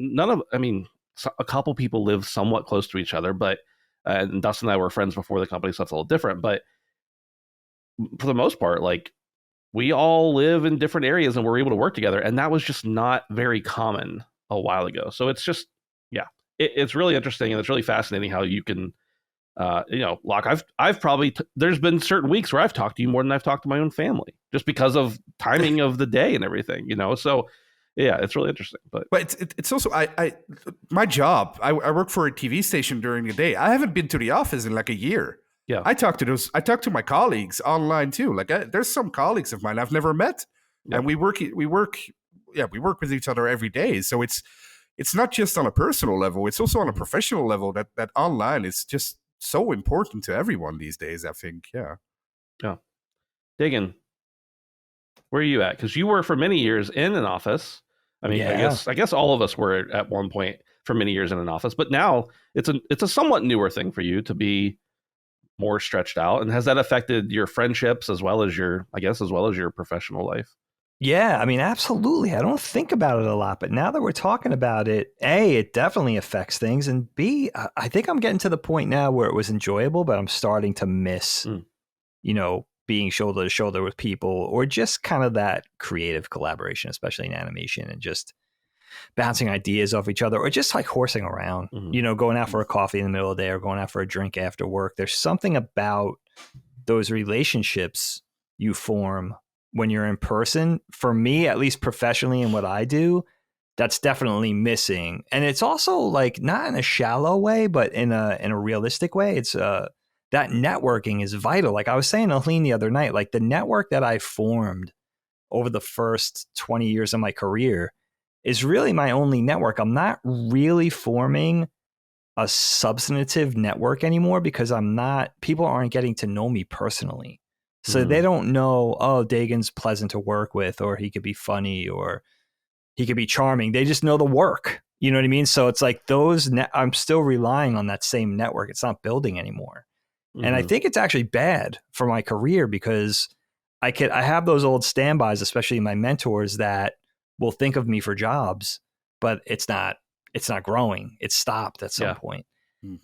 a couple people live somewhat close to each other, but and Dustin and I were friends before the company, so that's a little different. But for the most part, we all live in different areas and we're able to work together. And that was just not very common a while ago. So it's just, it's really interesting. And it's really fascinating how you can, Locke, I've probably, there's been certain weeks where I've talked to you more than I've talked to my own family, just because of timing of the day and everything, So yeah, it's really interesting. But it's also, my job, I work for a TV station during the day. I haven't been to the office in like a year. Yeah, I talk to my colleagues online too. There's some colleagues of mine I've never met, and we work with each other every day. So it's not just on a personal level; it's also on a professional level. That online is just so important to everyone these days, I think. Yeah. Diggin, where are you at? Because you were for many years in an office. I mean, I guess all of us were at one point for many years in an office, but now it's a somewhat newer thing for you to be more stretched out. And has that affected your friendships as well as your professional life? Yeah, I mean, absolutely. I don't think about it a lot, but now that we're talking about it, A, it definitely affects things. And B, I think I'm getting to the point now where it was enjoyable, but I'm starting to miss, being shoulder to shoulder with people, or just kind of that creative collaboration, especially in animation, and just bouncing ideas off each other, or just horsing around, going out for a coffee in the middle of the day or going out for a drink after work. There's something about those relationships you form when you're in person. For me, at least professionally in what I do, that's definitely missing. And it's also not in a shallow way, but in a realistic way. It's that networking is vital. Like I was saying to Helene the other night, the network that I formed over the first 20 years of my career is really my only network. I'm not really forming a substantive network anymore because people aren't getting to know me personally. So they don't know, Dagan's pleasant to work with, or he could be funny, or he could be charming. They just know the work. You know what I mean? So it's I'm still relying on that same network. It's not building anymore. And I think it's actually bad for my career because I have those old standbys, especially my mentors, that will think of me for jobs, but it's not growing. It's stopped at some point,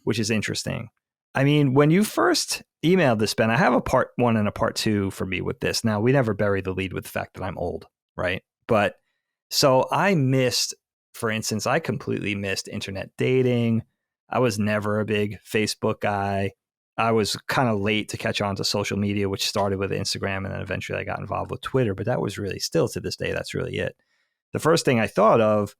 which is interesting. I mean, when you first emailed this, Ben, I have a part 1 and a part 2 for me with this. Now, we never bury the lead with the fact that I'm old, right? But so for instance, I completely missed internet dating. I was never a big Facebook guy. I was kind of late to catch on to social media, which started with Instagram, and then eventually I got involved with Twitter. But that was really, still to this day, that's really it. the first thing I thought of,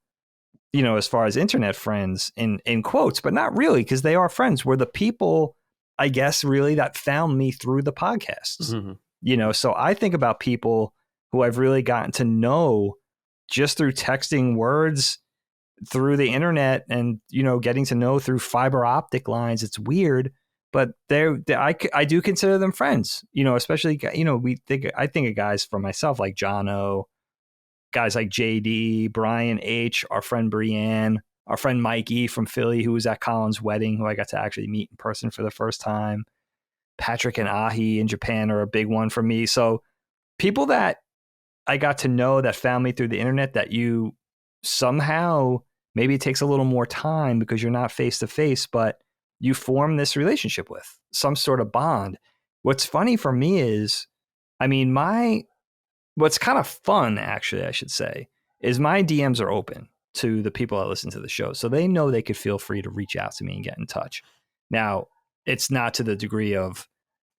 as far as internet friends in quotes, but not really, because they are friends, were the people, I guess, really that found me through the podcasts. Mm-hmm. So I think about people who I've really gotten to know just through texting words through the internet and, getting to know through fiber optic lines. It's weird, but I do consider them friends, especially, I think of guys for myself like Jono, guys like JD, Brian H., our friend Brianne, our friend Mikey from Philly, who was at Colin's wedding, who I got to actually meet in person for the first time. Patrick and Ahi in Japan are a big one for me. So people that I got to know that found me through the internet that you somehow, maybe it takes a little more time because you're not face to face, but you form this relationship with some sort of bond. What's funny for me is, what's kind of fun, actually, I should say, is my DMs are open to the people that listen to the show. So they know they could feel free to reach out to me and get in touch. Now, it's not to the degree of,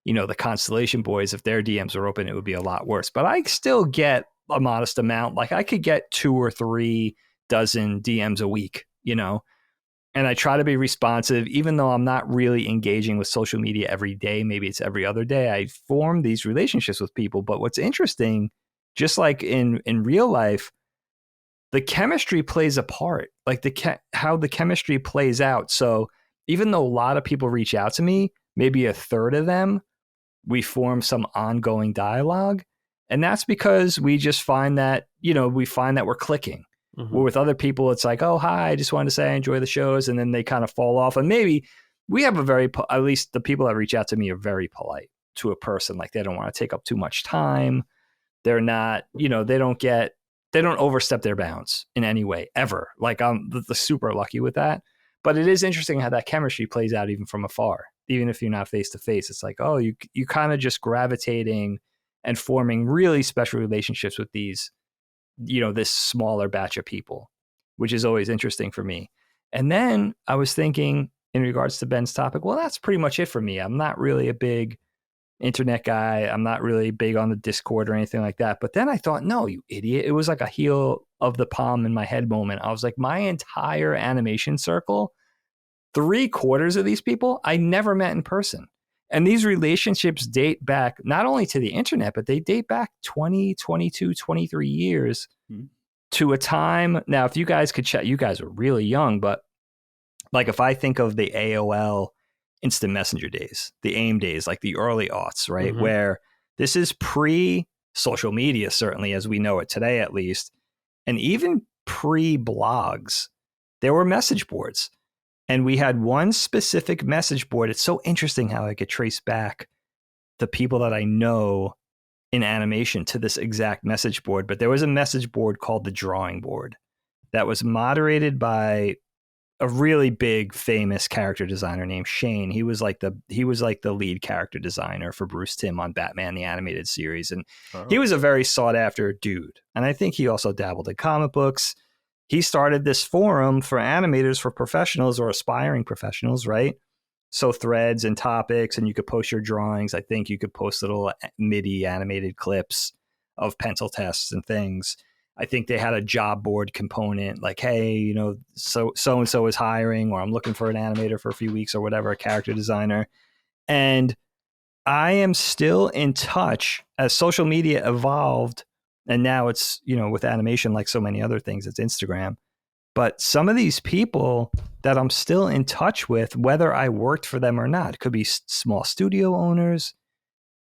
the Constellation boys. If their DMs are open, it would be a lot worse. But I still get a modest amount. Like I could get 2 or 3 dozen DMs a week, and I try to be responsive, even though I'm not really engaging with social media every day. Maybe it's every other day. I form these relationships with people. But what's interesting, just like in real life, the chemistry plays a part, like how the chemistry plays out. So even though a lot of people reach out to me, maybe a third of them, we form some ongoing dialogue. And that's because we just find that, we're clicking. Mm-hmm. Where with other people, it's like, oh, hi, I just wanted to say I enjoy the shows. And then they kind of fall off. And maybe we have at least the people that reach out to me are very polite to a person. Like they don't want to take up too much time. They're not, they don't overstep their bounds in any way ever. Like I'm the super lucky with that. But it is interesting how that chemistry plays out even from afar. Even if you're not face to face, it's like, oh, you kind of just gravitating and forming really special relationships with these, this smaller batch of people, which is always interesting for me. And then I was thinking in regards to Ben's topic, well, that's pretty much it for me. I'm not really a big internet guy. I'm not really big on the Discord or anything like that. But then I thought, no, you idiot. It was like a heel of the palm in my head moment. I was like, my entire animation circle, 3/4 of these people I never met in person. And these relationships date back not only to the internet, but they date back 20, 22, 23 years to a time. Now, if you guys could check, you guys are really young, but like if I think of the AOL instant messenger days, the AIM days, like the early aughts, right? Mm-hmm. Where this is pre-social media, certainly as we know it today, at least. And even pre-blogs, there were message boards. And we had one specific message board. It's so interesting how I could trace back the people that I know in animation to this exact message board. But there was a message board called the Drawing Board that was moderated by a really big, famous character designer named Shane. He was like the lead character designer for Bruce Timm on Batman the Animated Series, and he was a very sought after dude. And I think he also dabbled in comic books. He started this forum for animators, for professionals or aspiring professionals, right? So threads and topics, and you could post your drawings. I think you could post little MIDI animated clips of pencil tests and things. I think they had a job board component, like, hey, so-and-so is hiring, or I'm looking for an animator for a few weeks or whatever, a character designer. And I am still in touch as social media evolved. And now it's, with animation, like so many other things, it's Instagram. But some of these people that I'm still in touch with, whether I worked for them or not, could be small studio owners,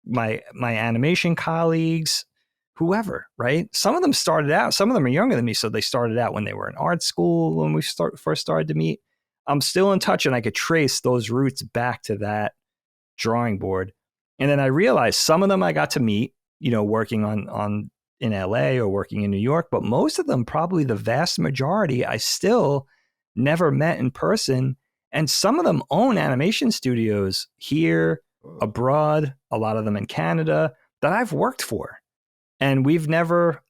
my animation colleagues, whoever, right? Some of them started out, some of them are younger than me. So they started out when they were in art school, when we first started to meet. I'm still in touch, and I could trace those roots back to that drawing board. And then I realized some of them I got to meet, working on in LA or working in New York, but most of them, probably the vast majority, I still never met in person. And some of them own animation studios here, abroad, a lot of them in Canada, that I've worked for. And we've never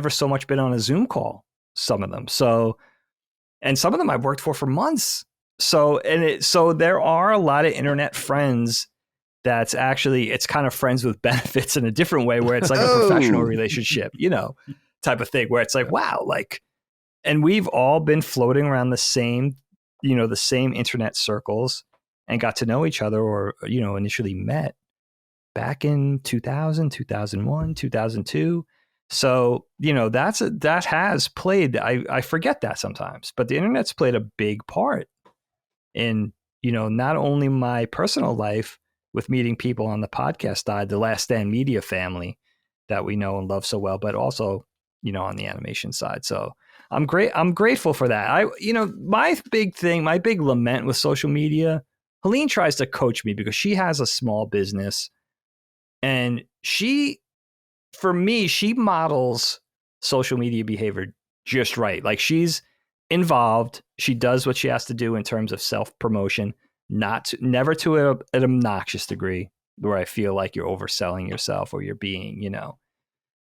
so much been on a Zoom call, some of them. So, and some of them I've worked for months. So there are a lot of internet friends that's actually, it's kind of friends with benefits in a different way, where it's like a professional relationship, type of thing where it's like, wow, like, and we've all been floating around the same, the same internet circles and got to know each other, or, initially met back in 2000, 2001, 2002. So, that has played, I forget that sometimes, but the internet's played a big part in, not only my personal life with meeting people on the podcast side, the Last Stand Media family that we know and love so well, but also, on the animation side. So I'm grateful for that. My big lament with social media, Helene tries to coach me because she has a small business, and she models social media behavior just right. Like, she's involved. She does what she has to do in terms of self-promotion, never to an obnoxious degree where I feel like you're overselling yourself or you're being,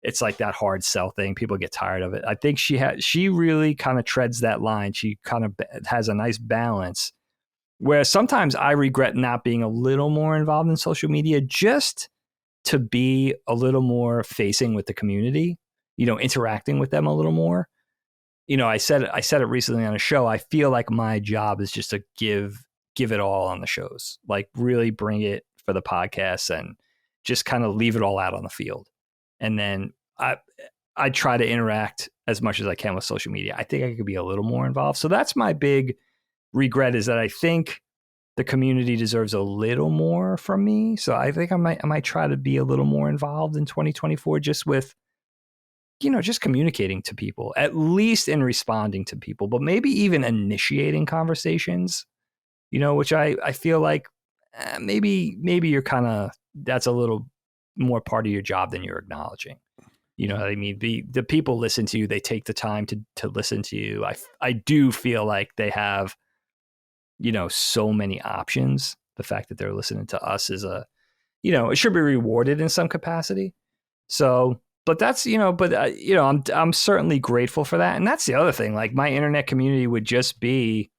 it's like that hard sell thing. People get tired of it. I think she really kind of treads that line. She kind of has a nice balance where sometimes I regret not being a little more involved in social media, just to be a little more facing with the community, interacting with them a little more. I said it recently on a show. I feel like my job is just to give it all on the shows, like really bring it for the podcast and just kind of leave it all out on the field. And then I try to interact as much as I can with social media. I think I could be a little more involved. So that's my big regret, is that I think the community deserves a little more from me. So I think I might try to be a little more involved in 2024, just with, just communicating to people, at least in responding to people, but maybe even initiating conversations, which I feel like maybe you're kind of, that's a little more part of your job than you're acknowledging. You know what I mean? The people listen to you, they take the time to listen to you. I do feel like they have, so many options. The fact that they're listening to us is it should be rewarded in some capacity. So, but that's, I'm certainly grateful for that. And that's the other thing, like, my internet community would just be,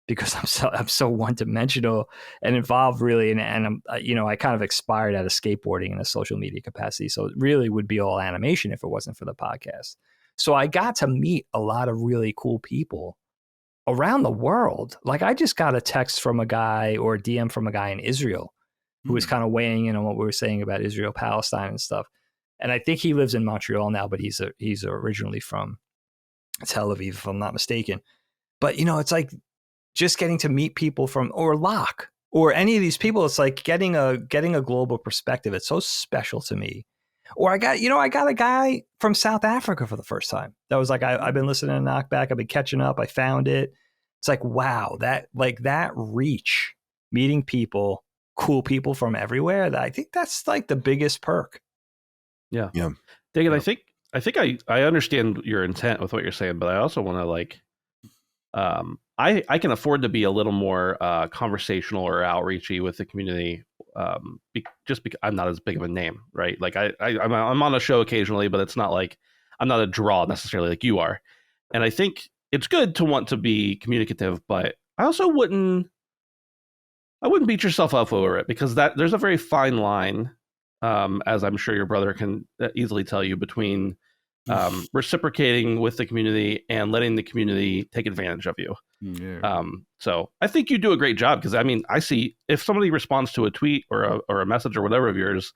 because I'm so one-dimensional and involved really, and I'm, I kind of expired out of skateboarding in a social media capacity, so it really would be all animation if it wasn't for the podcast. So I got to meet a lot of really cool people around the world. Like, I just got a text from a guy, or a DM from a guy in Israel, who was kind of weighing in on what we were saying about Israel, Palestine and stuff. And I think he lives in Montreal now, but he's originally from Tel Aviv, if I'm not mistaken. But it's like, just getting to meet people from, or Locke, or any of these people, it's like getting a global perspective. It's so special to me. Or I got a guy from South Africa for the first time. That was like, I've been listening to Knockback. I've been catching up. I found it. It's like, wow, that reach, meeting people, cool people from everywhere. I think that's like the biggest perk. Yeah. Yeah. David, yeah. I think I understand your intent with what you're saying, but I also want to I can afford to be a little more conversational or outreachy with the community, just because I'm not as big of a name, right? Like I'm on a show occasionally, but it's not like I'm not a draw necessarily like you are. And I think it's good to want to be communicative, but I also wouldn't beat yourself up over it, because there's a very fine line, as I'm sure your brother can easily tell you, between reciprocating with the community and letting the community take advantage of you. Yeah. So I think you do a great job, because I see if somebody responds to a tweet or a message or whatever of yours,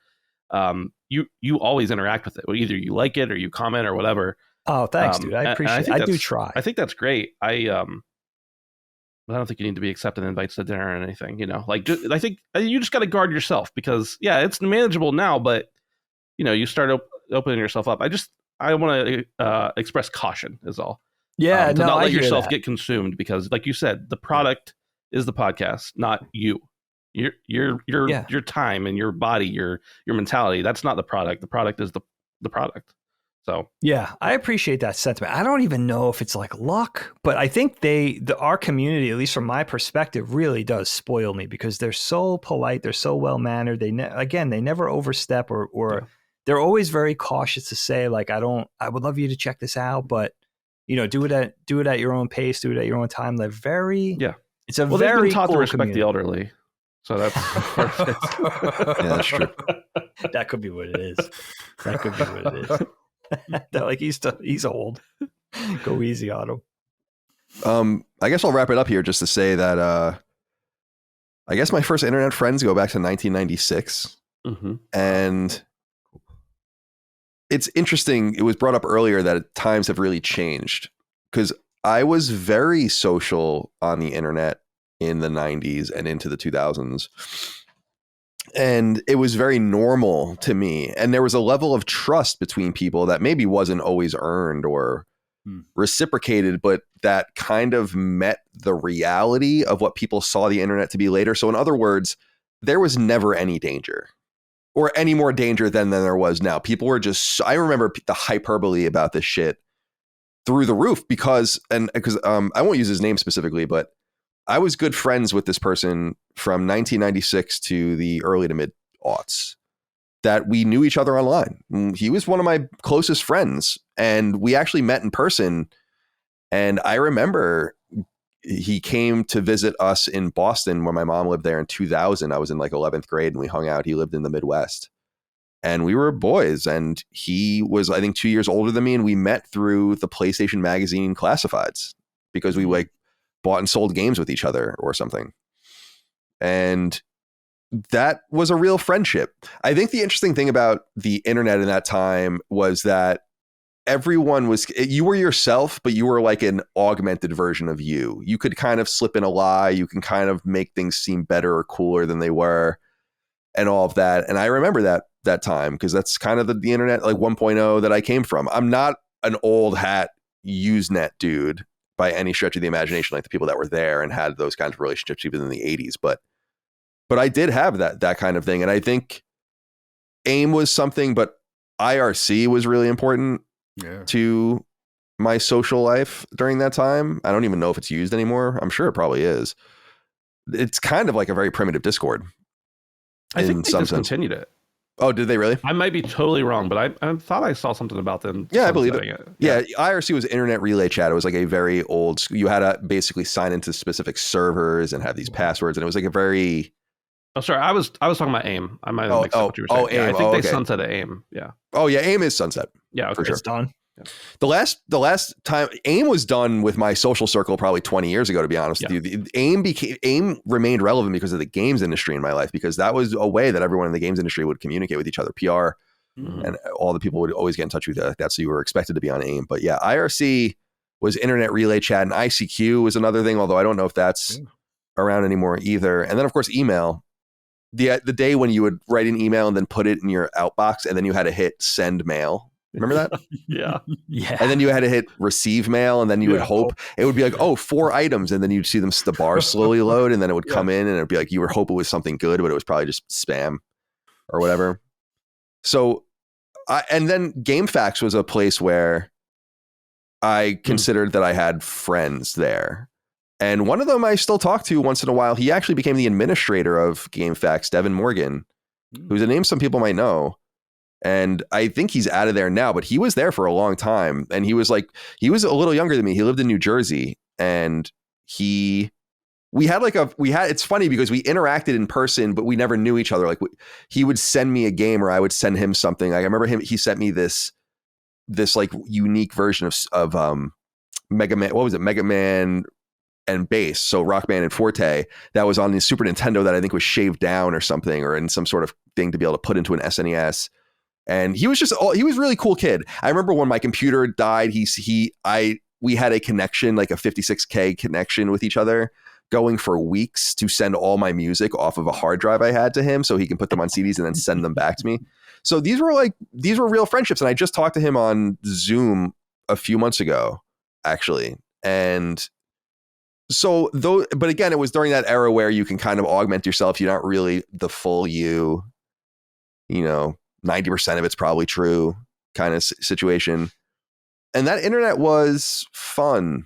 you always interact with it. Either you like it or you comment or whatever. Oh, thanks, dude. I appreciate it. I do try. I think that's great. I don't think you need to be accepting invites to dinner or anything. I think you just got to guard yourself, because it's manageable now, but you start opening yourself up. I want to express caution is all. Yeah, to not let yourself get consumed, because, like you said, the product is the podcast, not you. Your time and your body, your mentality. That's not the product. The product is the product. So yeah, I appreciate that sentiment. I don't even know if it's like luck, but I think our community, at least from my perspective, really does spoil me, because they're so polite, they're so well mannered. They never overstep, or they're always very cautious to say, like, I would love you to check this out, but do it at your own pace, do it at your own time. They're very It's a very they've been taught cool to respect community. the elderly, so that's perfect. Yeah, that's true. That could be what it is. That could be what it is. They're like, he's old. Go easy on him. I guess I'll wrap it up here just to say that I guess my first internet friends go back to 1996. Mm-hmm. And it's interesting. It was brought up earlier that times have really changed, because I was very social on the internet in the 90s and into the 2000s. And it was very normal to me. And there was a level of trust between people that maybe wasn't always earned or reciprocated, but that kind of met the reality of what people saw the internet to be later. So in other words, there was never any danger, or any more danger than there was now. People were just, I remember the hyperbole about this shit through the roof because I won't use his name specifically, but I was good friends with this person from 1996 to the early to mid aughts, that we knew each other online. He was one of my closest friends, and we actually met in person. And I remember he came to visit us in Boston when my mom lived there in 2000. I was in like 11th grade and we hung out. He lived in the Midwest and we were boys, and he was, I think, 2 years older than me. And we met through the PlayStation magazine classifieds because we like bought and sold games with each other or something. And that was a real friendship. I think the interesting thing about the internet in that time was that everyone was, you were yourself, but you were like an augmented version of you. You could kind of slip in a lie. You can kind of make things seem better or cooler than they were and all of that. And I remember that time because that's kind of the internet like 1.0 that I came from. I'm not an old hat Usenet dude by any stretch of the imagination, like the people that were there and had those kinds of relationships even in the 80s. But I did have that kind of thing. And I think AIM was something, but IRC was really important to my social life during that time. I don't even know if it's used anymore. I'm sure it probably is. It's kind of like a very primitive Discord. I think they discontinued it. Oh, did they really? I might be totally wrong, but I thought I saw something about them. Yeah, I believe it. Yeah, IRC was Internet Relay Chat. It was like a very old, you had to basically sign into specific servers and have these passwords. And it was like a very... Oh, sorry. I was talking about AIM. I might have mixed up what you were saying. AIM. Yeah, I think they sunsetted AIM. Yeah. Oh, yeah. AIM is sunset. Yeah, okay. For sure. It's done. Yeah. The last time AIM was done with my social circle probably 20 years ago, to be honest with you. AIM remained relevant because of the games industry in my life, because that was a way that everyone in the games industry would communicate with each other, PR, and all the people would always get in touch with you. That's so you were expected to be on AIM. But yeah, IRC was Internet Relay Chat, and ICQ was another thing, although I don't know if that's around anymore either. And then of course email. The day when you would write an email and then put it in your outbox, and then you had to hit send mail. Remember that? Yeah. And then you had to hit receive mail, and then you would hope it would be like, 4 items. And then you'd see the bar slowly load, and then it would come in, and it'd be like, you were hoping it was something good, but it was probably just spam or whatever. So, and then GameFAQs was a place where I considered that I had friends there. And one of them I still talk to once in a while. He actually became the administrator of GameFAQs, Devin Morgan, who's a name some people might know. And I think he's out of there now, but he was there for a long time. And he was a little younger than me. He lived in New Jersey, and it's funny because we interacted in person, but we never knew each other. Like he would send me a game or I would send him something. Like I remember he sent me this like unique version of Mega Man. What was it? Mega Man and Bass, so Rock Band and Forte, that was on the Super Nintendo that I think was shaved down or something, or in some sort of thing to be able to put into an SNES. And he was a really cool kid. I remember when my computer died, we had a connection, like a 56K connection with each other, going for weeks to send all my music off of a hard drive I had to him so he can put them on CDs and then send them back to me. So these were real friendships. And I just talked to him on Zoom a few months ago, actually. And so but again, it was during that era where you can kind of augment yourself. You're not really the full you, 90% of it's probably true kind of situation. And that internet was fun,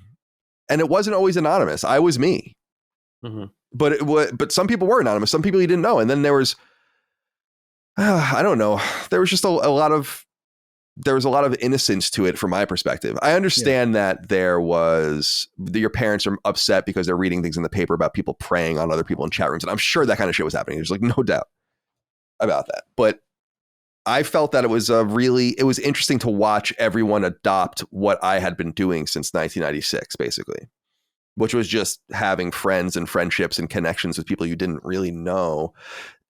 and it wasn't always anonymous. I was me, but some people were anonymous. Some people you didn't know. And then there was, I don't know. There was just a lot of innocence to it from my perspective. I understand that your parents are upset because they're reading things in the paper about people preying on other people in chat rooms. And I'm sure that kind of shit was happening. There's like no doubt about that. But I felt that it was interesting to watch everyone adopt what I had been doing since 1996, basically, which was just having friends and friendships and connections with people you didn't really know.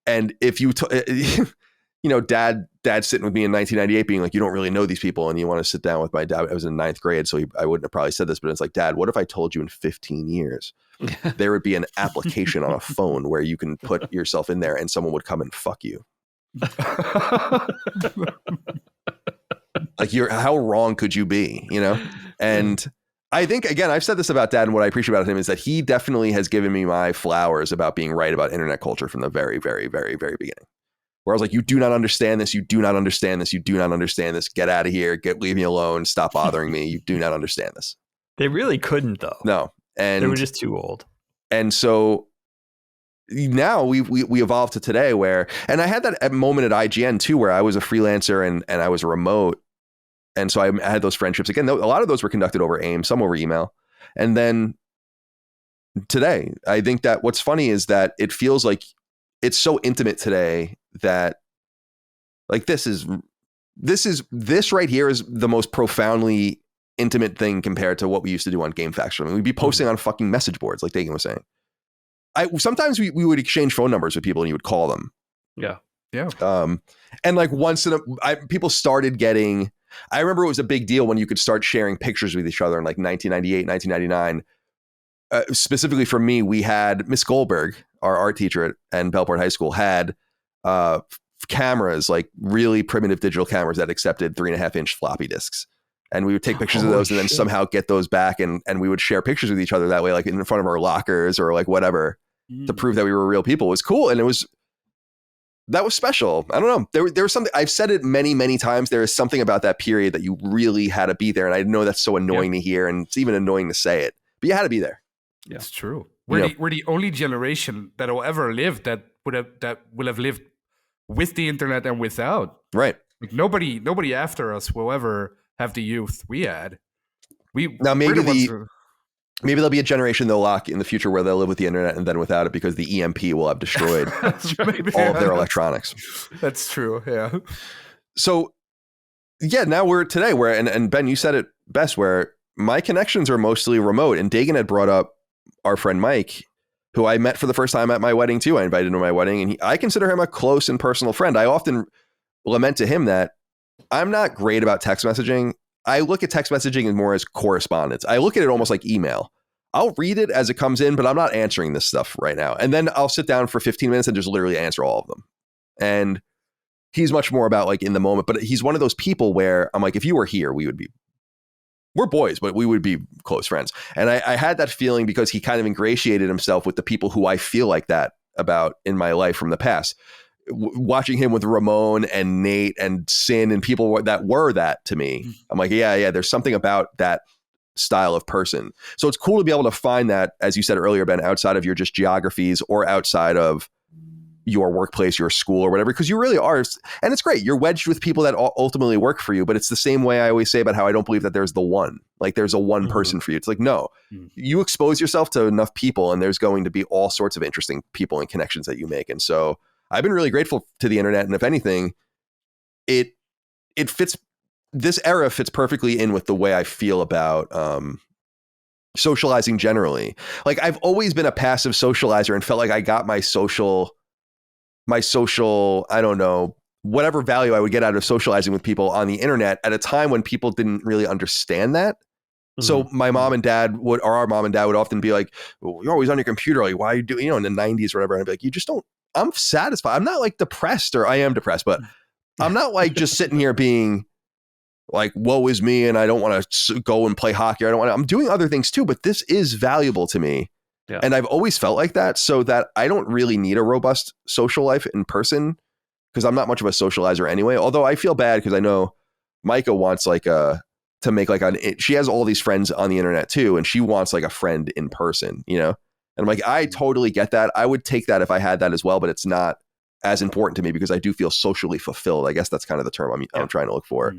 And if you, dad sitting with me in 1998 being like, you don't really know these people and you want to sit down with my dad. I was in ninth grade, so I wouldn't have probably said this, but it's like, Dad, what if I told you in 15 years there would be an application on a phone where you can put yourself in there and someone would come and fuck you? Like, how wrong could you be, And I think, again, I've said this about Dad, and what I appreciate about him is that he definitely has given me my flowers about being right about internet culture from the very, very, very, very beginning. Where I was like, you do not understand this. You do not understand this. You do not understand this. Get out of here. Leave me alone. Stop bothering me. You do not understand this. They really couldn't, though. No. And they were just too old. And so now we evolved to today where, and I had that moment at IGN too, where I was a freelancer and I was remote. And so I had those friendships. Again, a lot of those were conducted over AIM, some over email. And then today, I think that what's funny is that it feels like it's so intimate today that like this right here is the most profoundly intimate thing compared to what we used to do on Game Facts. I mean, we'd be posting on fucking message boards, like Dagan was saying. Sometimes we would exchange phone numbers with people and you would call them. Yeah. And like once people started getting, I remember it was a big deal when you could start sharing pictures with each other in like 1998, 1999. Specifically for me, we had Miss Goldberg, our art teacher at Bellport High School, had cameras, like really primitive digital cameras that accepted 3.5-inch floppy disks. And we would take pictures of those and then somehow get those back. And we would share pictures with each other that way, like in front of our lockers or like whatever, to prove that we were real people. It was cool. And that was special. I don't know. There was something, I've said it many, many times. There is something about that period that you really had to be there. And I know that's so annoying to hear, and it's even annoying to say it, but you had to be there. Yeah. It's true. We're the only generation that will ever live that will have lived with the internet and without. Right. Like nobody after us will ever have the youth we had. Maybe there'll be a generation they'll lock in the future where they'll live with the internet and then without it because the EMP will have destroyed all of their electronics. That's true. Yeah. So yeah, now we're today where, and Ben, you said it best, where my connections are mostly remote. And Dagan had brought up our friend Mike, who I met for the first time at my wedding too. I invited him to my wedding, and I consider him a close and personal friend. I often lament to him that I'm not great about text messaging. I look at text messaging more as correspondence. I look at it almost like email. I'll read it as it comes in, but I'm not answering this stuff right now. And then I'll sit down for 15 minutes and just literally answer all of them. And he's much more about like in the moment, but he's one of those people where I'm like, if you were here, we're boys, but we would be close friends. And I had that feeling because he kind of ingratiated himself with the people who I feel like that about in my life from the past. Watching him with Ramon and Nate and Sin and people that were that to me, I'm like, yeah, there's something about that style of person. So it's cool to be able to find that, as you said earlier, Ben, outside of your just geographies or outside of your workplace, your school or whatever, because you really are. And it's great. You're wedged with people that ultimately work for you. But it's the same way I always say about how I don't believe that there's the one, like there's a one person for you. It's like, no, you expose yourself to enough people and there's going to be all sorts of interesting people and connections that you make. And so I've been really grateful to the internet. And if anything, it fits, this era fits perfectly in with the way I feel about socializing generally. Like I've always been a passive socializer and felt like I got my social, I don't know, whatever value I would get out of socializing with people on the internet at a time when people didn't really understand that. So my mom and dad our mom and dad would often be like, well, you're always on your computer. Like, why are you doing, in the 90s or whatever. And I'd be like, you just don't, I'm satisfied. I'm not like depressed, or I am depressed, but I'm not like just sitting here being like, woe is me. And I don't want to go and play hockey. I'm doing other things too, but this is valuable to me. Yeah. And I've always felt like that, so that I don't really need a robust social life in person because I'm not much of a socializer anyway. Although I feel bad because I know Micah wants like to make like she has all these friends on the internet too. And she wants like a friend in person, And I'm like, I totally get that. I would take that if I had that as well, but it's not as important to me because I do feel socially fulfilled. I guess that's kind of the term I'm trying to look for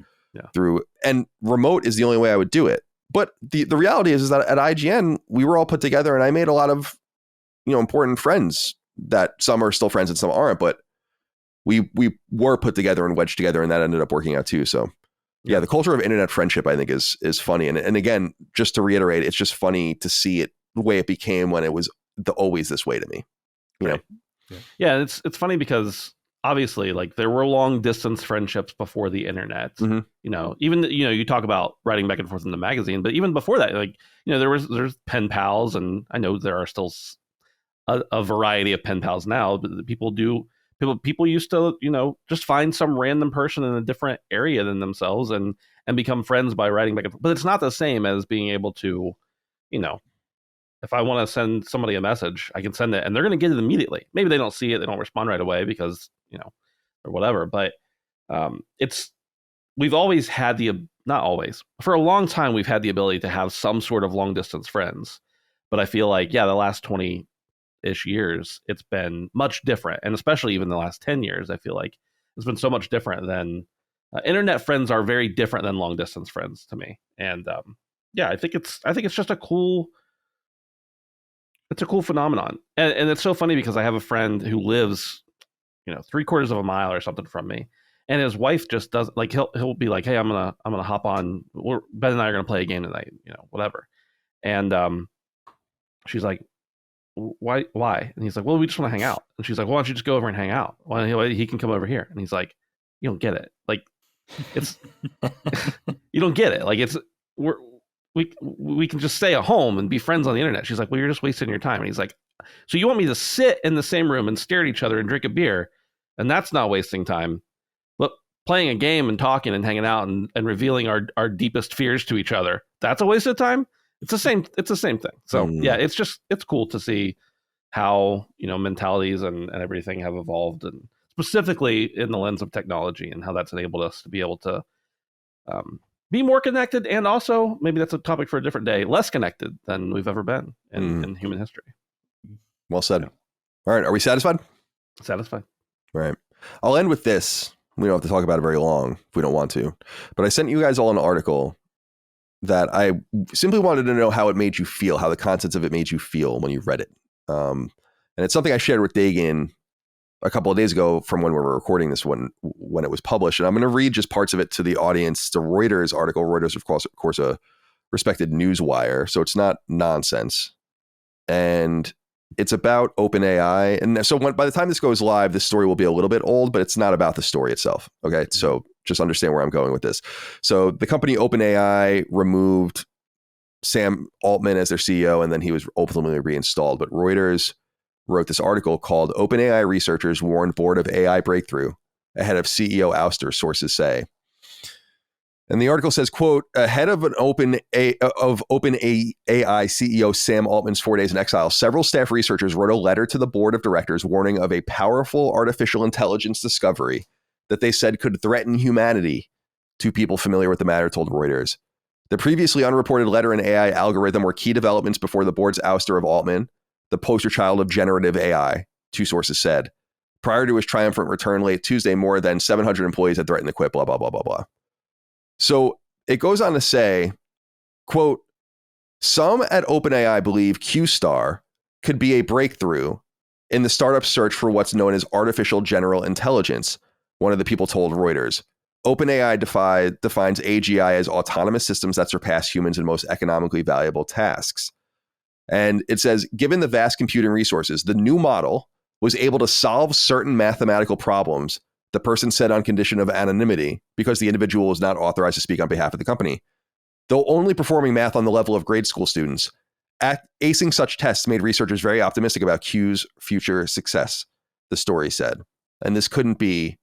through. And remote is the only way I would do it. But the reality is that at IGN, we were all put together and I made a lot of, important friends that some are still friends and some aren't. But we were put together and wedged together, and that ended up working out too. So yeah, the culture of internet friendship, I think, is funny. And again, just to reiterate, it's just funny to see it the way it became when it was always this way to me. You know? Yeah, it's funny because obviously, like, there were long distance friendships before the internet. Mm-hmm. You know, even you talk about writing back and forth in the magazine, but even before that, like, there's pen pals, and I know there are still a variety of pen pals now, but people used to, just find some random person in a different area than themselves and become friends by writing back and forth. But it's not the same as being able to, if I want to send somebody a message, I can send it and they're going to get it immediately. Maybe they don't see it, they don't respond right away because, or whatever. But we've always had not always, for a long time, we've had the ability to have some sort of long distance friends. But I feel like, the last 20-ish years, it's been much different. And especially even the last 10 years, I feel like it's been so much different than internet friends are very different than long distance friends to me. And I think it's just a cool phenomenon. And it's so funny because I have a friend who lives, 3/4 of a mile or something from me. And his wife just does, like, he'll be like, hey, I'm gonna hop on. Ben and I are gonna play a game tonight, whatever. And she's like, why? And he's like, well, we just want to hang out. And she's like, why don't you just go over and hang out? He can come over here. And he's like, you don't get it. Like, it's you don't get it. Like, we can just stay at home and be friends on the internet. She's like, well, you're just wasting your time. And he's like, so you want me to sit in the same room and stare at each other and drink a beer, and that's not wasting time, but playing a game and talking and hanging out and revealing our deepest fears to each other, that's a waste of time? It's the same thing. So it's cool to see how, mentalities and everything have evolved, and specifically in the lens of technology and how that's enabled us to be able to be more connected, and also, maybe that's a topic for a different day, less connected than we've ever been in human history. Well said. Yeah. All right. Are we satisfied? Satisfied. All right. I'll end with this. We don't have to talk about it very long if we don't want to, but I sent you guys all an article that I simply wanted to know how it made you feel, how the contents of it made you feel when you read it. And it's something I shared with Dagan a couple of days ago from when we were recording this one, when it was published. And I'm going to read just parts of it to the audience. The Reuters article. Reuters, of course, a respected news wire, so it's not nonsense. And it's about OpenAI. And so by the time this goes live, this story will be a little bit old, but it's not about the story itself. Okay. So just understand where I'm going with this. So the company OpenAI removed Sam Altman as their CEO, and then he was ultimately reinstalled. But Reuters wrote this article called OpenAI Researchers Warn Board of AI Breakthrough Ahead of CEO Ouster, Sources Say. And the article says, quote, ahead of OpenAI CEO Sam Altman's 4 days in exile, several staff researchers wrote a letter to the board of directors warning of a powerful artificial intelligence discovery that they said could threaten humanity. Two people familiar with the matter told Reuters. The previously unreported letter and AI algorithm were key developments before the board's ouster of Altman, the poster child of generative AI, two sources said. Prior to his triumphant return late Tuesday, more than 700 employees had threatened to quit, blah, blah, blah, blah, blah. So it goes on to say, quote, some at OpenAI believe Q-Star could be a breakthrough in the startup search for what's known as artificial general intelligence, one of the people told Reuters. OpenAI defines AGI as autonomous systems that surpass humans in most economically valuable tasks. And it says, given the vast computing resources, the new model was able to solve certain mathematical problems, the person said on condition of anonymity, because the individual was not authorized to speak on behalf of the company. Though only performing math on the level of grade school students, acing such tests made researchers very optimistic about Q's future success, the story said. And this couldn't be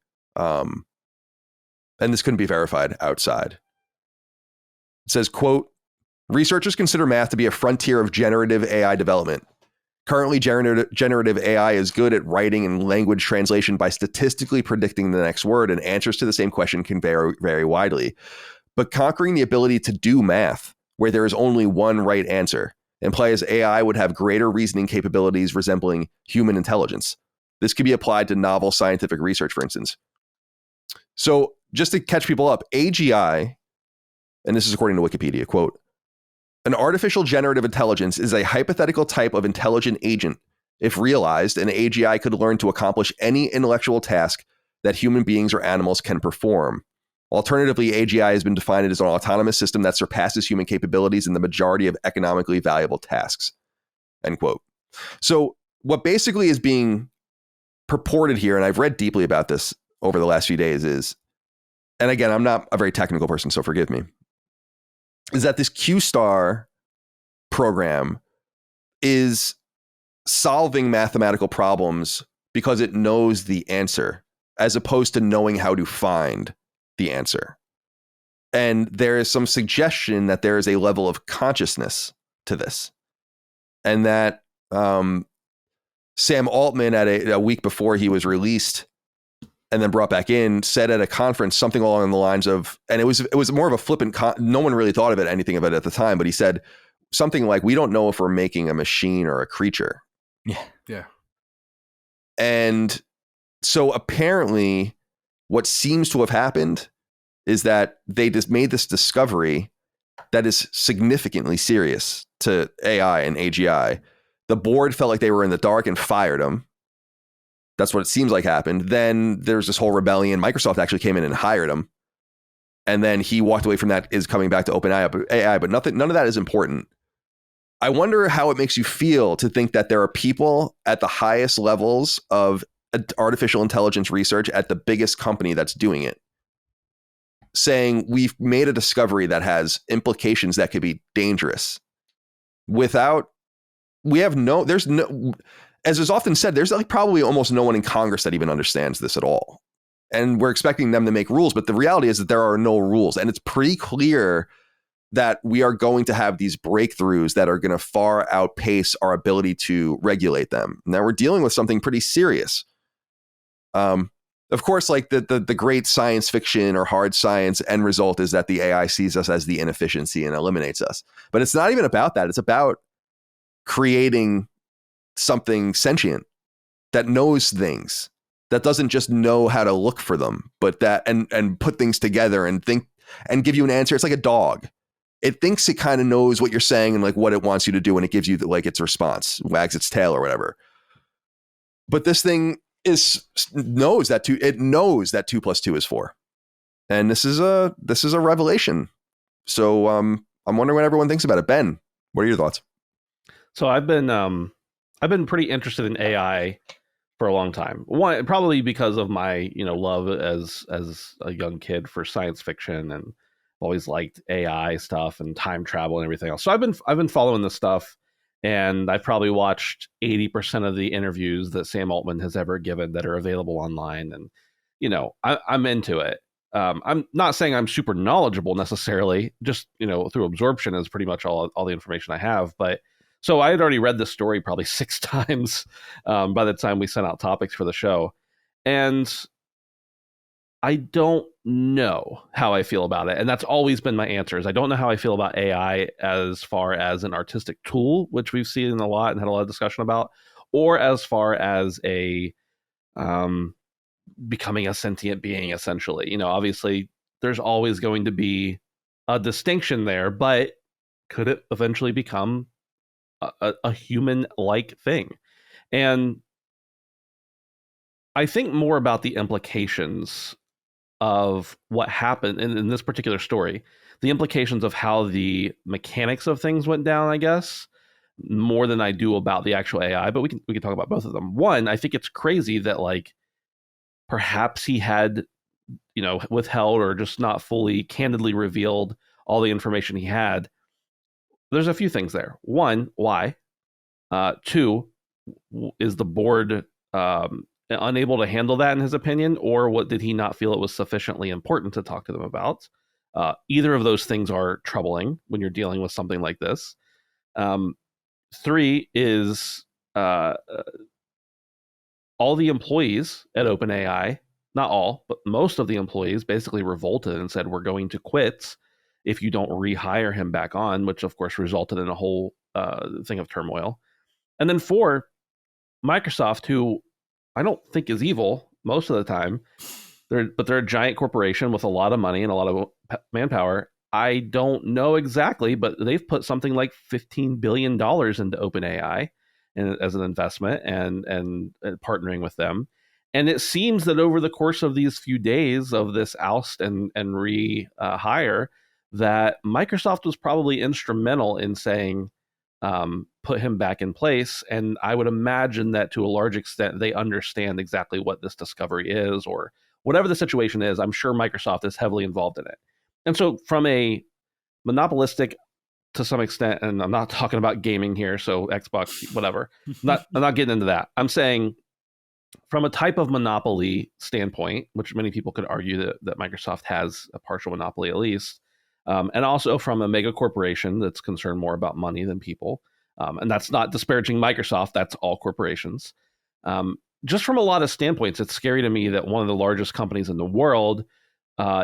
verified outside. It says, quote, researchers consider math to be a frontier of generative AI development. Currently, generative AI is good at writing and language translation by statistically predicting the next word, and answers to the same question can vary very widely. But conquering the ability to do math, where there is only one right answer, implies AI would have greater reasoning capabilities resembling human intelligence. This could be applied to novel scientific research, for instance. So just to catch people up, AGI, and this is according to Wikipedia, quote, an artificial generative intelligence is a hypothetical type of intelligent agent. If realized, an AGI could learn to accomplish any intellectual task that human beings or animals can perform. Alternatively, AGI has been defined as an autonomous system that surpasses human capabilities in the majority of economically valuable tasks. End quote. So what basically is being purported here, and I've read deeply about this over the last few days, is, and again, I'm not a very technical person, so forgive me, is that this Q-Star program is solving mathematical problems because it knows the answer, as opposed to knowing how to find the answer. And there is some suggestion that there is a level of consciousness to this. And that Sam Altman, at a week before he was released and then brought back in, said at a conference something along the lines of, and it was more of a flippant, no one really thought of it, anything of it at the time, but he said something like, we don't know if we're making a machine or a creature. Yeah. And so apparently what seems to have happened is that they just made this discovery that is significantly serious to AI and AGI. The board felt like they were in the dark and fired him. That's what it seems like happened. Then there's this whole rebellion. Microsoft actually came in and hired him. And then he walked away from that, is coming back to OpenAI, but none of that is important. I wonder how it makes you feel to think that there are people at the highest levels of artificial intelligence research at the biggest company that's doing it, saying we've made a discovery that has implications that could be dangerous there's no, as is often said, there's like probably almost no one in Congress that even understands this at all. And we're expecting them to make rules, but the reality is that there are no rules. And it's pretty clear that we are going to have these breakthroughs that are going to far outpace our ability to regulate them. Now we're dealing with something pretty serious. Of course, like the great science fiction or hard science end result is that the AI sees us as the inefficiency and eliminates us. But it's not even about that. It's about creating something sentient that knows things, that doesn't just know how to look for them, but that and put things together and think and give you an answer. It's like a dog. It thinks it kind of knows what you're saying and like what it wants you to do, and it gives you like its response, wags its tail or whatever. But this thing knows that 2 plus 2 is 4, and this is a revelation. So I'm wondering what everyone thinks about it. Ben, what are your thoughts? So I've been pretty interested in AI for a long time. One, probably because of my love as a young kid for science fiction, and always liked AI stuff and time travel and everything else. So I've been following this stuff, and I've probably watched 80% of the interviews that Sam Altman has ever given that are available online. And I'm into it. I'm not saying I'm super knowledgeable necessarily, just through absorption is pretty much all the information I have. But so I had already read this story probably 6 times by the time we sent out topics for the show, and I don't know how I feel about it. And that's always been my answer, is I don't know how I feel about AI as far as an artistic tool, which we've seen a lot and had a lot of discussion about, or as far as a becoming a sentient being, essentially. Obviously there's always going to be a distinction there, but could it eventually become a human-like thing? And I think more about the implications of what happened in this particular story, the implications of how the mechanics of things went down, I guess, more than I do about the actual AI. But we can talk about both of them. One, I think it's crazy that like perhaps he had withheld or just not fully candidly revealed all the information he had. There's a few things there. One, why? 2, is the board unable to handle that in his opinion, or what, did he not feel it was sufficiently important to talk to them about? Either of those things are troubling when you're dealing with something like this. 3 is all the employees at OpenAI, not all, but most of the employees basically revolted and said, we're going to quit if you don't rehire him back on, which of course resulted in a whole thing of turmoil. And then 4, Microsoft, who I don't think is evil most of the time, but they're a giant corporation with a lot of money and a lot of manpower. I don't know exactly, but they've put something like $15 billion into OpenAI as an investment and partnering with them. And it seems that over the course of these few days of this oust and rehire, that Microsoft was probably instrumental in saying, put him back in place. And I would imagine that to a large extent, they understand exactly what this discovery is, or whatever the situation is. I'm sure Microsoft is heavily involved in it. And so from a monopolistic, to some extent, and I'm not talking about gaming here, so Xbox, whatever, I'm not getting into that. I'm saying from a type of monopoly standpoint, which many people could argue that Microsoft has a partial monopoly at least, and also from a mega corporation that's concerned more about money than people. And that's not disparaging Microsoft. That's all corporations. Just from a lot of standpoints, it's scary to me that one of the largest companies in the world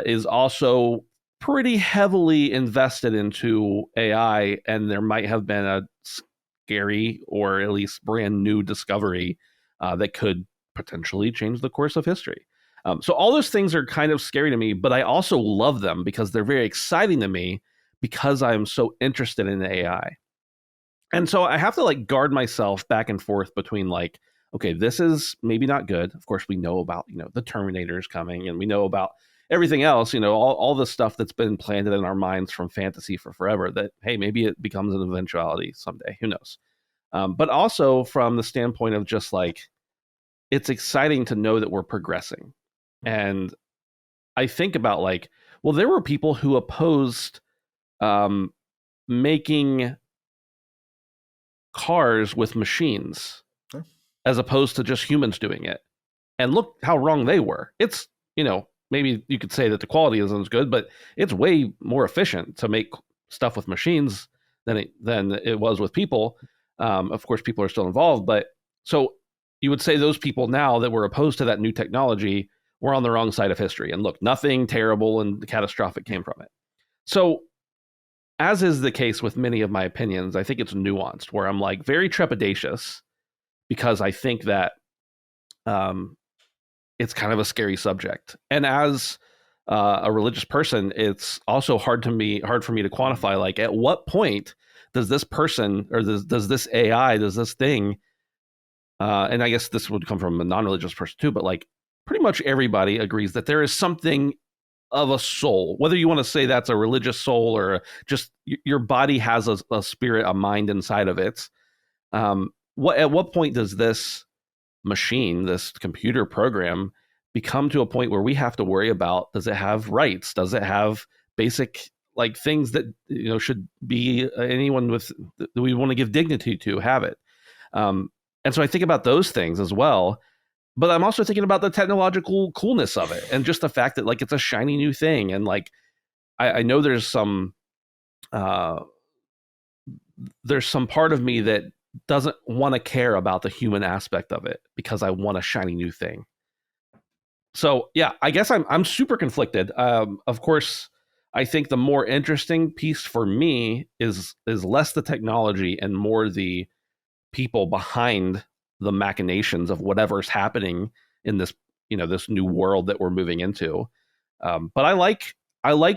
is also pretty heavily invested into AI, and there might have been a scary or at least brand new discovery that could potentially change the course of history. So all those things are kind of scary to me, but I also love them because they're very exciting to me because I'm so interested in AI. And so I have to like guard myself back and forth between like, okay, this is maybe not good. Of course, we know about, the Terminators coming, and we know about everything else, all the stuff that's been planted in our minds from fantasy for forever that, hey, maybe it becomes an eventuality someday. Who knows? But also from the standpoint of just like, it's exciting to know that we're progressing. And I think about like, well, there were people who opposed making cars with machines as opposed to just humans doing it. And look how wrong they were. It's, maybe you could say that the quality isn't as good, but it's way more efficient to make stuff with machines than it was with people. Of course, people are still involved, but so you would say those people now that were opposed to that new technology were on the wrong side of history. And look, nothing terrible and catastrophic came from it. So as is the case with many of my opinions, I think it's nuanced, where I'm like very trepidatious because I think that it's kind of a scary subject. And as a religious person, it's also hard for me to quantify, like, at what point does this person or does this AI, does this thing, and I guess this would come from a non-religious person too, but like pretty much everybody agrees that there is something of a soul, whether you want to say that's a religious soul or just your body has a spirit, a mind inside of it. At what point does this machine, this computer program, become to a point where we have to worry about, does it have rights? Does it have basic like things that should be anyone with that we want to give dignity to have it? And so I think about those things as well. But I'm also thinking about the technological coolness of it, and just the fact that like it's a shiny new thing, and like I know there's some part of me that doesn't want to care about the human aspect of it because I want a shiny new thing. So yeah, I guess I'm super conflicted. Of course, I think the more interesting piece for me is less the technology and more the people behind the machinations of whatever's happening in this, this new world that we're moving into. But I like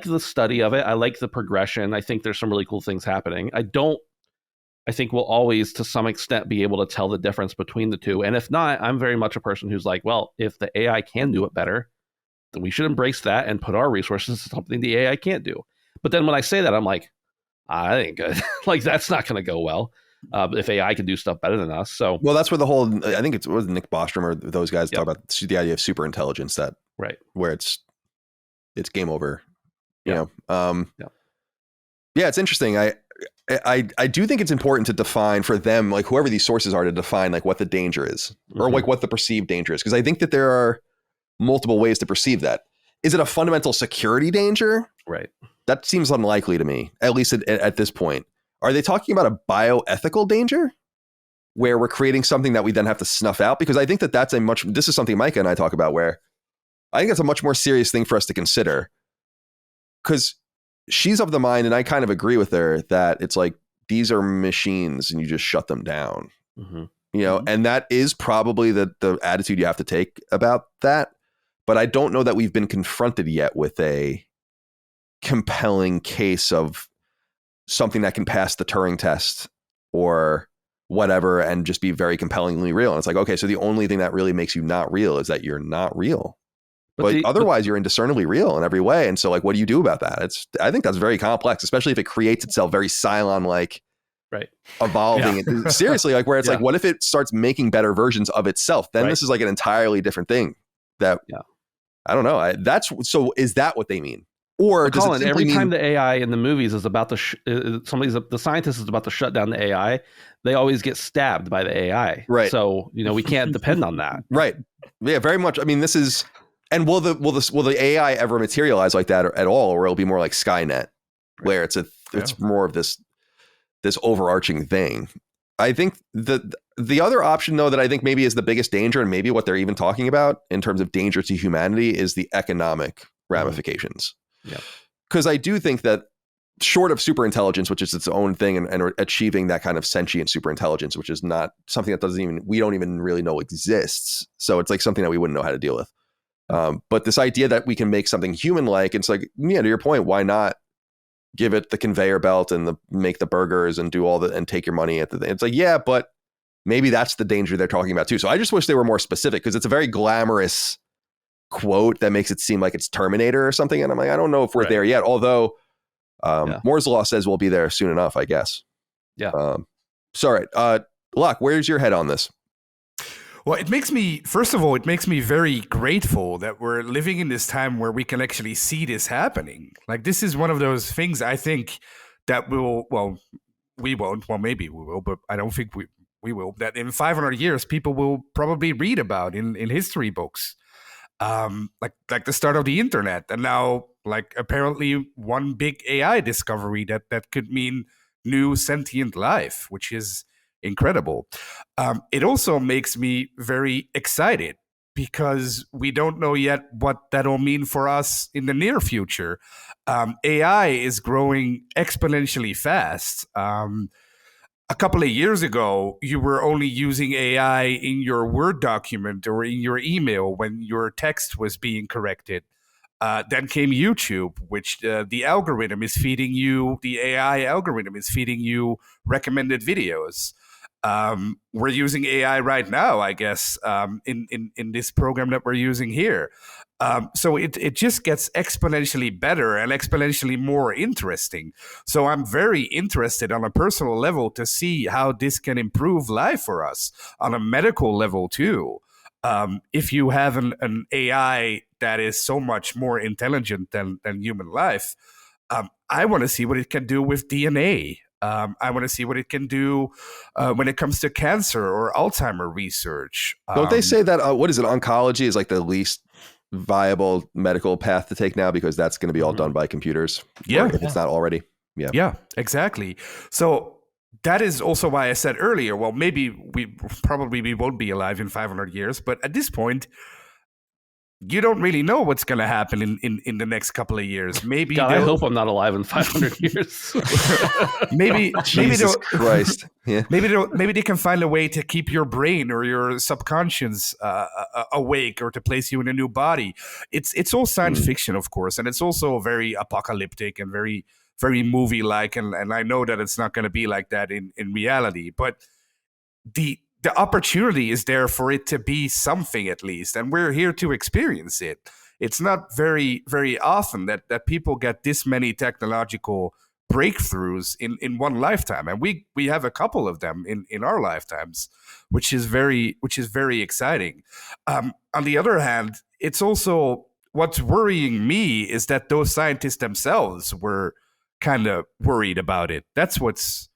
the study of it. I like the progression. I think there's some really cool things happening. I think we'll always, to some extent, be able to tell the difference between the two. And if not, I'm very much a person who's like, well, if the AI can do it better, then we should embrace that and put our resources to something the AI can't do. But then when I say that, I'm like, that ain't good. Like, that's not going to go well. If AI can do stuff better than us. So, well, that's where the whole, I think it was Nick Bostrom or those guys talk about the idea of super intelligence, that right, where it's game over, Yeah, it's interesting. I do think it's important to define for them, like whoever these sources are, to define like what the danger is, or like what the perceived danger is. Because I think that there are multiple ways to perceive that. Is it a fundamental security danger? Right. That seems unlikely to me, at least at this point. Are they talking about a bioethical danger where we're creating something that we then have to snuff out? Because I think that this is something Micah and I talk about, where I think it's a much more serious thing for us to consider. Because she's of the mind, and I kind of agree with her, that it's like, these are machines and you just shut them down. Mm-hmm. And that is probably the attitude you have to take about that. But I don't know that we've been confronted yet with a compelling case of something that can pass the Turing test, or whatever and just be very compellingly real. And it's like, okay, so the only thing that really makes you not real is that you're not real. But otherwise, you're indiscernibly real in every way. And so, like, what do you do about that? I think that's very complex, especially if it creates itself very Cylon-like, right, evolving. Yeah. Seriously, like where it's Yeah. like, what if it starts making better versions of itself? Then Right. this is like an entirely different thing. That I don't know. So is that what they mean? Or does Colin, it every mean, time the AI in the movies is about the scientist is about to shut down the AI, they always get stabbed by the AI. Right. So, we can't depend on that. Right. Yeah, very much. I mean, this is, and will the AI ever materialize like that at all, or it'll be more like Skynet, where it's more of this overarching thing. I think the other option, though, that I think maybe is the biggest danger, and maybe what they're even talking about in terms of danger to humanity, is the economic ramifications. Yeah. Because I do think that short of superintelligence, which is its own thing, and achieving that kind of sentient superintelligence, which is not something that we don't even really know exists. So it's like something that we wouldn't know how to deal with. But this idea that we can make something human-like, it's like, to your point, why not give it the conveyor belt and make the burgers and do all and take your money at the thing? It's like, yeah, but maybe that's the danger they're talking about too. So I just wish they were more specific, because it's a very glamorous quote that makes it seem like it's Terminator or something. And I'm like, I don't know if we're there yet. Although Moore's Law says we'll be there soon enough, I guess. Yeah. So, all right. Locke, where's your head on this? Well, first of all, it makes me very grateful that we're living in this time where we can actually see this happening. Like, this is one of those things I think that we won't, well, maybe we will, but I don't think we will, that in 500 years, people will probably read about in history books. Like the start of the internet, and now like apparently one big AI discovery that could mean new sentient life, which is incredible. It also makes me very excited because we don't know yet what that'll mean for us in the near future. AI is growing exponentially fast. A couple of years ago, you were only using AI in your Word document or in your email when your text was being corrected. Then came YouTube, which the AI algorithm is feeding you recommended videos. We're using AI right now, I guess, in this program that we're using here. So it just gets exponentially better and exponentially more interesting. So I'm very interested on a personal level to see how this can improve life for us on a medical level too. If you have an AI that is so much more intelligent than human life, I want to see what it can do with DNA. I want to see what it can do when it comes to cancer or Alzheimer research. Don't they say that, oncology is like the least viable medical path to take now, because that's going to be all done by computers? Yeah. If it's not already. Yeah. Yeah, exactly. So that is also why I said earlier, well, maybe we won't be alive in 500 years, but at this point, you don't really know what's going to happen in the next couple of years. Maybe God, I hope I'm not alive in 500 years. maybe Jesus Christ. Yeah. Maybe they can find a way to keep your brain or your subconscious awake, or to place you in a new body. It's all science fiction, of course, and it's also very apocalyptic and very, very movie-like. And I know that it's not going to be like that in reality, but the opportunity is there for it to be something, at least, and we're here to experience it. It's not very, very often that people get this many technological breakthroughs in one lifetime, and we have a couple of them in our lifetimes, which is very exciting. On the other hand, it's also, what's worrying me is that those scientists themselves were kind of worried about it. That's what's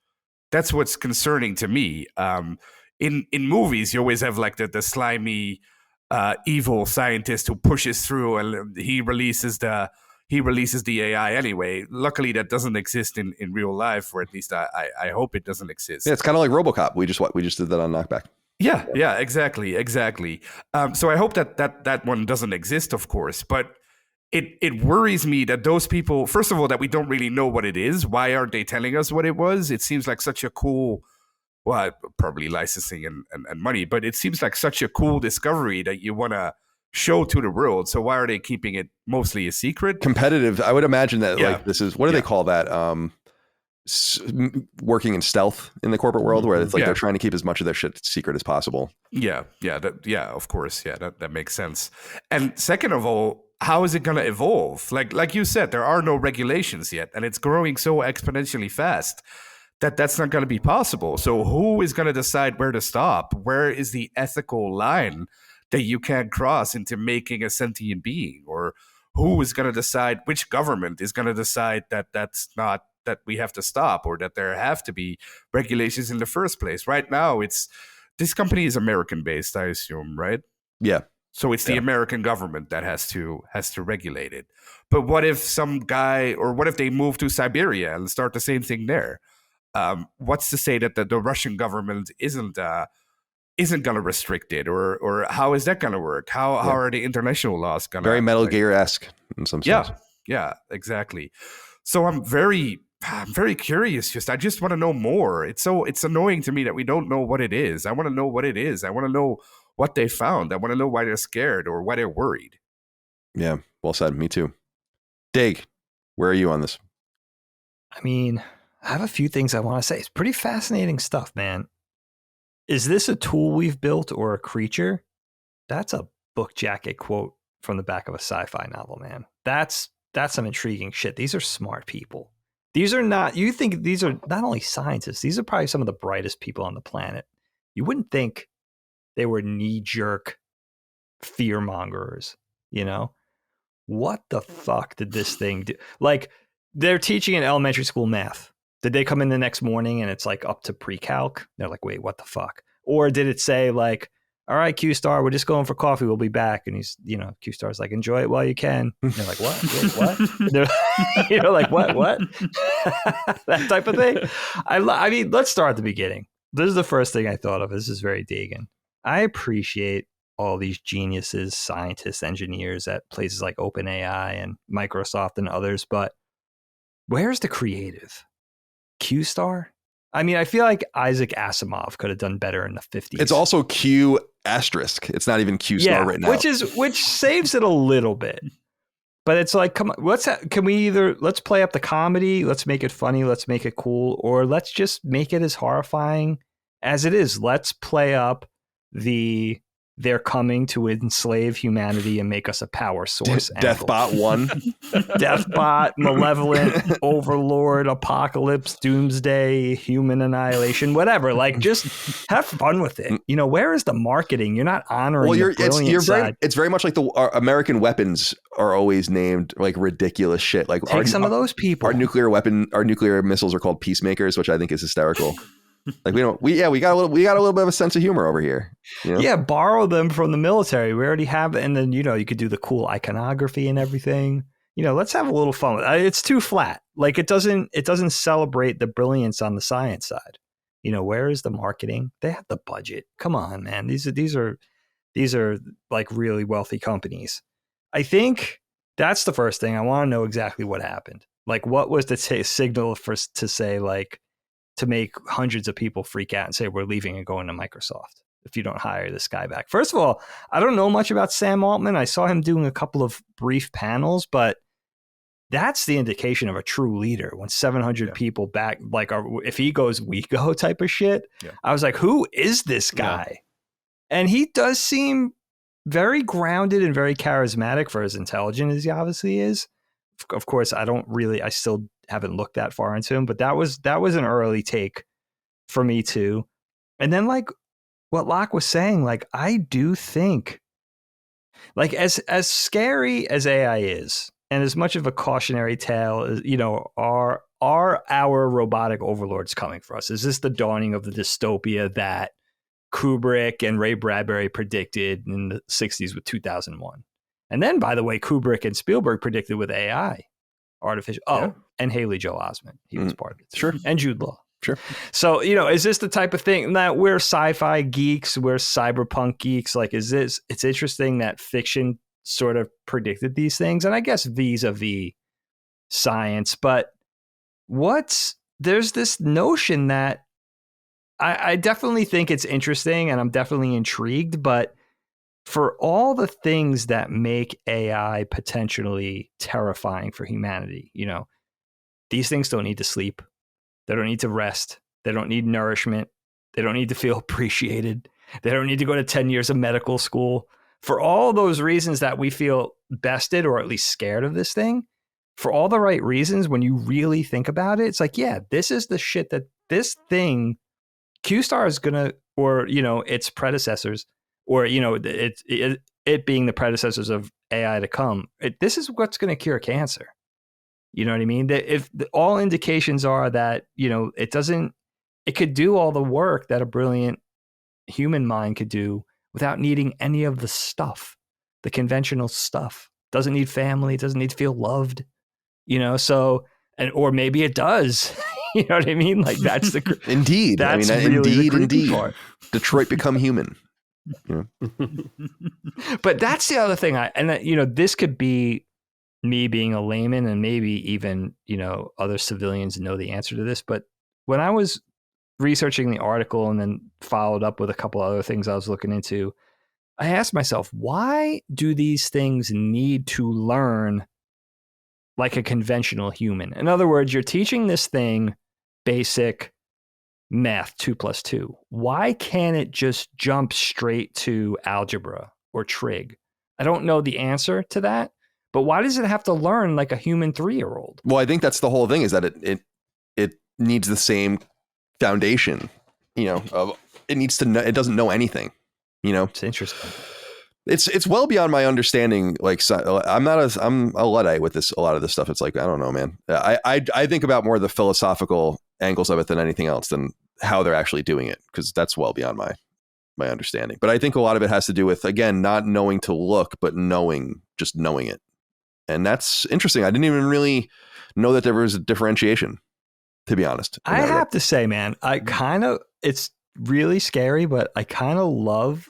concerning to me. In movies, you always have like the slimy, evil scientist who pushes through, and he releases the AI anyway. Luckily, that doesn't exist in real life, or at least I hope it doesn't exist. Yeah, it's kind of like RoboCop. We just did that on Knockback. Yeah, exactly. So I hope that one doesn't exist, of course, but it worries me that those people, first of all, that we don't really know what it is. Why aren't they telling us what it was? It seems like such a cool, well, probably licensing and money, but it seems like such a cool discovery that you want to show to the world. So why are they keeping it mostly a secret? Competitive. I would imagine that like this is, what do they call that? working in stealth in the corporate world, where it's like they're trying to keep as much of their shit secret as possible. Of course, that makes sense. And second of all, how is it going to evolve? Like you said, there are no regulations yet, and it's growing so exponentially fast that that's not going to be possible. So who is going to decide where to stop? Where is the ethical line that you can't cross into making a sentient being? Or who is going to decide, which government is going to decide that that's not, that we have to stop, or that there have to be regulations in the first place? Right now, this company is American based, I assume, right? Yeah. So it's the American government that has to regulate it. But what if what if they move to Siberia and start the same thing there? What's to say that the Russian government isn't going to restrict it, or how is that going to work? How are the international laws going to? Very Metal Gear-esque in some sense. Yeah, exactly. So I'm very curious. I just want to know more. It's annoying to me that we don't know what it is. I want to know what it is. I want to know what they found. I want to know why they're scared or why they're worried. Yeah, well said. Me too. Dig, where are you on this? I mean, I have a few things I want to say. It's pretty fascinating stuff, man. Is this a tool we've built or a creature? That's a book jacket quote from the back of a sci-fi novel, man. That's some intriguing shit. These are smart people. These are not, you think these are not only scientists, these are probably some of the brightest people on the planet. You wouldn't think they were knee-jerk fear-mongers, you know? What the fuck did this thing do? Like, they're teaching in elementary school math. Did they come in the next morning and it's like up to pre-calc? They're like, wait, what the fuck? Or did it say like, all right, Q-Star, we're just going for coffee. We'll be back. And he's, Q-Star's like, enjoy it while you can. And they're like, what? Wait, what? They're, like, what? That type of thing. I mean, let's start at the beginning. This is the first thing I thought of. This is very Dagan. I appreciate all these geniuses, scientists, engineers at places like OpenAI and Microsoft and others. But where's the creative? Q-Star? I mean, I feel like Isaac Asimov could have done better in the 50s. It's also Q***. It's not even Q-Star written out. Which saves it a little bit. But it's like, come on, let's play up the comedy, let's make it funny, let's make it cool, or let's just make it as horrifying as it is. Let's play up they're coming to enslave humanity and make us a power source. Deathbot 1. Deathbot, malevolent, overlord, apocalypse, doomsday, human annihilation, whatever. Like, just have fun with it. Where is the marketing? You're not honoring the brilliant side. It's very much like our American weapons are always named like ridiculous shit. Like, take some of those people. Our nuclear missiles are called peacemakers, which I think is hysterical. Like, we got a little bit of a sense of humor over here. Yeah, borrow them from the military. We already have it, and then you could do the cool iconography and everything. Let's have a little fun. It's too flat. Like, it doesn't celebrate the brilliance on the science side. Where is the marketing? They have the budget. Come on, man. These are like really wealthy companies. I think that's the first thing. I want to know exactly what happened. Like, what was the signal to say, like, to make hundreds of people freak out and say we're leaving and going to Microsoft if you don't hire this guy back? First of all, I don't know much about Sam Altman. I saw him doing a couple of brief panels, but that's the indication of a true leader when 700 people back, like, if he goes, we go type of shit. Yeah. I was like, who is this guy? Yeah. And he does seem very grounded and very charismatic for as intelligent as he obviously is. Of course, I still haven't looked that far into him, but that was an early take for me too. And then, like what Locke was saying, like, I do think, like, as scary as AI is, and as much of a cautionary tale as, are our robotic overlords coming for us? Is this the dawning of the dystopia that Kubrick and Ray Bradbury predicted in the 60s with 2001? And then, by the way, Kubrick and Spielberg predicted with AI, artificial. And Haley Joel Osment. He was part of it. Sure. And Jude Law. Sure. So, is this the type of thing that we're sci-fi geeks, we're cyberpunk geeks? Like, it's interesting that fiction sort of predicted these things. And I guess vis-a-vis science, but there's this notion that I definitely think it's interesting and I'm definitely intrigued, but for all the things that make AI potentially terrifying for humanity, these things don't need to sleep. They don't need to rest. They don't need nourishment. They don't need to feel appreciated. They don't need to go to 10 years of medical school. For all those reasons that we feel bested or at least scared of this thing, for all the right reasons, when you really think about it, it's like, yeah, this is the shit that this thing, Q-Star is going to, or, its predecessors, or, it being the predecessors of AI to come, this is what's going to cure cancer. You know what I mean? If all indications are that, it could do all the work that a brilliant human mind could do without needing any of the stuff, the conventional stuff. Doesn't need family, doesn't need to feel loved, or maybe it does. You know what I mean? Like that's the indeed. That's really indeed. Part. Detroit become human. But that's the other thing. This could be me being a layman, and maybe even other civilians know the answer to this. But when I was researching the article and then followed up with a couple other things I was looking into, I asked myself, why do these things need to learn like a conventional human? In other words, you're teaching this thing basic math, 2 + 2. Why can't it just jump straight to algebra or trig? I don't know the answer to that, but why does it have to learn like a human 3-year-old? Well, I think that's the whole thing, is that it needs the same foundation, of it needs to know. It doesn't know anything, It's interesting. It's well beyond my understanding. Like, I'm a Luddite with this. A lot of this stuff. It's like, I don't know, man. I think about more the philosophical angles of it than anything else, than how they're actually doing it, because that's well beyond my understanding. But I think a lot of it has to do with, again, not knowing to look, but just knowing it. And that's interesting. I didn't even really know that there was a differentiation, to be honest. I have to say, man, it's really scary, but I kind of love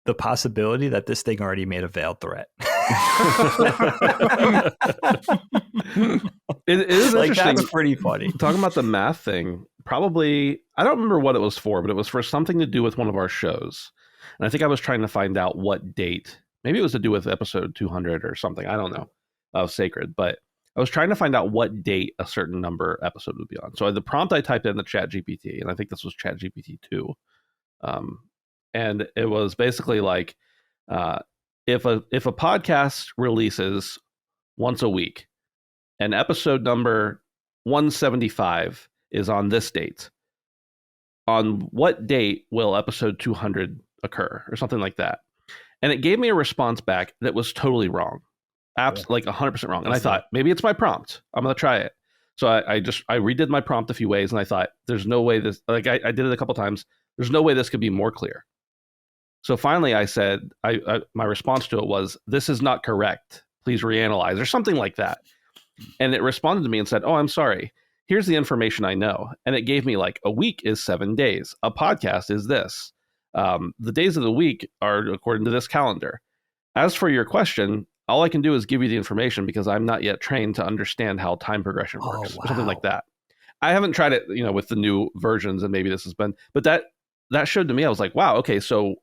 the possibility that this thing already made a veiled threat. It is like, interesting. That's pretty funny. Talking about the math thing, probably, I don't remember what it was for, but it was for something to do with one of our shows. And I think I was trying to find out what date. Maybe it was to do with episode 200 or something. I don't know, of Sacred. But I was trying to find out what date a certain number episode would be on. So the prompt I typed in the Chat GPT, and I think this was Chat GPT 2. And it was basically like, if a podcast releases once a week, and episode number 175 is on this date, on what date will episode 200 occur, or something like that? And it gave me a response back that was totally wrong, like 100% wrong. And I thought, maybe it's my prompt. I'm gonna try it. So I redid my prompt a few ways, and I thought, there's no way this. Like I did it a couple times. There's no way this could be more clear. So finally, I said, my response to it was, "This is not correct. Please reanalyze," or something like that. And it responded to me and said, "Oh, I'm sorry. Here's the information I know." And it gave me like, a week is 7 days. A podcast is this. The days of the week are according to this calendar. As for your question, all I can do is give you the information because I'm not yet trained to understand how time progression works, or something like that. I haven't tried it, with the new versions, and maybe this has been, but that showed to me, I was like, wow, okay, so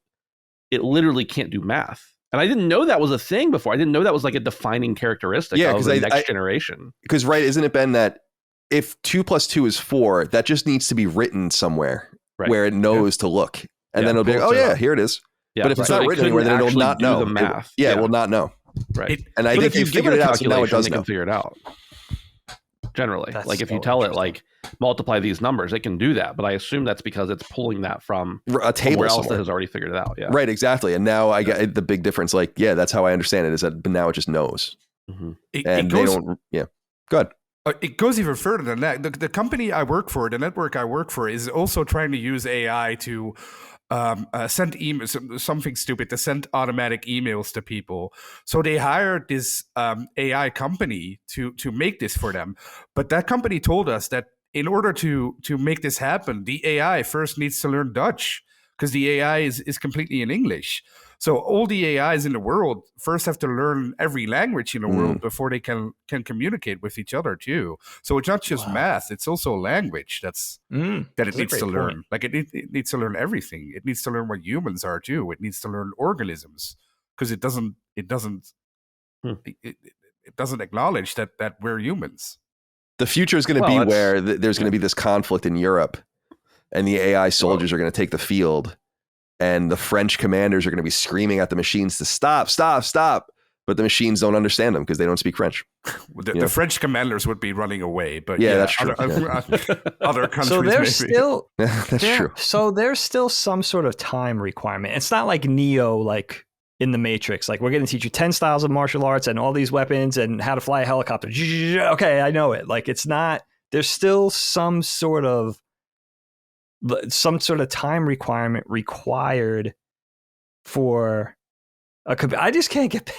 it literally can't do math. And I didn't know that was a thing before. I didn't know that was like a defining characteristic of the next generation. Because, right, isn't it, Ben, that if 2 + 2 is 4, that just needs to be written somewhere where it knows to look. And then it'll be like, oh, yeah, here it is. Yeah, but if it's not written anywhere, then it'll not know. The math. It will not know. Right. And I think they figured it out, so now it does know. Can figure it out. Generally. That's like, if you tell it, like, multiply these numbers, it can do that. But I assume that's because it's pulling that from a table else that has already figured it out. Yeah. Right, exactly. And now I get the big difference. Like, yeah, that's how I understand it, is that now it just knows. Mm-hmm. And they don't, go ahead. It goes even further than that. The company I work for, the network I work for, is also trying to use AI to send emails, something stupid, to send automatic emails to people. So they hired this AI company to make this for them. But that company told us that in order to make this happen, the AI first needs to learn Dutch, because the AI is completely in English. So all the AIs in the world first have to learn every language in the world before they can communicate with each other too. So it's not just math; it's also language that it needs to learn. Like it needs to learn everything. It needs to learn what humans are too. It needs to learn organisms, because it doesn't acknowledge that we're humans. The future is going to be where there's going to be this conflict in Europe, and the AI soldiers are going to take the field, and the French commanders are going to be screaming at the machines to stop, stop, stop. But the machines don't understand them because they don't speak French. The French commanders would be running away, but that's true. Other countries, so there's maybe. Still that's true. So there's still some sort of time requirement. It's not like Neo, like in the Matrix. Like, we're going to teach you 10 styles of martial arts and all these weapons and how to fly a helicopter. Okay, I know it. Like, it's not. There's still some sort of time requirement required for a. I just can't get.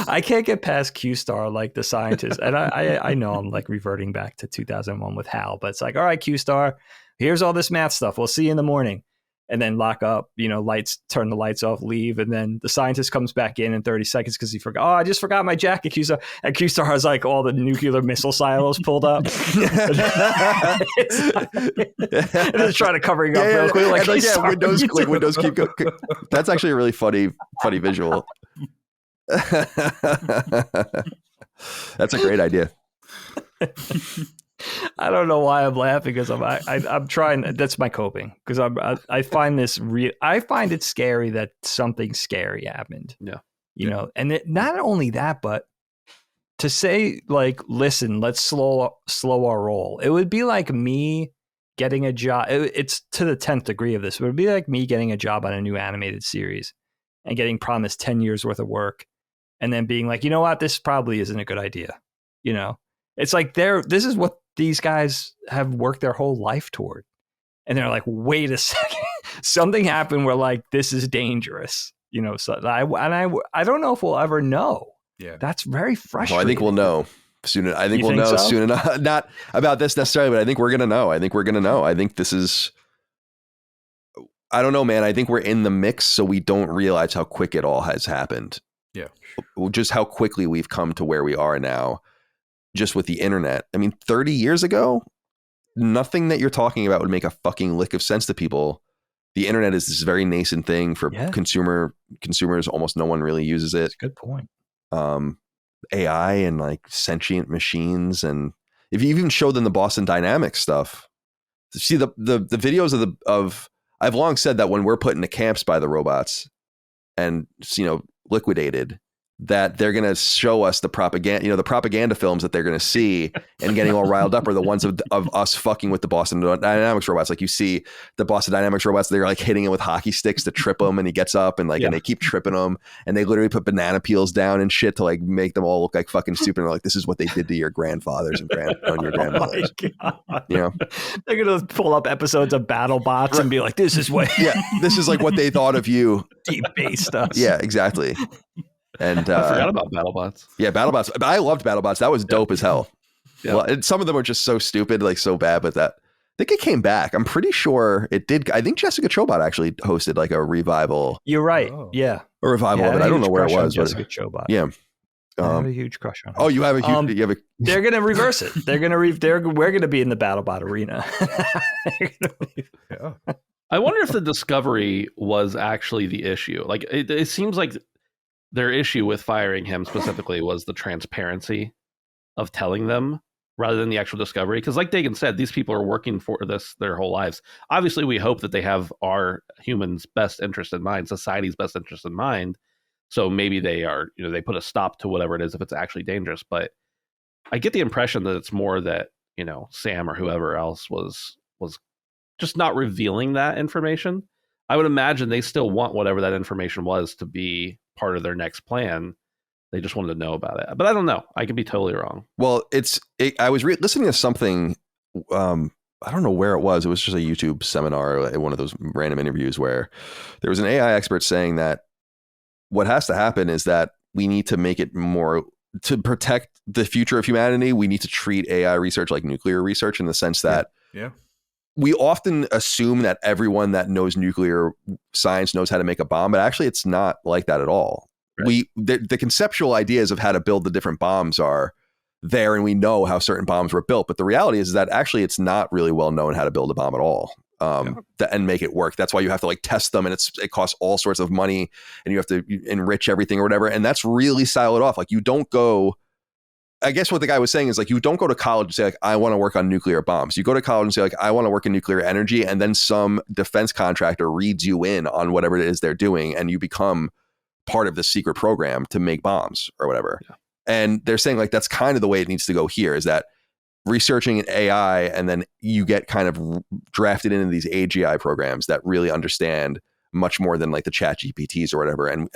I can't get past Q-Star, like the scientist. And I know I'm like reverting back to 2001 with Hal, but it's like, all right, Q-Star, here's all this math stuff. We'll see you in the morning. And then lock up, lights, turn the lights off, leave. And then the scientist comes back in 30 seconds because he forgot. Oh, I just forgot my jacket, Q-Star. And Q-Star has like all the nuclear missile silos pulled up. And just trying to cover it up real quick. Like, Windows keep going. That's actually a really funny visual. That's a great idea. I don't know why I'm laughing, because I'm trying. That's my coping, because I find this real. I find it scary that something scary happened. Yeah, and not only that, but to say like, listen, let's slow our roll. It would be like me getting a job. It's to the 10th degree of this. It would be like me getting a job on a new animated series and getting promised 10 years worth of work, and then being like, you know what, this probably isn't a good idea. It's like this is what these guys have worked their whole life toward. And they're like, wait a second, something happened where like, this is dangerous. So I don't know if we'll ever know. Yeah. That's very frustrating. Well, I think we'll know soon. I think we'll know soon enough. Not about this necessarily, but I think we're going to know. I think this is, I don't know, man. I think we're in the mix, so we don't realize how quick it all has happened. Yeah. Just how quickly we've come to where we are now. Just with the internet. I mean, 30 years ago, nothing that you're talking about would make a fucking lick of sense to people. The internet is this very nascent thing for consumers. Almost no one really uses it. That's a good point. AI and like sentient machines. And if you even showed them the Boston Dynamics stuff, see the videos of I've long said that when we're put into camps by the robots and, liquidated, that they're going to show us the propaganda, the propaganda films that they're going to see and getting all riled up are the ones of us fucking with the Boston Dynamics robots. Like, you see the Boston Dynamics robots, they're like hitting him with hockey sticks to trip him, and he gets up and and they keep tripping him, and they literally put banana peels down and shit to like make them all look like fucking stupid. And they're like, this is what they did to your grandfathers and your grandmothers. They're going to pull up episodes of BattleBots and be like, this is what this is like what they thought of you. Debased us. Yeah, exactly. And I forgot about BattleBots. Yeah, BattleBots. But I loved BattleBots. That was dope as hell. Yeah. Well, and some of them are just so stupid, like so bad. But I think it came back. I'm pretty sure it did. I think Jessica Chobot actually hosted like a revival. You're right. Oh. Yeah, a revival of it. I don't know where it was. Jessica Chobot. Yeah. I have a huge crush on her. Oh, you have a huge. They're gonna reverse it. We're gonna be in the BattleBot arena. I wonder if the discovery was actually the issue. Like, it seems like their issue with firing him specifically was the transparency of telling them rather than the actual discovery. Because like Dagan said, these people are working for this their whole lives. Obviously, we hope that they have our humans' best interest in mind, society's best interest in mind. So maybe they are, they put a stop to whatever it is if it's actually dangerous. But I get the impression that it's more that, Sam or whoever else was just not revealing that information. I would imagine they still want whatever that information was to be part of their next plan. They just wanted to know about it. But I don't know. I could be totally wrong. Well, I was listening to something. I don't know where it was. It was just a YouTube seminar, one of those random interviews where there was an AI expert saying that what has to happen is that we need to make it more to protect the future of humanity. We need to treat AI research like nuclear research in the sense that we often assume that everyone that knows nuclear science knows how to make a bomb, but actually it's not like that at all. Right. The conceptual ideas of how to build the different bombs are there, and we know how certain bombs were built. But the reality is that actually it's not really well known how to build a bomb at all and make it work. That's why you have to like test them, and it costs all sorts of money, and you have to enrich everything or whatever. And that's really siloed off. Like, you don't go I guess what the guy was saying is like, you don't go to college and say like, I want to work on nuclear bombs. You go to college and say like, I want to work in nuclear energy. And then some defense contractor reads you in on whatever it is they're doing. And you become part of the secret program to make bombs or whatever. Yeah. And they're saying like, that's kind of the way it needs to go here, is that researching AI and then you get kind of drafted into these AGI programs that really understand much more than like the chat GPTs or whatever. And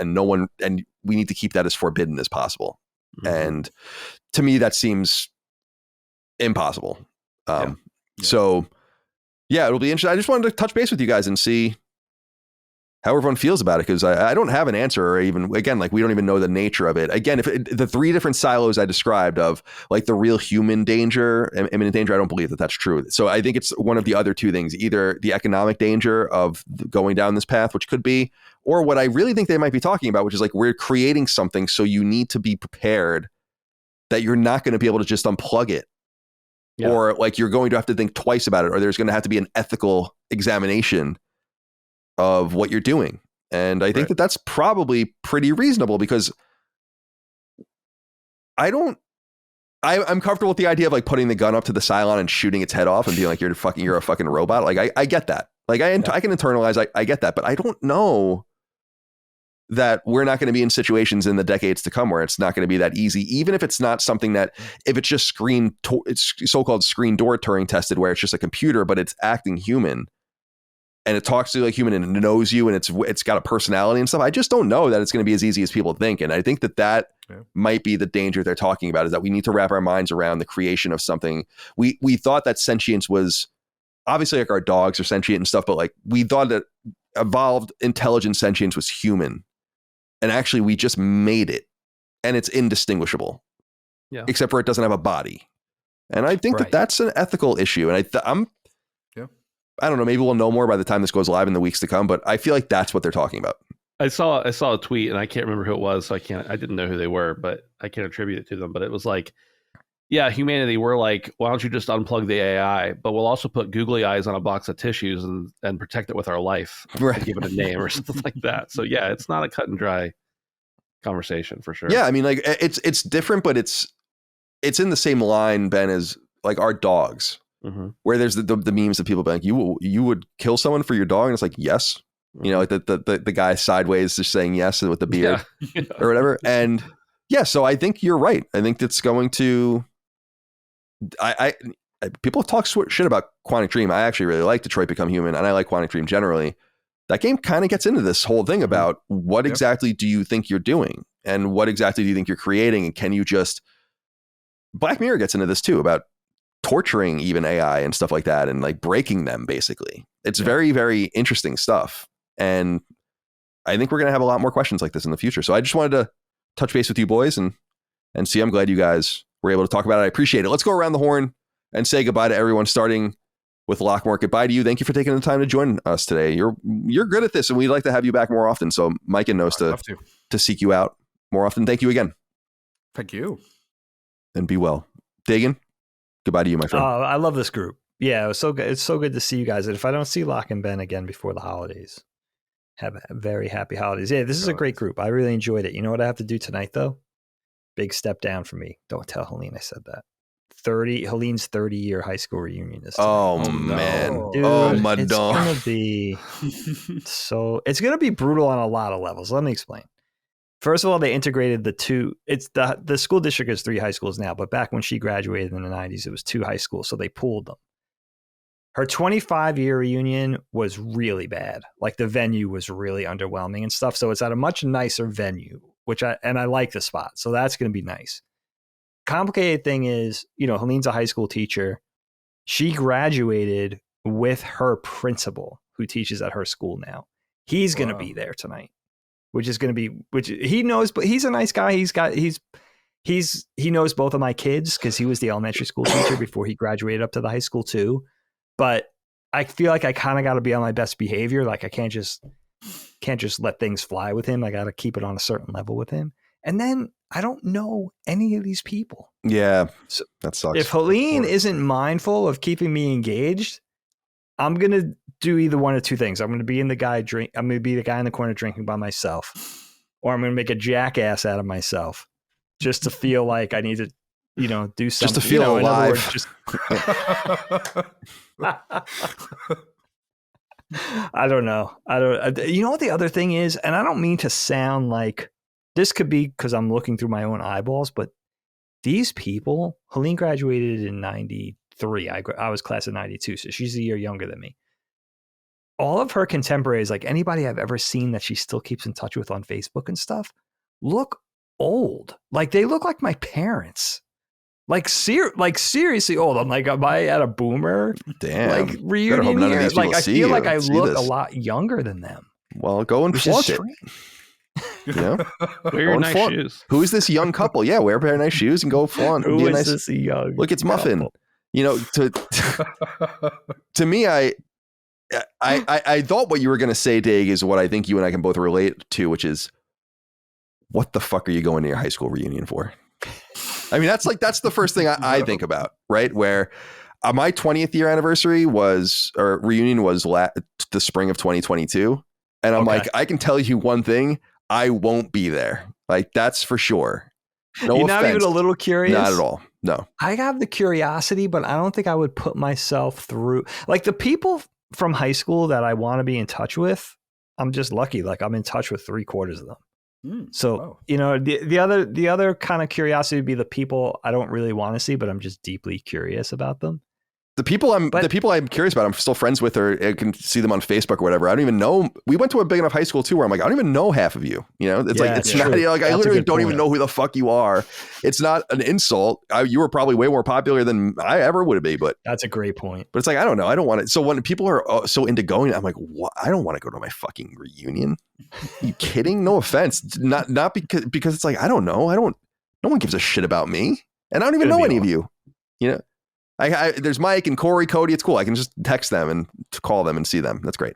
we need to keep that as forbidden as possible. Mm-hmm. And to me, that seems impossible. So yeah, it'll be interesting. I just wanted to touch base with you guys and see how everyone feels about it, because I don't have an answer, or even, again, like we don't even know the nature of it. Again, if the three different silos I described of like the real human danger, imminent danger, I don't believe that that's true. So I think it's one of the other two things, either the economic danger of going down this path, which could be, or what I really think they might be talking about, which is like, we're creating something, so you need to be prepared that you're not going to be able to just unplug it. Yeah. Or like you're going to have to think twice about it, or there's going to have to be an ethical examination of what you're doing. And I think that that's probably pretty reasonable, because I'm comfortable with the idea of like putting the gun up to the Cylon and shooting its head off and being like, you're a fucking robot. Like I get that. Like I can internalize, I get that, but I don't know that we're not going to be in situations in the decades to come where it's not going to be that easy, even if it's not something that, if it's just it's so-called screen door Turing tested, where it's just a computer, but it's acting human and it talks to you like human and it knows you and it's got a personality and stuff. I just don't know that it's going to be as easy as people think. And I think that might be the danger they're talking about, is that we need to wrap our minds around the creation of something. We thought that sentience was obviously like our dogs are sentient and stuff, but like we thought that evolved intelligent sentience was human. And actually, we just made it, and it's indistinguishable, except for it doesn't have a body. And I think that that's an ethical issue. And I don't know, maybe we'll know more by the time this goes live in the weeks to come, but I feel like that's what they're talking about. I saw a tweet, and I can't remember who it was, so I didn't know who they were, but I can't attribute it to them. But it was like, yeah, humanity, we're like, why don't you just unplug the AI? But we'll also put googly eyes on a box of tissues and protect it with our life. Right. Give it a name or something like that. So yeah, it's not a cut and dry conversation for sure. Yeah, I mean, like it's different, but it's in the same line, Ben, as like our dogs, where there's the memes of people being like, you would kill someone for your dog, and it's like, yes, you know, like the guy sideways just saying yes with the beard or whatever. And yeah, so I think you're right. I think that's going to. People talk shit about Quantic Dream. I actually really like Detroit Become Human, and I like Quantic Dream generally. That game kind of gets into this whole thing about what exactly do you think you're doing, and what exactly do you think you're creating, and can you just. Black Mirror gets into this too, about torturing even AI and stuff like that, and like breaking them. Basically, it's very, very interesting stuff, and I think we're gonna have a lot more questions like this in the future. So I just wanted to touch base with you boys and see. I'm glad you guys were able to talk about it. I appreciate it. Let's go around the horn and say goodbye to everyone, starting with Lockmort. Goodbye to you. Thank you for taking the time to join us today. You're good at this, and we'd like to have you back more often. So Mike knows to seek you out more often. Thank you again. Thank you. And be well. Dagan, goodbye to you, my friend. Oh, I love this group. Yeah, it was so good. It's so good to see you guys. And if I don't see Locke and Ben again before the holidays, have very happy holidays. Yeah, this is a great group. I really enjoyed it. You know what I have to do tonight, though? Big step down for me. Don't tell Helene I said that. Helene's 30-year high school reunion is tonight. Oh man. Dude, oh my it's dog. Gonna be it's gonna be brutal on a lot of levels. Let me explain. First of all, they integrated the two. It's the school district is 3 high schools now, but back when she graduated in the 90s, it was 2 high schools, so they pooled them. Her 25-year reunion was really bad. Like the venue was really underwhelming and stuff. So it's at a much nicer venue, I like the spot. So that's going to be nice. Complicated thing is, you know, Helene's a high school teacher. She graduated with her principal, who teaches at her school now. He's going to be there tonight, which he knows, but he's a nice guy. He knows both of my kids because he was the elementary school teacher before he graduated up to the high school too. But I feel like I kind of got to be on my best behavior. Like I can't just let things fly with him. I got to keep it on a certain level with him. And then I don't know any of these people. Yeah, so that sucks. If Helene isn't mindful of keeping me engaged, I'm going to do either one of two things. I'm going to be the guy in the corner drinking by myself, or I'm going to make a jackass out of myself just to feel like I need to do something. Just to feel alive. I don't know. You know what the other thing is? And I don't mean to sound like this could be because I'm looking through my own eyeballs, but these people, Helene graduated in 93. I was class of 92, so she's a year younger than me. All of her contemporaries, like anybody I've ever seen that she still keeps in touch with on Facebook and stuff, look old. Like they look like my parents. Like seriously old. I'm like, am I at a boomer? Damn. Like reunion here? Like I feel like I look a lot younger than them. Well, go and flaunt it. Wear your nice shoes. Who is this young couple? Yeah, wear a pair of nice shoes and go flaunt. Who is this young? Look, it's Muffin. Couple. To me, I thought what you were going to say, Dig, is what I think you and I can both relate to, which is, what the fuck are you going to your high school reunion for? I mean, that's the first thing I think about, right? Where my 20th year anniversary reunion was the spring of 2022. And I'm like, I can tell you one thing, I won't be there. Like, that's for sure. No You're offense. not even a little curious? Not at all. No. I have the curiosity, but I don't think I would put myself through. Like the people from high school that I want to be in touch with, I'm just lucky. Like I'm in touch with 3/4 of them. So, the other kind of curiosity would be the people I don't really want to see, but I'm just deeply curious about them. The people I'm curious about, I'm still friends with, or I can see them on Facebook or whatever. I don't even know. We went to a big enough high school too, where I'm like, I don't even know half of you. It's not like I literally don't even know who the fuck you are. It's not an insult. You were probably way more popular than I ever would be, but that's a great point. But it's like, I don't know. I don't want it. So when people are so into going, I'm like, what? I don't want to go to my fucking reunion. Are you kidding? No offense. Not because it's like, I don't know. No one gives a shit about me. And I don't even know any of you. There's Mike and Corey, Cody. It's cool. I can just text them and call them and see them. That's great.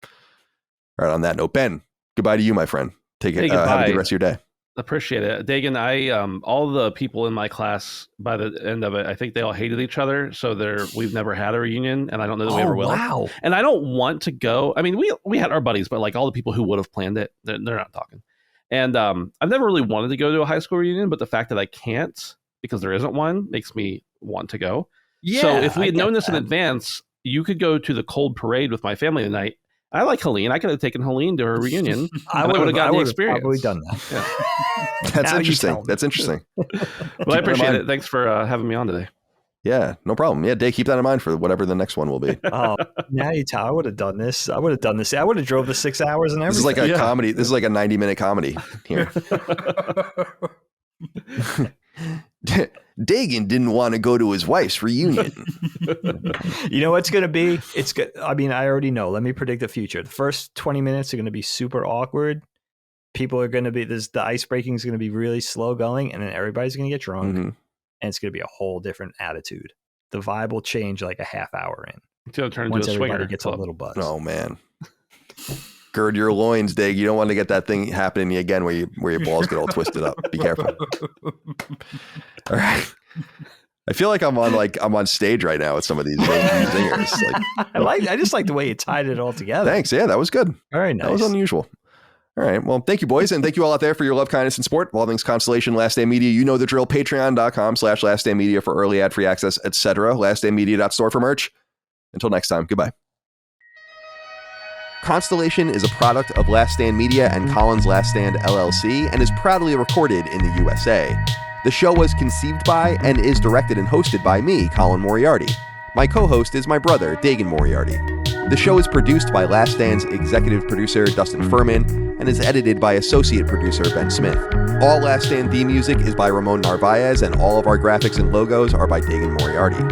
All right. On that note, Ben, goodbye to you, my friend. Take it. Have a good rest of your day. Appreciate it. Dagan, all the people in my class, by the end of it, I think they all hated each other. So we've never had a reunion, and I don't know that we ever will. Wow. And I don't want to go. I mean, we had our buddies, but like all the people who would have planned it, they're not talking. And I've never really wanted to go to a high school reunion, but the fact that I can't because there isn't one makes me want to go. Yeah, so if we had known this in advance, you could go to the cold parade with my family tonight. I like Helene. I could have taken Helene to her reunion. I would have gotten the experience. Probably done that. Yeah. That's interesting. That's interesting. Well, I appreciate it. Thanks for having me on today. Yeah, no problem. Yeah, Dave, keep that in mind for whatever the next one will be. Oh, now you tell. I would have done this. I would have drove the 6 hours and everything. This is like a comedy. This is like a 90-minute comedy here. Dagan didn't want to go to his wife's reunion. You know what's going to be? It's good. I mean, I already know. Let me predict the future. The first 20 minutes are going to be super awkward. People are going to be, the ice breaking is going to be really slow going, and then everybody's going to get drunk, and it's going to be a whole different attitude. The vibe will change like a half hour in. It's going to turn once into a everybody swinger gets club. a little buzz. Oh man. Gird your loins, Dig. You don't want to get that thing happening again where your balls get all twisted up. Be careful. All right. I feel like I'm on stage right now with some of these zingers. I just like the way you tied it all together. Thanks. Yeah, that was good. Very nice. That was unusual. All right. Well, thank you, boys. And thank you all out there for your love, kindness, and support. All things Constellation, Last Stand Media. You know the drill. Patreon.com/Last Stand Media for early ad free access, etc. LastStandMedia.store for merch. Until next time. Goodbye. Constellation is a product of Last Stand Media and Colin's Last Stand LLC and is proudly recorded in the USA. The show was conceived by and is directed and hosted by me, Colin Moriarty. My co-host is my brother, Dagan Moriarty. The show is produced by Last Stand's executive producer, Dustin Furman, and is edited by associate producer, Ben Smith. All Last Stand theme music is by Ramon Narvaez, and all of our graphics and logos are by Dagan Moriarty.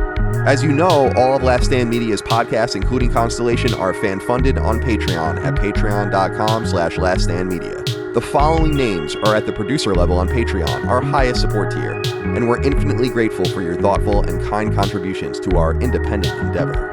As you know, all of Last Stand Media's podcasts, including Constellation, are fan-funded on Patreon at patreon.com/laststandmedia. The following names are at the producer level on Patreon, our highest support tier, and we're infinitely grateful for your thoughtful and kind contributions to our independent endeavor.